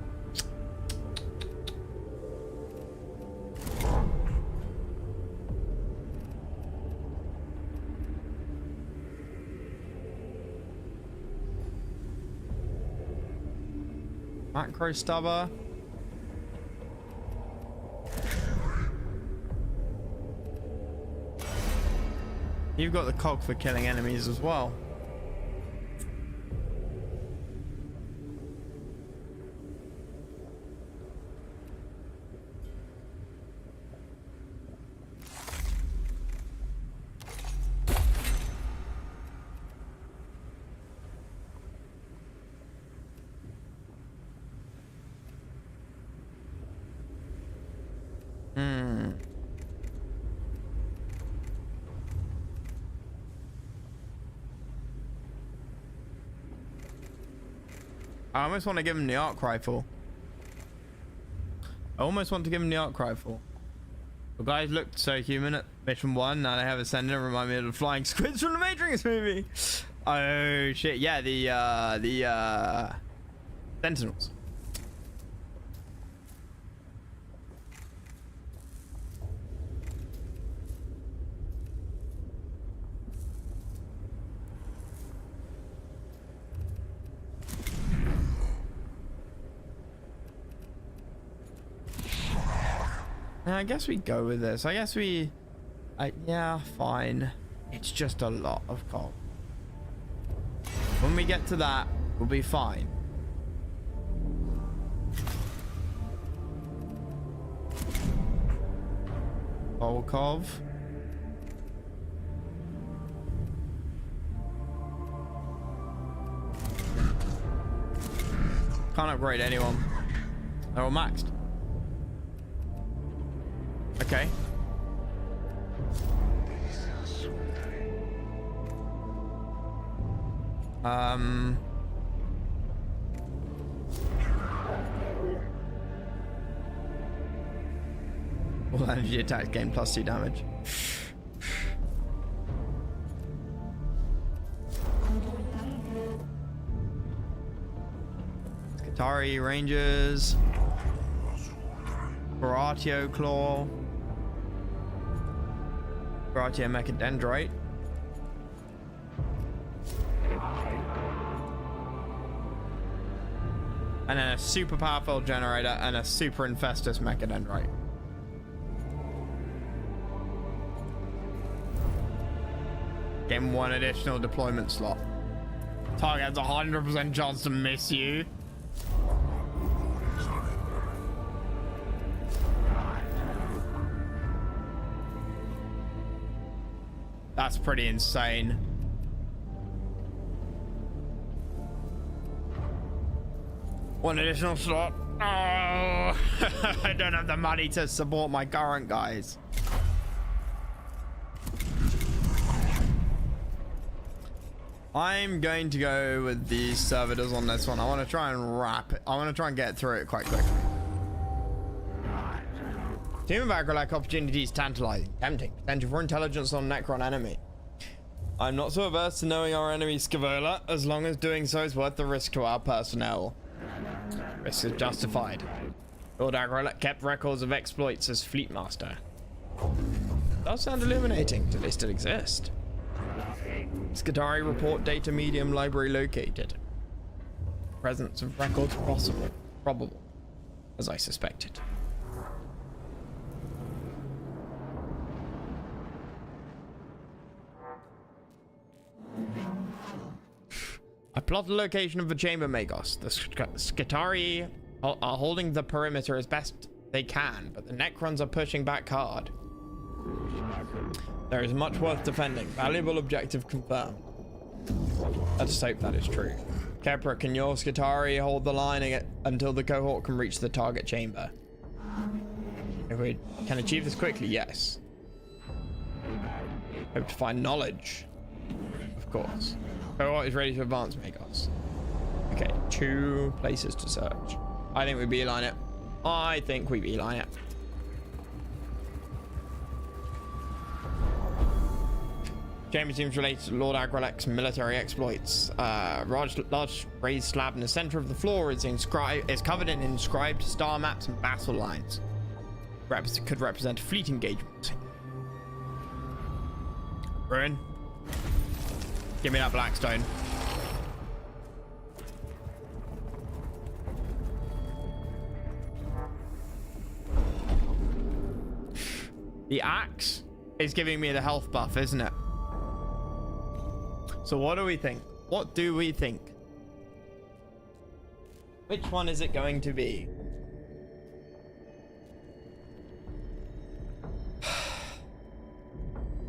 Macro stubber. You've got the cog for killing enemies as well. I almost want to give him the arc rifle. I almost want to give him the arc rifle. The guys looked so human at mission 1. Now they have ascended and remind me of the flying squids from the Matrix movie. Oh shit! Yeah, the Sentinels. I guess we go with this. I guess we... yeah, fine. It's just a lot of coal. When we get to that, we'll be fine. Volkov. Can't upgrade anyone. They're all maxed. Okay. All energy attacks gain +2 damage. Skitari Rangers. Baratio Claw. Baratio Mechadendrite. And then a super powerful generator and a super infestus Mechadendrite. Getting 1 additional deployment slot. Target has a 100% chance to miss you. That's pretty insane. One additional slot. Oh, I don't have the money to support my current guys. I'm going to go with the servitors on this one. I want to try and wrap it. I want to try and get through it quite quickly. Team of Agrolak opportunities tantalizing, tempting, potential for intelligence on Necron enemy. I'm not so averse to knowing our enemy Scavola, as long as doing so is worth the risk to our personnel. Risk is justified. Lord Agrolak kept records of exploits as Fleet Master. Does sound illuminating. Do they still exist? Skitari report data medium library located. Presence of records possible. Probable. As I suspected. I plot the location of the chamber Magos. The Skitari are holding the perimeter as best they can, but the Necrons are pushing back hard. There is much worth defending. Valuable objective confirmed. Let's hope that is true. Kepra, can your Skitari hold the line until the cohort can reach the target chamber? If we can achieve this quickly, yes. Hope to find knowledge. Of course. Cohort is ready to advance, Magos. Okay, 2 places to search. I think we beeline it. I think we beeline it. Chamber seems related to Lord Agrolak's military exploits. Large raised slab in the center of the floor is covered in inscribed star maps and battle lines. Could represent a fleet engagement. Ruin. Give me that Blackstone. The axe is giving me the health buff, isn't it? So what do we think? What do we think? Which one is it going to be?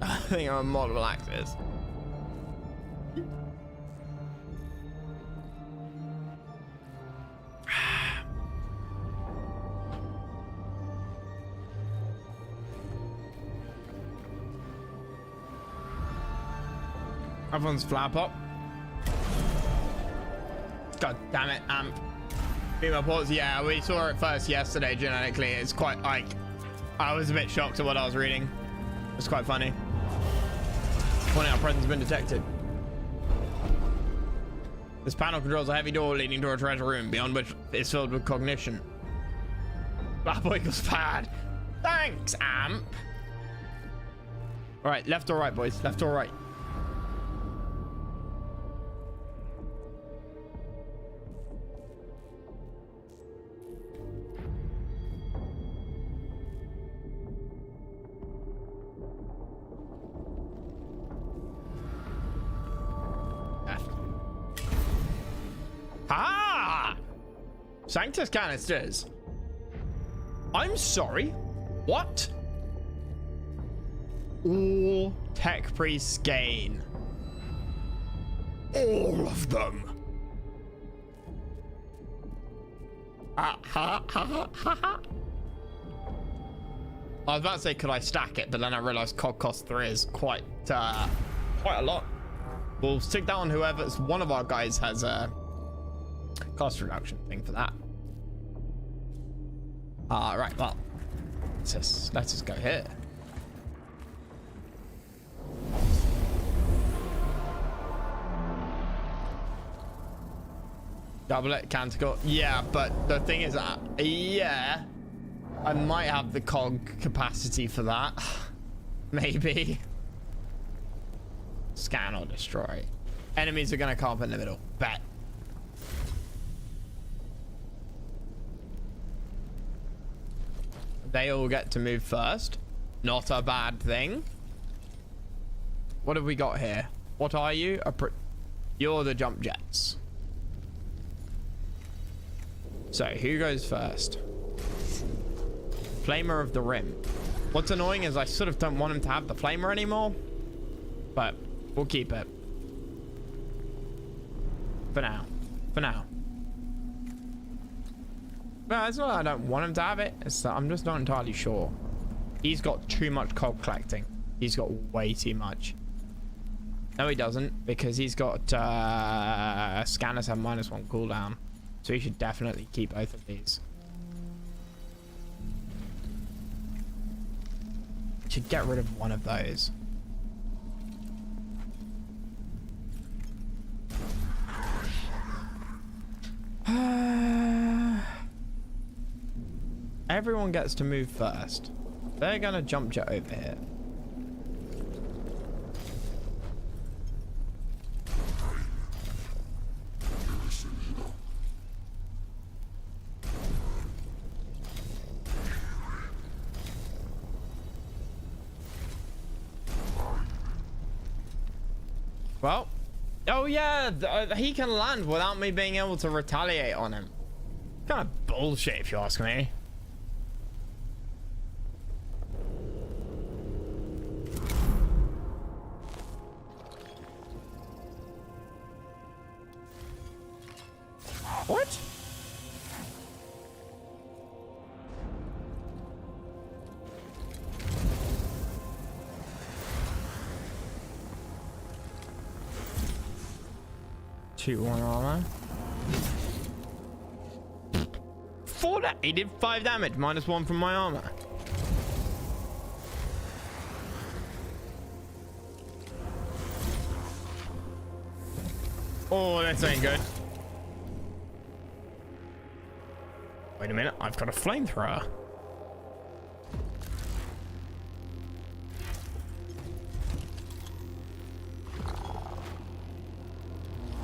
I think I'm a model axis. Everyone's flap up. God damn it, amp. Female ports, yeah, we saw it first yesterday genetically. It's quite like, I was a bit shocked at what I was reading. It's quite funny. Pointing out presence been detected. This panel controls a heavy door leading to a treasure room, beyond which is filled with cognition. Black boy equals bad. Thanks, amp. All right, left or right, boys? Left or right? Ah! Sanctus canisters. I'm sorry. What? All tech priests gain. All of them. I was about to say, could I stack it? But then I realized cog cost 3 is quite a lot. We'll stick that on whoever's one of our guys has a cost reduction thing for that. Right, well, let's just go here. Double it, canticle. Yeah, but the thing is, yeah, I might have the cog capacity for that. Maybe. Scan or destroy. Enemies are gonna come up in the middle. Bet. They all get to move first. Not a bad thing. What have we got here? What are you? You're the jump jets. So who goes first? Flamer of the Rim. What's annoying is I sort of don't want him to have the flamer anymore, but we'll keep it for now. For now. No, it's not that I don't want him to have it. It's that I'm just not entirely sure. He's got too much cog collecting. He's got way too much. No, he doesn't, because he's got scanners have -1 cooldown. So he should definitely keep both of these. Should get rid of one of those. Everyone gets to move first. They're gonna jump jet over here. Well, oh yeah, he can land without me being able to retaliate on him. Kind of bullshit, if you ask me. What? Shoot 1 armor. 4 that he did 5 damage, -1 from my armor. Oh, this ain't good. Wait a minute, I've got a flamethrower.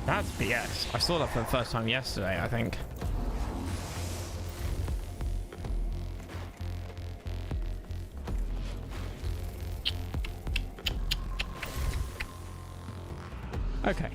That's BS. I saw that for the first time yesterday, I think. Okay.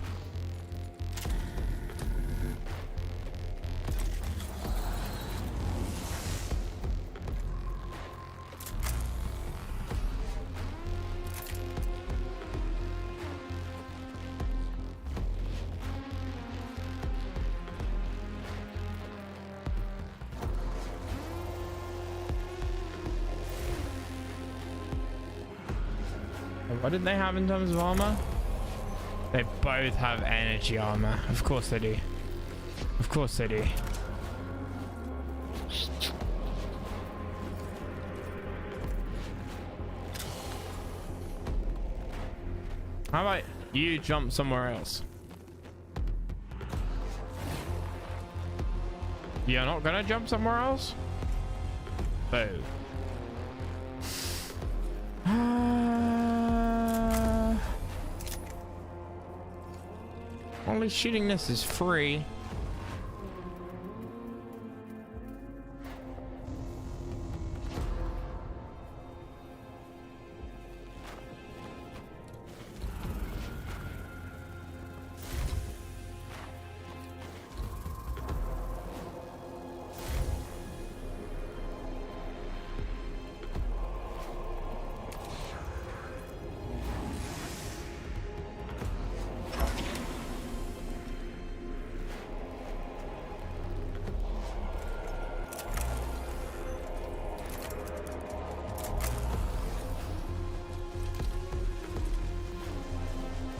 What did they have in terms of armor? They both have energy armor. Of course they do. course they do. How about you jump somewhere else? You're not gonna jump somewhere else? Oh. Only shooting this is free.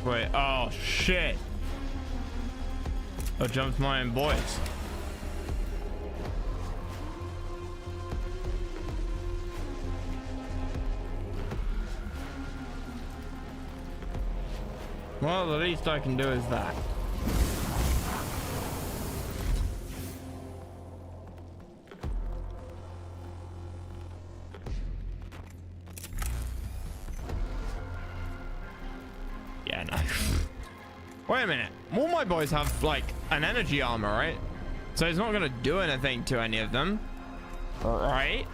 Wait, oh shit. I jumped my own boys. Well, the least I can do is that. Yeah, no. Wait a minute. All my boys have like an energy armor, right? So it's not gonna do anything to any of them. Right?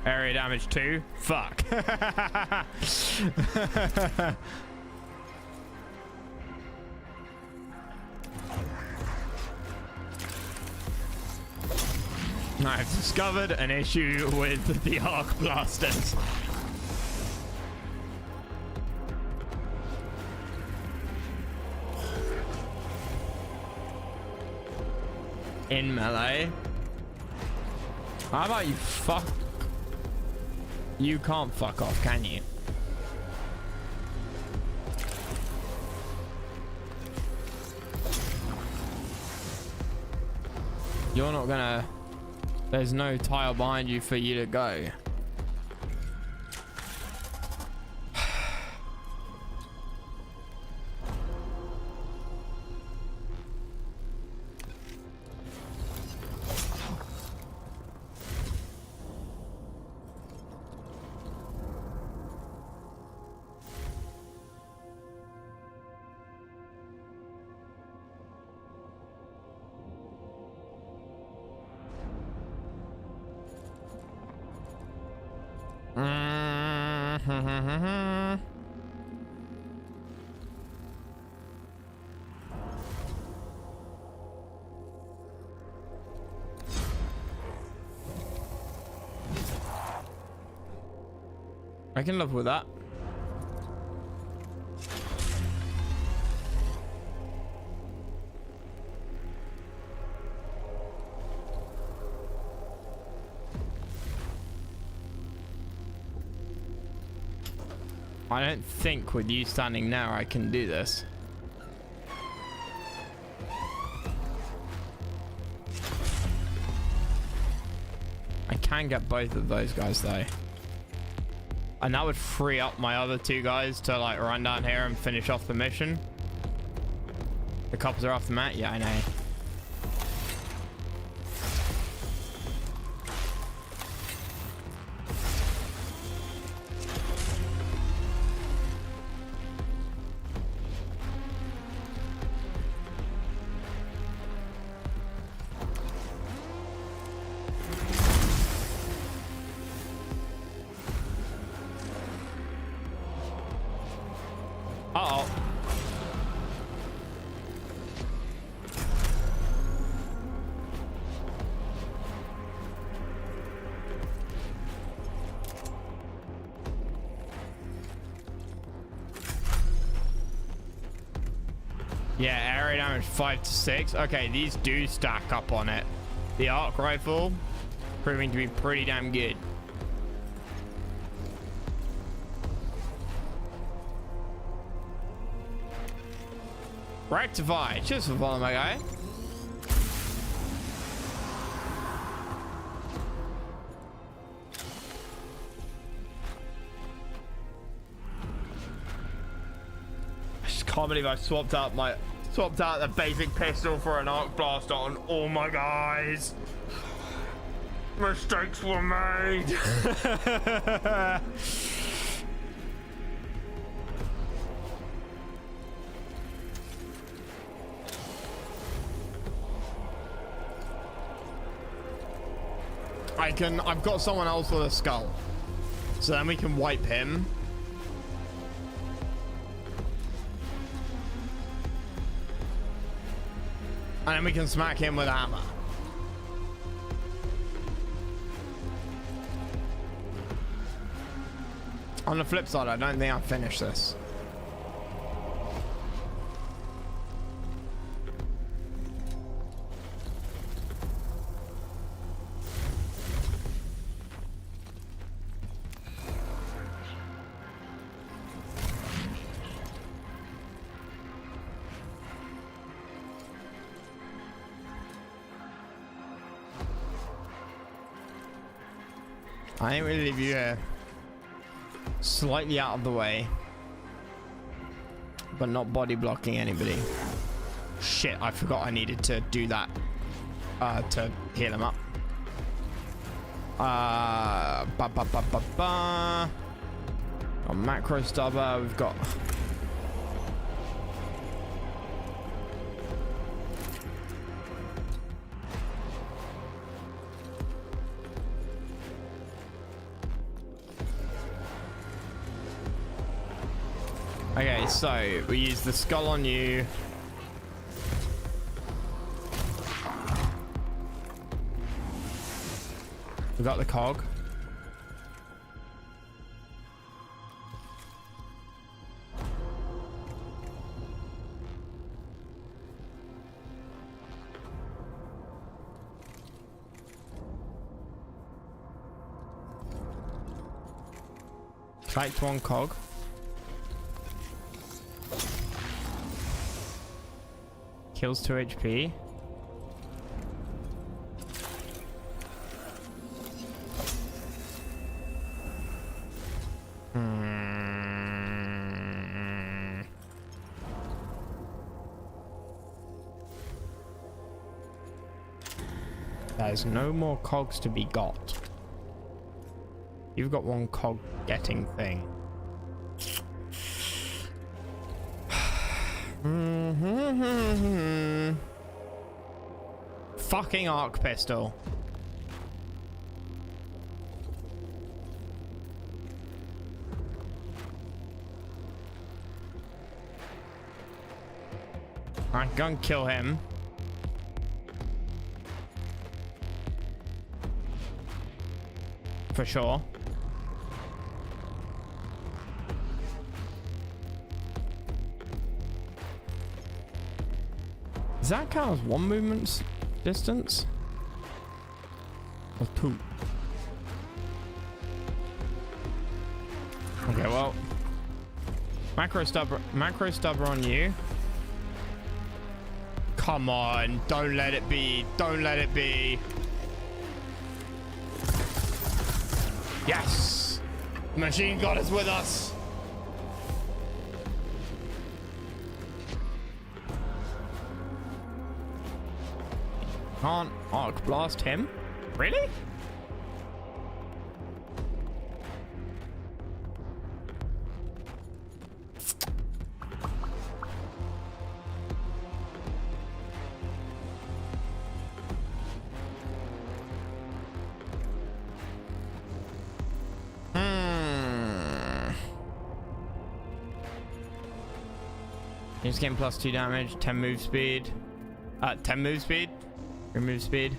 Area damage 2. Fuck. I've discovered an issue with the arc blasters. In melee. How about you fuck? You can't fuck off, can you? You're not gonna... There's no tile behind you for you to go. I can live with that. I don't think with you standing there I can do this. I can get both of those guys though. And that would free up my other two guys to like run down here and finish off the mission. The cops are off the mat? Yeah, I know. Uh-oh. Yeah, area damage 5 to 6. Okay, these do stack up on it. The arc rifle proving to be pretty damn good. Rectify. Cheers for following, my guy. Can't believe I swapped out the basic pistol for an arc blast on all my guys. Mistakes were made. I've got someone else with a skull. So then we can wipe him. And then we can smack him with a hammer. On the flip side, I don't think I've finished this. I ain't really leave you here. Slightly out of the way. But not body blocking anybody. Shit, I forgot I needed to do that. To heal him up. A macro stubber, we've got... Okay, so we use the skull on you. We got the cog. Back to one cog. Kills 2 HP. There's no more cogs to be got. You've got one cog getting thing. Fucking arc pistol. I'm gonna kill him. For sure. Does that count as one movement's distance? Or 2? Okay, well. Macro stubber on you. Come on, don't let it be. Don't let it be. Yes! Machine God is with us. Can't arc blast him? Really? He's getting +2 damage, 10 move speed. 10 move speed. Remove speed.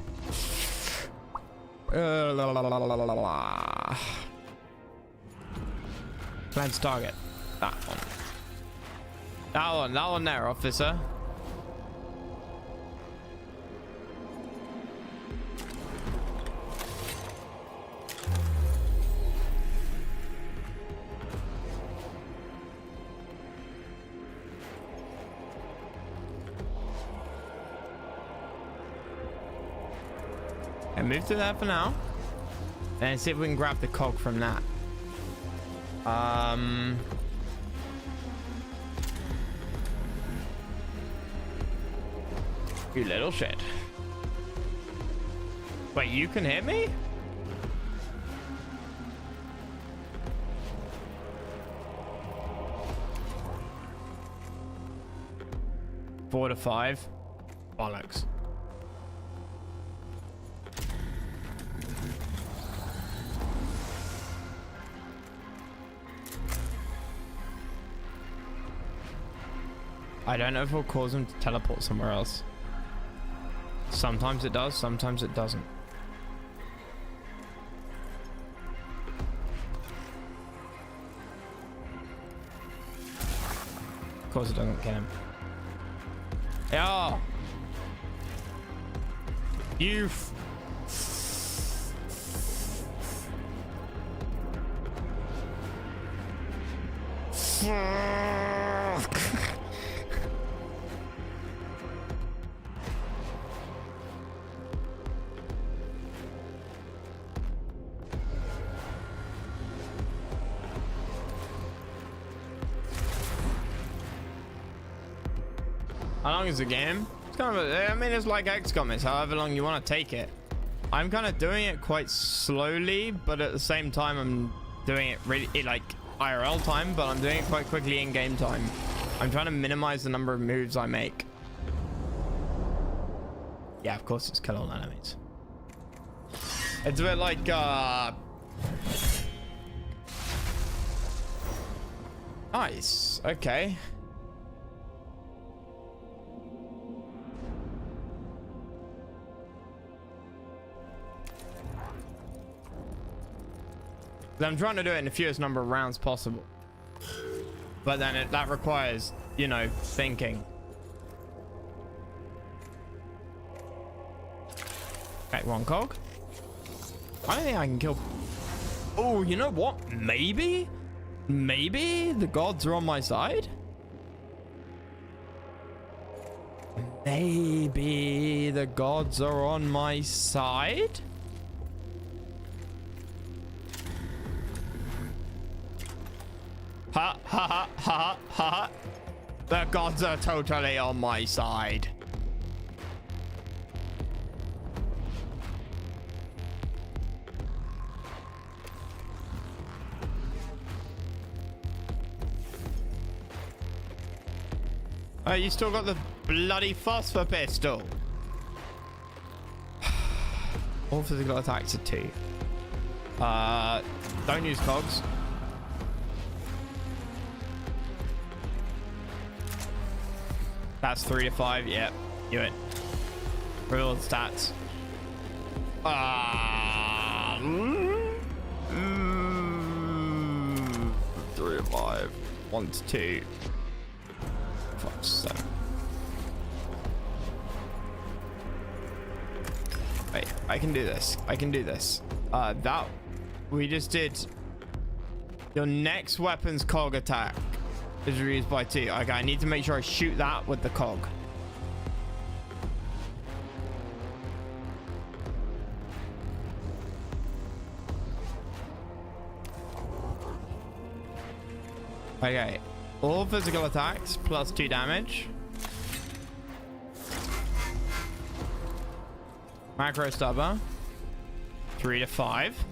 Plans target. That one. That one there, officer. And move to that for now. And see if we can grab the cog from that. You little shit. Wait, you can hit me? Four to 5. Bollocks. I don't know if it'll cause him to teleport somewhere else. Sometimes it does, sometimes it doesn't. Of course it doesn't kill him. Yeah. You How long is the game? It's kind of I mean, it's like XCOM. It's however long you want to take it. I'm kind of doing it quite slowly, but at the same time, I'm doing it really like IRL time, but I'm doing it quite quickly in game time. I'm trying to minimize the number of moves I make. Yeah, of course it's kill all enemies. It's a bit like nice. Okay. I'm trying to do it in the fewest number of rounds possible, but then that requires, you know, thinking. Okay, one cog. I don't think I can kill. Oh, you know what? Maybe the gods are on my side. Maybe the gods are on my side. Ha ha ha ha ha. The gods are totally on my side. Oh, you still got the bloody phosphor pistol. All physical attacks are 2. Don't use cogs. That's 3 to 5. Yep. Do it. Real stats. 3 to 5. 1 to 2. 5 to 7. Wait, I can do this. I can do this. That we just did. Your next weapon's cog attack is reduced by 2. Okay, I need to make sure I shoot that with the cog. Okay, all physical attacks plus 2 damage. Macro stubber. 3 to 5.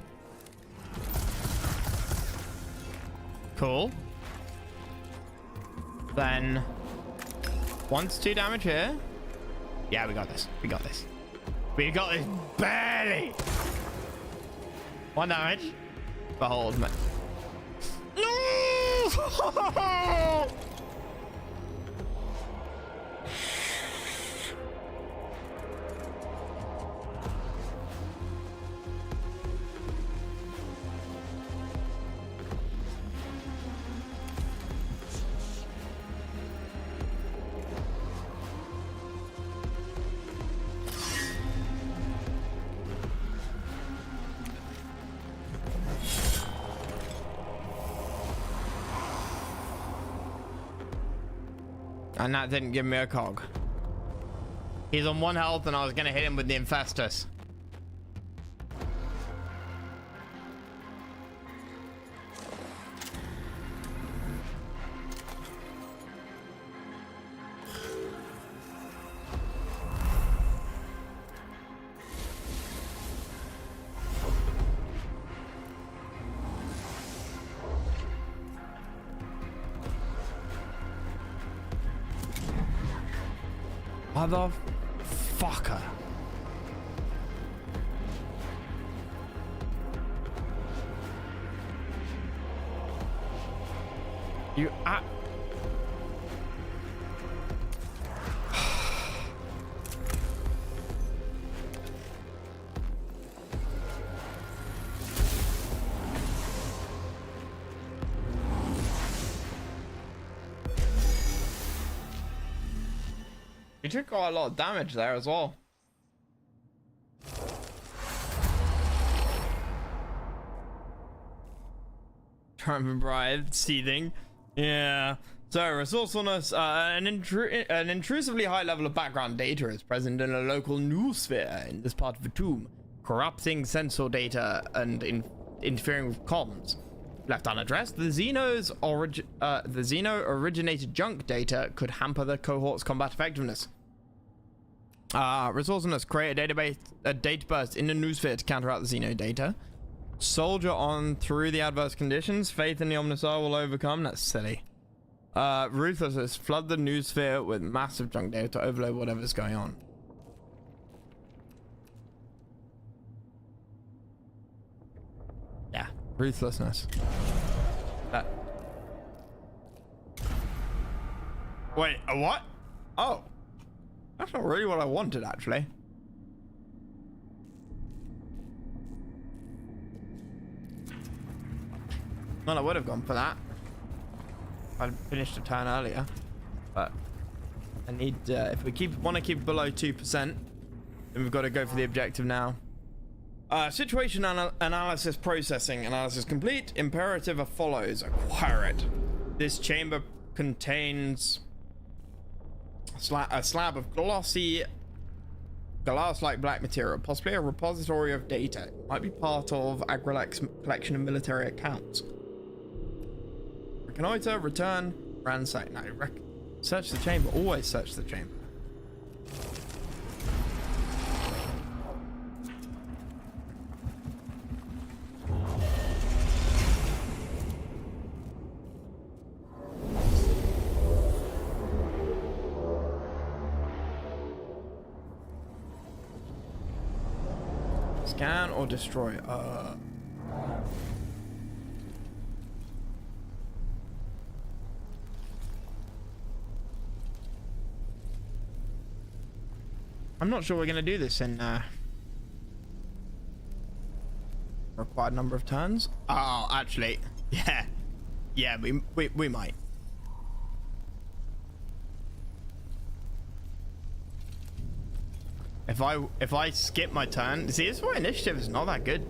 Cool. Then 1 to 2 damage here. Yeah, we got this. We got this. We got this barely. 1 damage. Behold, man. No! And that didn't give me a cog. He's on 1 health and I was gonna hit him with the Infestus. Motherfucker. You You took quite a lot of damage there as well. Triumphant Bride, seething. Yeah. So, resourcefulness, an intrusively high level of background data is present in a local noosphere in this part of the tomb, corrupting sensor data and interfering with comms. Left unaddressed, the Xeno-originated junk data could hamper the cohort's combat effectiveness. Resourcefulness, create a data burst in the noosphere to counteract the Xeno data. Soldier on through the adverse conditions. Faith in the Omnissiah will overcome. That's silly. Ruthlessness, flood the noosphere with massive junk data to overload whatever's going on. Yeah, ruthlessness. Wait, a what? Oh, that's not really what I wanted, actually. Well, I would have gone for that. I finished a turn earlier, but I need if we want to keep below 2%, then we've got to go for the objective now. Situation analysis processing. Analysis complete. Imperative follows. Acquire it. This chamber contains a slab of glossy glass-like black material, possibly a repository of data. It might be part of Agrilex's collection of military accounts. Reconnoiter, return, ransack. No, search the chamber. Always search the chamber. Scan or destroy? I'm not sure we're gonna do this in required number of turns. Oh, actually, yeah, we might. If I skip my turn, see, this is why initiative is not that good.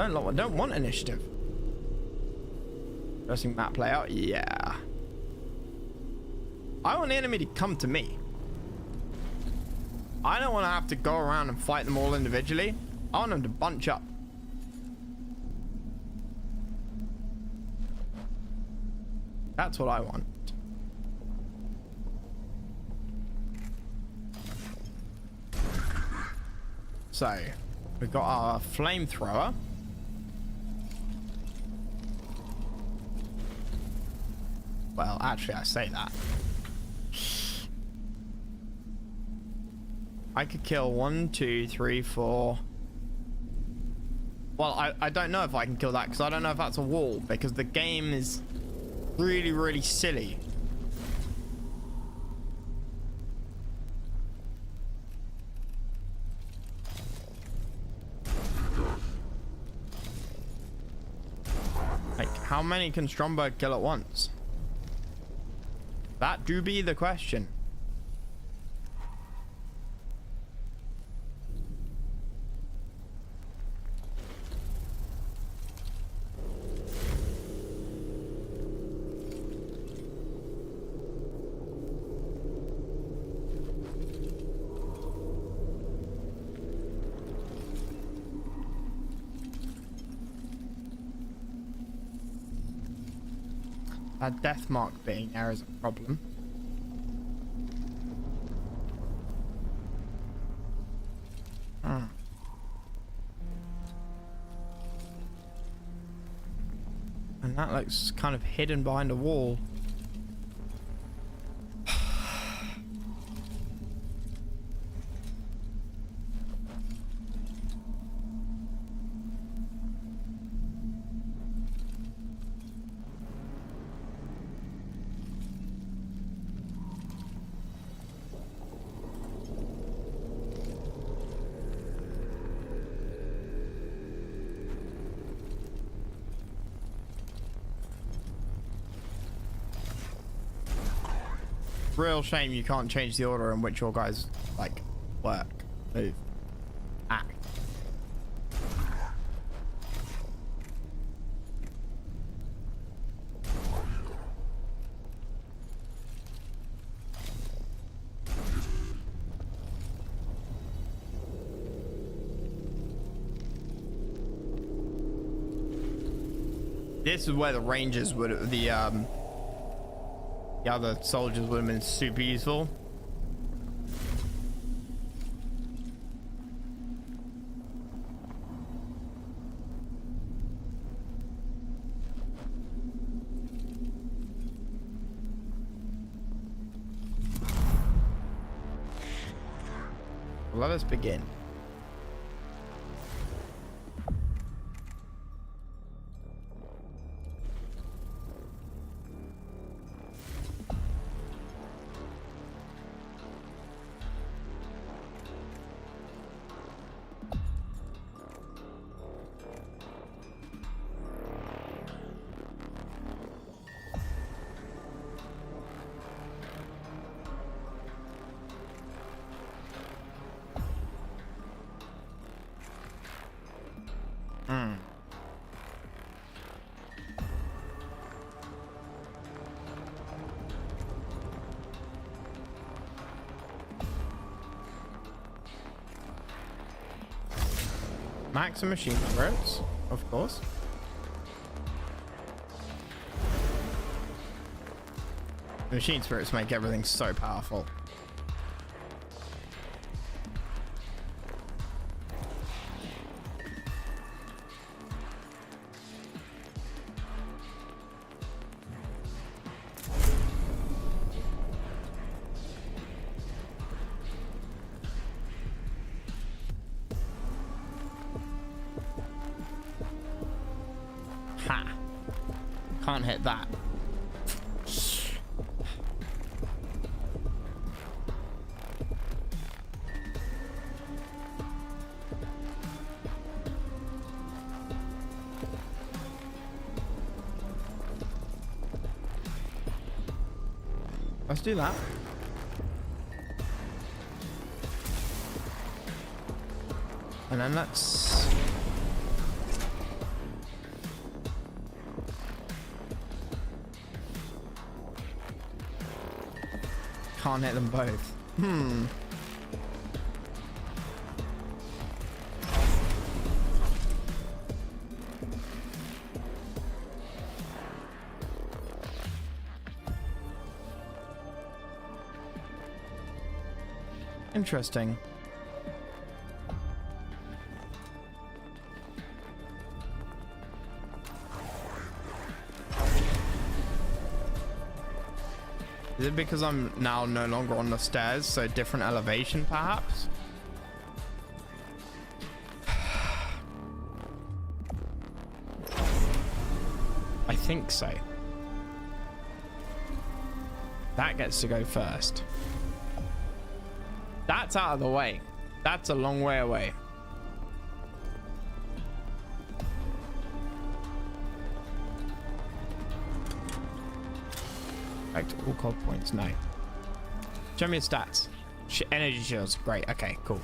I don't want initiative. Pressing map layout, yeah. I want the enemy to come to me. I don't want to have to go around and fight them all individually. I want them to bunch up. That's what I want. So, we've got our flamethrower. Well, actually, I say that. I could kill 1, 2, 3, 4. Well, I don't know if I can kill that because I don't know if that's a wall because the game is really, really silly. Like, how many can Stromberg kill at once? That do be the question. That death mark being there is a problem. And that looks kind of hidden behind a wall. Real shame you can't change the order in which your guys like work, move, act. This is where the rangers would, the other soldiers would have been super useful. Let us begin. Max and machine spirits, of course. The machine spirits make everything so powerful. Can't hit that. Let's do that. And then let's... Can't hit them both. Interesting. Is it because I'm now no longer on the stairs, so different elevation perhaps? I think so. That gets to go first. That's out of the way. That's a long way away. Back to all cold points. No. Show me your stats. Energy shields. Great. Okay, cool.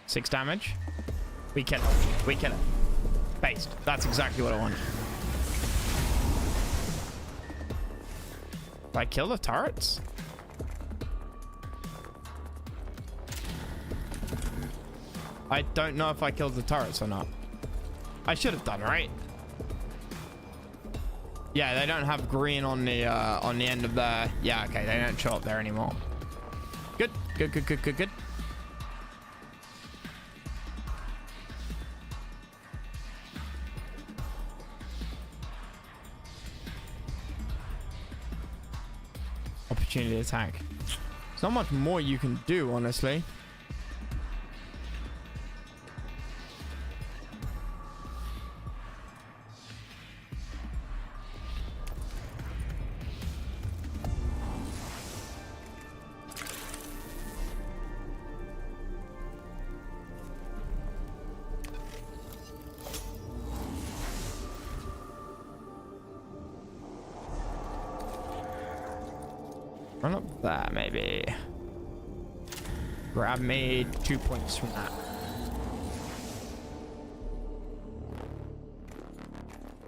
6 damage. We kill it. We kill it. Based. That's exactly what I want. Did I kill the turrets? I don't know if I killed the turrets or not. I should have done, right? Yeah, they don't have green on the end of the... Yeah, okay, they don't show up there anymore. Good, good, good, good, good, good. Opportunity attack. There's not much more you can do, honestly. Run up there, maybe. Grab me 2 points from that.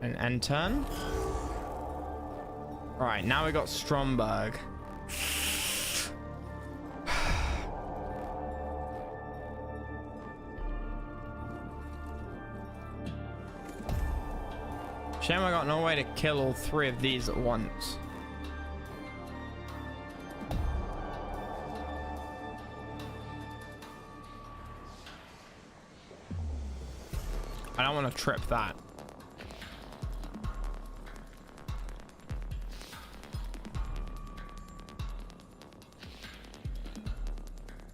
And end turn. Right, now we got Stromberg. Shame I got no way to kill all 3 of these at once. I don't want to trip that.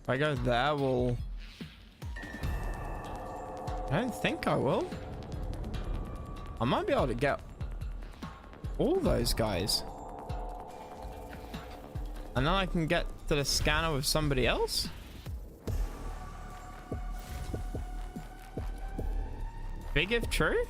If I go there, we'll... I don't think I will. I might be able to get all those guys. And then I can get to the scanner with somebody else? Big if true?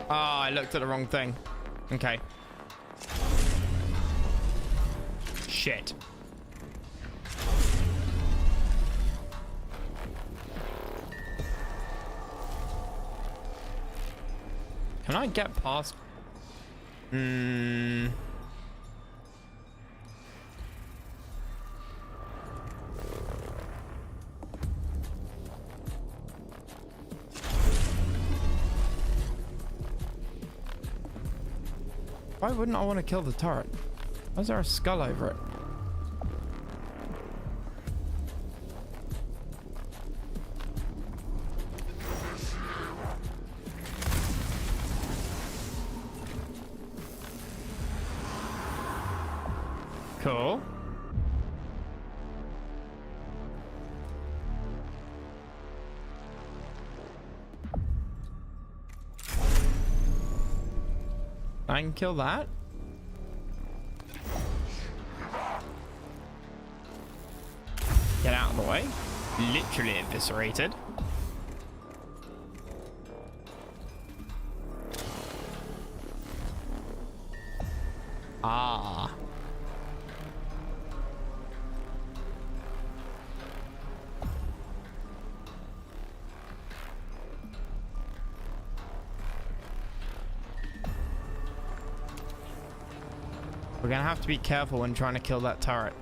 I looked at the wrong thing. Okay. Shit. Can I get past? Why wouldn't I want to kill the turret? Why is there a skull over it? Cool. I can kill that. Get out of the way. Literally eviscerated. Ah. We're gonna have to be careful when trying to kill that turret.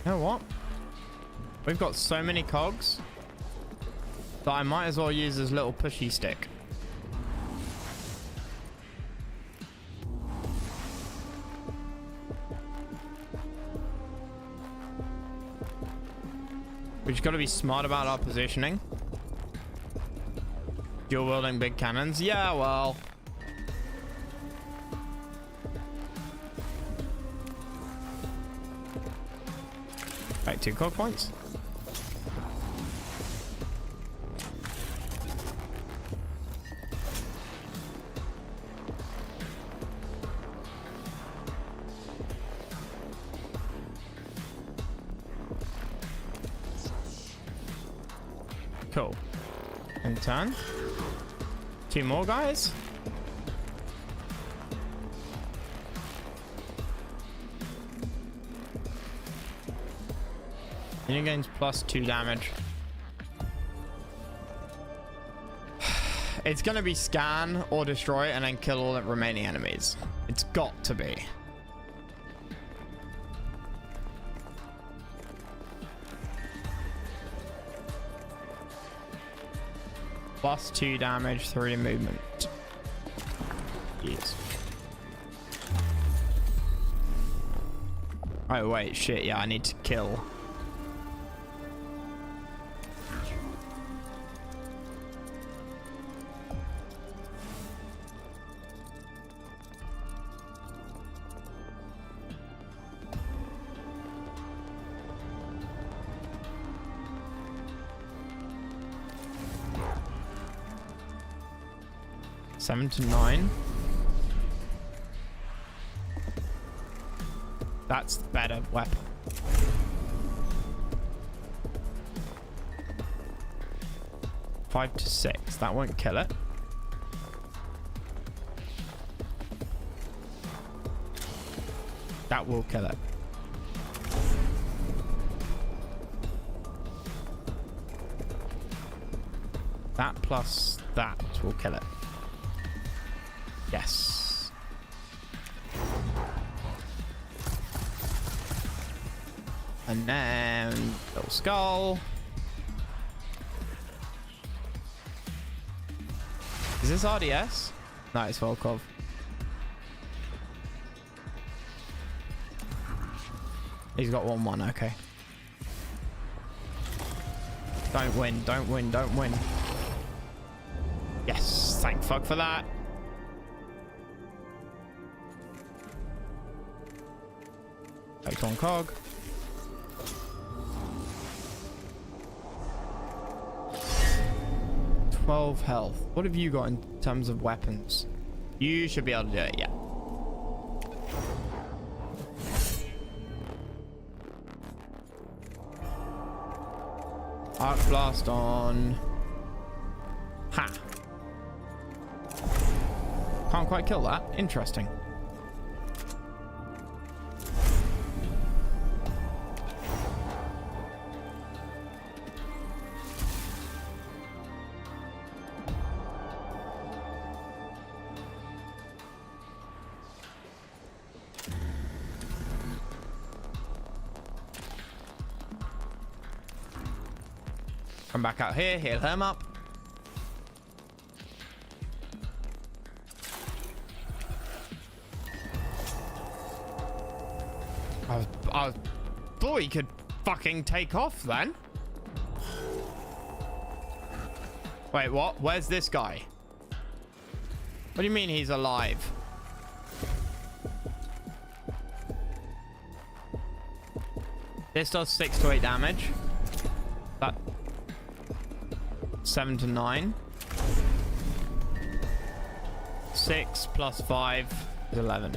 You know what? We've got so many cogs that I might as well use this little pushy stick. We just got to be smart about our positioning. Dual wielding big cannons. Yeah, well. Right, 2 cog points. Cool. And turn. 2 more guys. Unit gains +2 damage. It's gonna be scan or destroy and then kill all the remaining enemies. It's got to be. +2 damage, 3 movement. Yes. Oh, wait, shit, yeah, I need to kill. Seven to 9. That's the better weapon. Five to 6. That won't kill it. That will kill it. That plus that will kill it. Yes. And then little skull. Is this RDS? No, it's Volkov. He's got 1-1, okay. Don't win, don't win, don't win. Yes, thank fuck for that. Photon cog. Health. What have you got in terms of weapons? You should be able to do it, yeah. Arc blast on. Ha. Can't quite kill that. Interesting. Come back out here, heal him up. I thought he could fucking take off then. Wait, what? Where's this guy? What do you mean he's alive? This does 6 to 8 damage. That 7 to 9. 6 plus 5 is 11.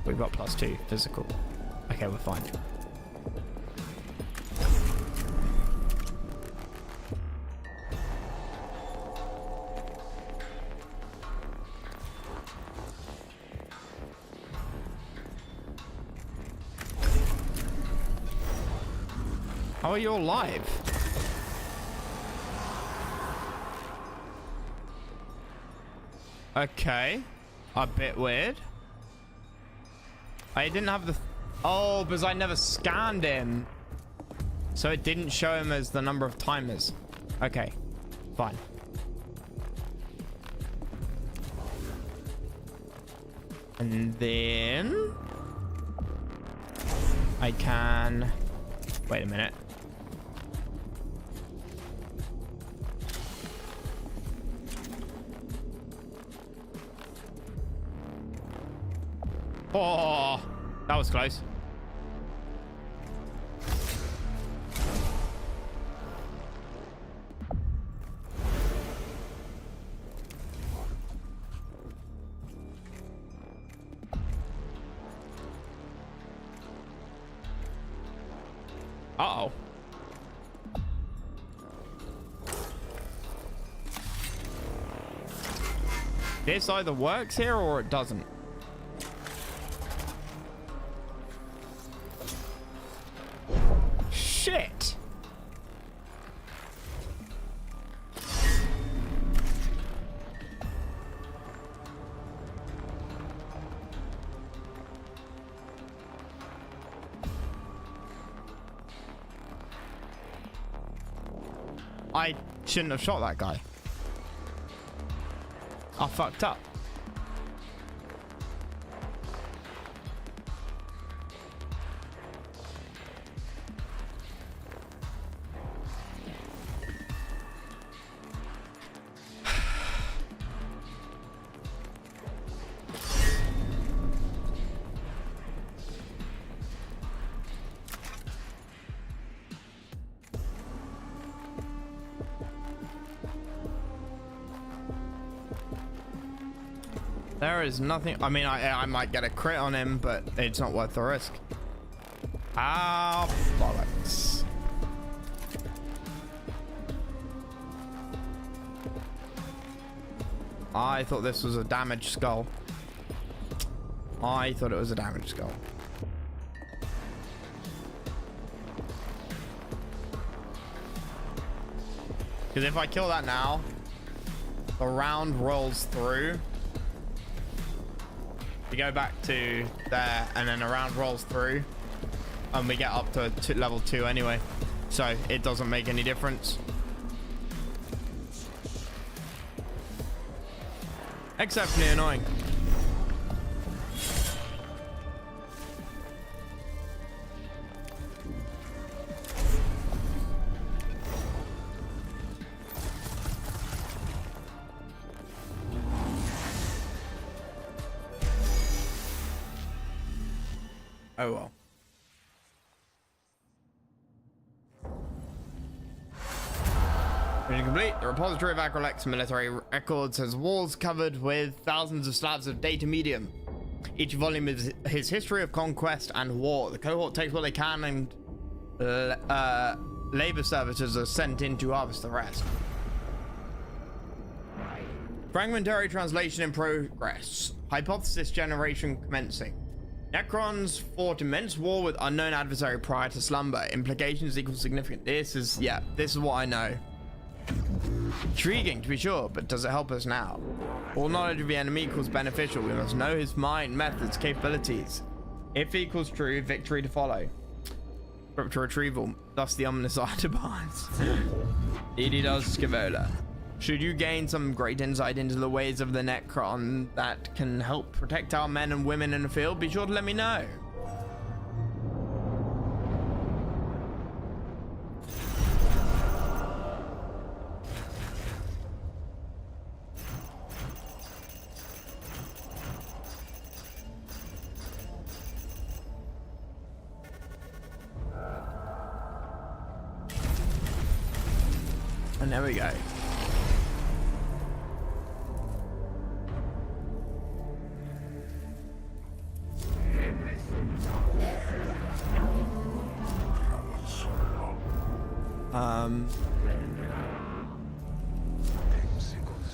We've got plus 2 physical. Okay, we're fine. How are you alive? Okay. A bit weird. I didn't have the... Oh, because I never scanned him. So it didn't show him as the number of timers. Okay. Fine. And then... I can... Wait a minute. Oh, that was close. Uh-oh. This either works here or it doesn't. Shit. I shouldn't have shot that guy. I fucked up. There is nothing. I mean, I might get a crit on him, but it's not worth the risk. Ah, bollocks. I thought this was a damaged skull. I thought it was a damaged skull. Because if I kill that now, the round rolls through. We go back to there, and then the round rolls through, and we get up to level 2 anyway. So it doesn't make any difference. Exceptionally annoying. Oh well. Mission complete. The repository of Acrolex military records has walls covered with thousands of slabs of data medium. Each volume is his history of conquest and war. The cohort takes what they can, and labor services are sent in to harvest the rest. Fragmentary translation in progress. Hypothesis generation commencing. Necrons fought immense war with unknown adversary prior to slumber. Implications equal significant. This is what I know. Intriguing to be sure, but does it help us now? All knowledge of the enemy equals beneficial. We must know his mind, methods, capabilities. If equals true, victory to follow. Scripture retrieval, thus the ominous Autobahns. Edie does Scavola. Should you gain some great insight into the ways of the Necron that can help protect our men and women in the field, be sure to let me know. And there we go.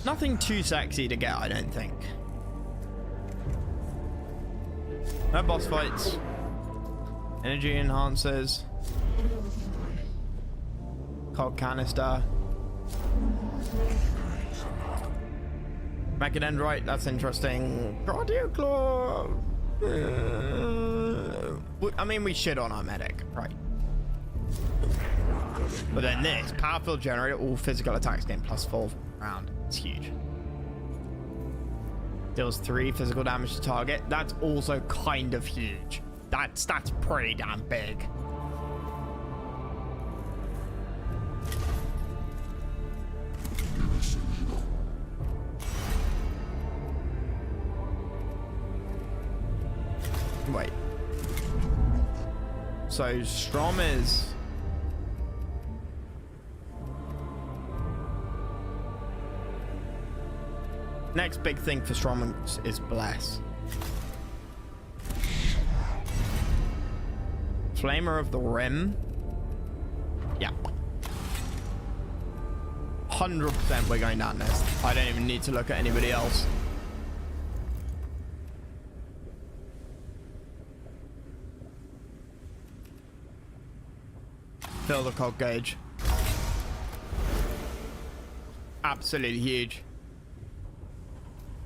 Nothing too sexy to get, I don't think. No boss fights. Energy enhancers. Cog canister. Mechadendrite, that's interesting. Cardioclaw. I mean, we shit on our medic, right? But then this, powerful generator, all physical attacks gain +4 round. It's huge. Deals 3 physical damage to target. That's also kind of huge. That's pretty damn big. Wait. So Strom is... Next big thing for Strom is Bless. Flamer of the Rim. Yeah. 100% we're going down this. I don't even need to look at anybody else. Fill the cog gauge. Absolutely huge.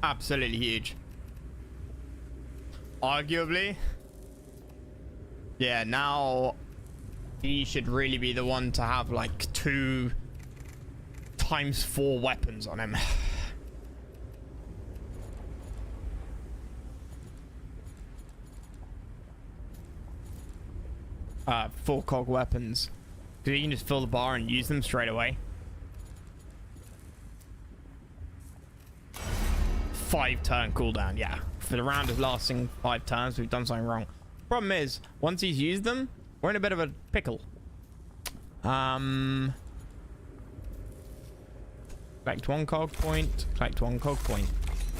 Absolutely huge. Arguably, yeah, now he should really be the one to have like 2 × 4 weapons on him. 4 cog weapons. So you can just fill the bar and use them straight away. 5-turn cooldown, yeah. If the round is lasting 5 turns, we've done something wrong. Problem is, once he's used them, we're in a bit of a pickle. Collect 1 cog point, collect 1 cog point.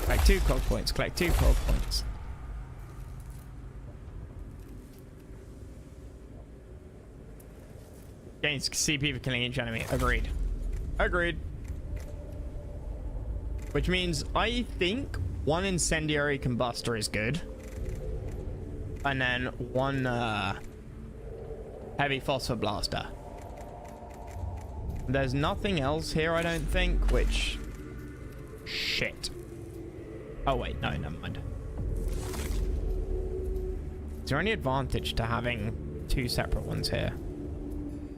Collect 2 cog points. Collect 2 cog points. Gains CP for killing each enemy. Agreed. Agreed. Which means I think 1 incendiary combustor is good. And then 1 heavy phosphor blaster. There's nothing else here, I don't think, which... Shit. Oh, wait. No, never mind. Is there any advantage to having 2 separate ones here?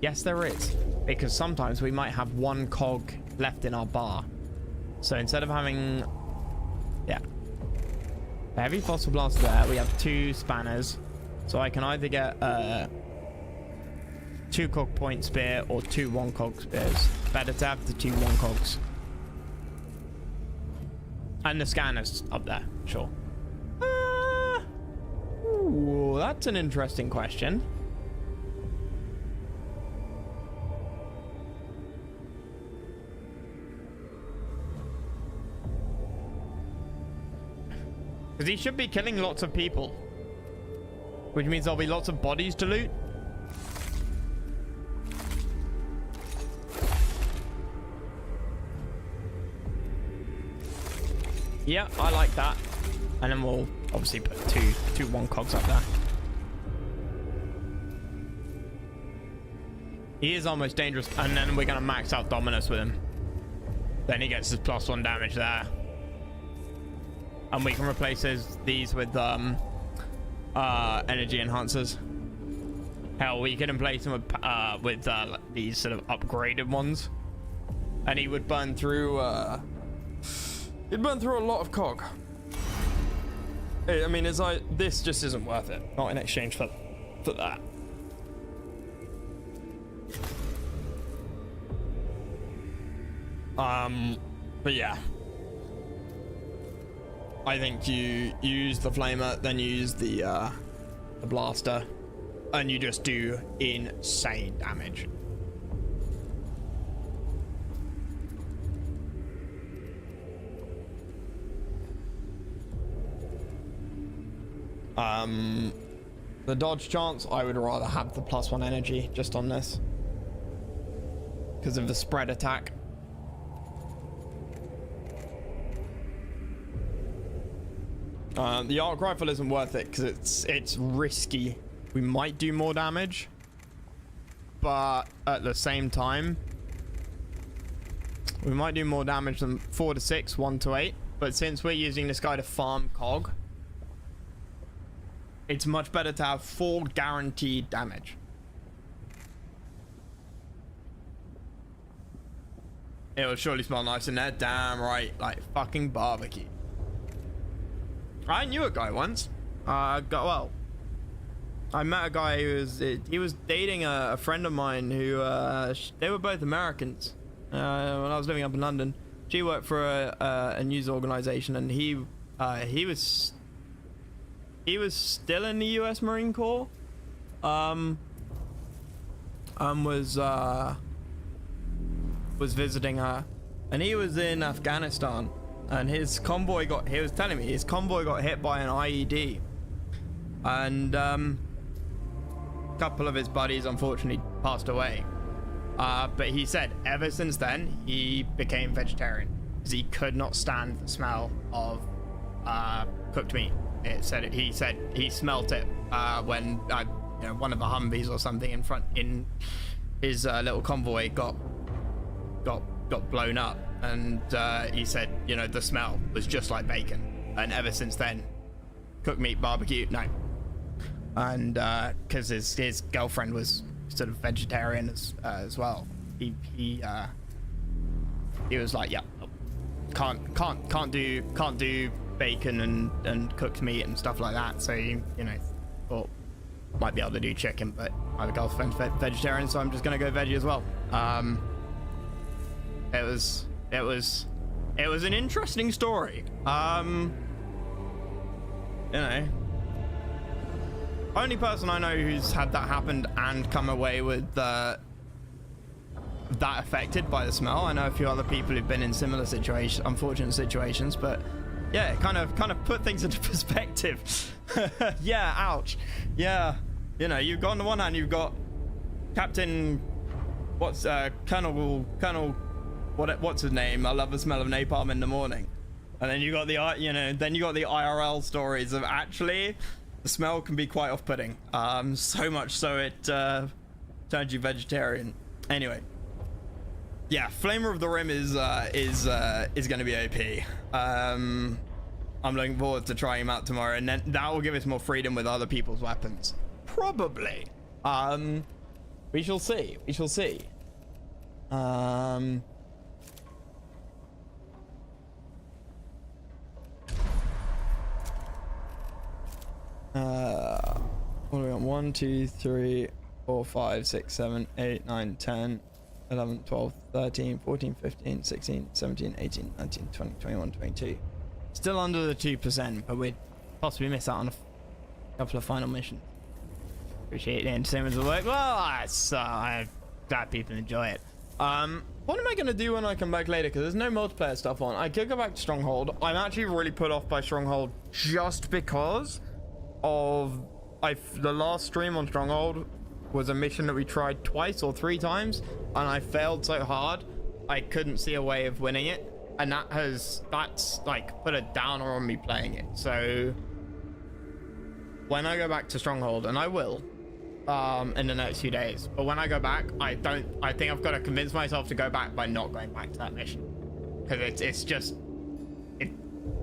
Yes, there is. Because sometimes we might have 1 cog left in our bar. So instead of having... Yeah. The heavy phosphor blaster there, we have 2 spanners. So I can either get 2 cog point spear or 2 1 cog spears. Better to have the 2 1 cogs. And the scanners up there, sure. Ooh, that's an interesting question. Because he should be killing lots of people. Which means there'll be lots of bodies to loot. Yeah, I like that. And then we'll obviously put two 1 cogs up there. He is almost dangerous. And then we're going to max out Dominus with him. Then he gets his +1 damage there. And we can replace these with energy enhancers. Hell, we can replace them with these sort of upgraded ones. And he would burn through... He'd burn through a lot of cog. I mean, this just isn't worth it. Not in exchange for that. But yeah. I think you use the flamer, then you use the blaster, and you just do insane damage. The dodge chance, I would rather have the +1 energy just on this because of the spread attack. The arc rifle isn't worth it because it's risky. We might do more damage, but at the same time, we might do more damage than 4 to 6, 1 to 8. But since we're using this guy to farm cog, it's much better to have 4 guaranteed damage. It will surely smell nice in there. Damn right, like fucking barbecue. I knew a guy once. I met a guy he was dating a friend of mine who they were both Americans. When I was living up in London, she worked for a news organization, and he was still in the U.S. Marine Corps, and was visiting her, and he was in Afghanistan, and his convoy he was telling me his convoy got hit by an IED, and a couple of his buddies unfortunately passed away, but he said ever since then he became vegetarian because he could not stand the smell of cooked meat. He said he smelt it when one of the Humvees or something in his little convoy got blown up, and he said the smell was just like bacon, and ever since then, cooked meat, barbecue, no. And because his girlfriend was sort of vegetarian as well, he was like, yeah, can't do bacon and cooked meat and stuff like that. So thought might be able to do chicken, but my girlfriend's vegetarian, so I'm just gonna go veggie as well. It was an interesting story. Only person I know who's had that happened and come away with that affected by the smell. I know a few other people who've been in similar unfortunate situations, but yeah, kind of put things into perspective. Yeah, ouch. Yeah, you know, you've got on the one hand, you've got Captain, Colonel, what's his name? I love the smell of napalm in the morning. And then you got the, then you got the IRL stories of actually the smell can be quite off-putting. So much so it turns you vegetarian. Anyway, yeah, Flamer of the Rim is going to be OP. I'm looking forward to trying him out tomorrow, and then that will give us more freedom with other people's weapons. Probably. We shall see. We shall see. What do we want? 1, 2, 3, 4, 5, 6, 7, 8, 9, 10, 11, 12, 13, 14, 15, 16, 17, 18, 19, 20, 21, 22. Still under the 2%, but we'd possibly miss out on a couple of final missions. Appreciate the entertainment of the work. Well, I'm glad people enjoy it. What am I going to do when I come back later? Because there's no multiplayer stuff on. I could go back to Stronghold. I'm actually really put off by Stronghold just because of the last stream on Stronghold was a mission that we tried twice or 3 times, and I failed so hard I couldn't see a way of winning it, and that's like put a downer on me playing it. So when I go back to Stronghold, and I will in the next few days, but when I go back, I think I've got to convince myself to go back by not going back to that mission, because it's just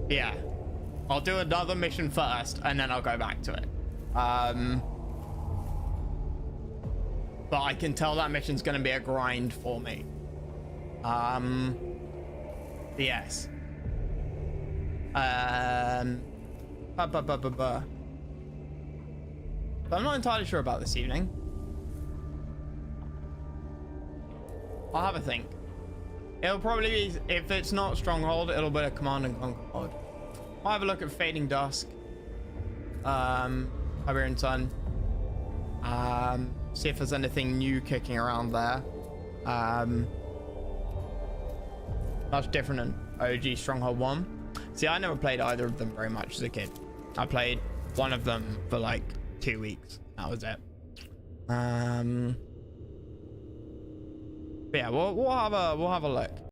yeah, I'll do another mission first and then I'll go back to it. But I can tell that mission's going to be a grind for me. Yes. But I'm not entirely sure about this evening. I'll have a think. It'll probably be, if it's not Stronghold, it'll be a Command and Conquer mod. I'll have a look at Fading Dusk. Iberian Sun. See if there's anything new kicking around there. Much different than OG Stronghold 1. See, I never played either of them very much as a kid. I played one of them for like 2 weeks. That was it. But yeah, we'll have a look.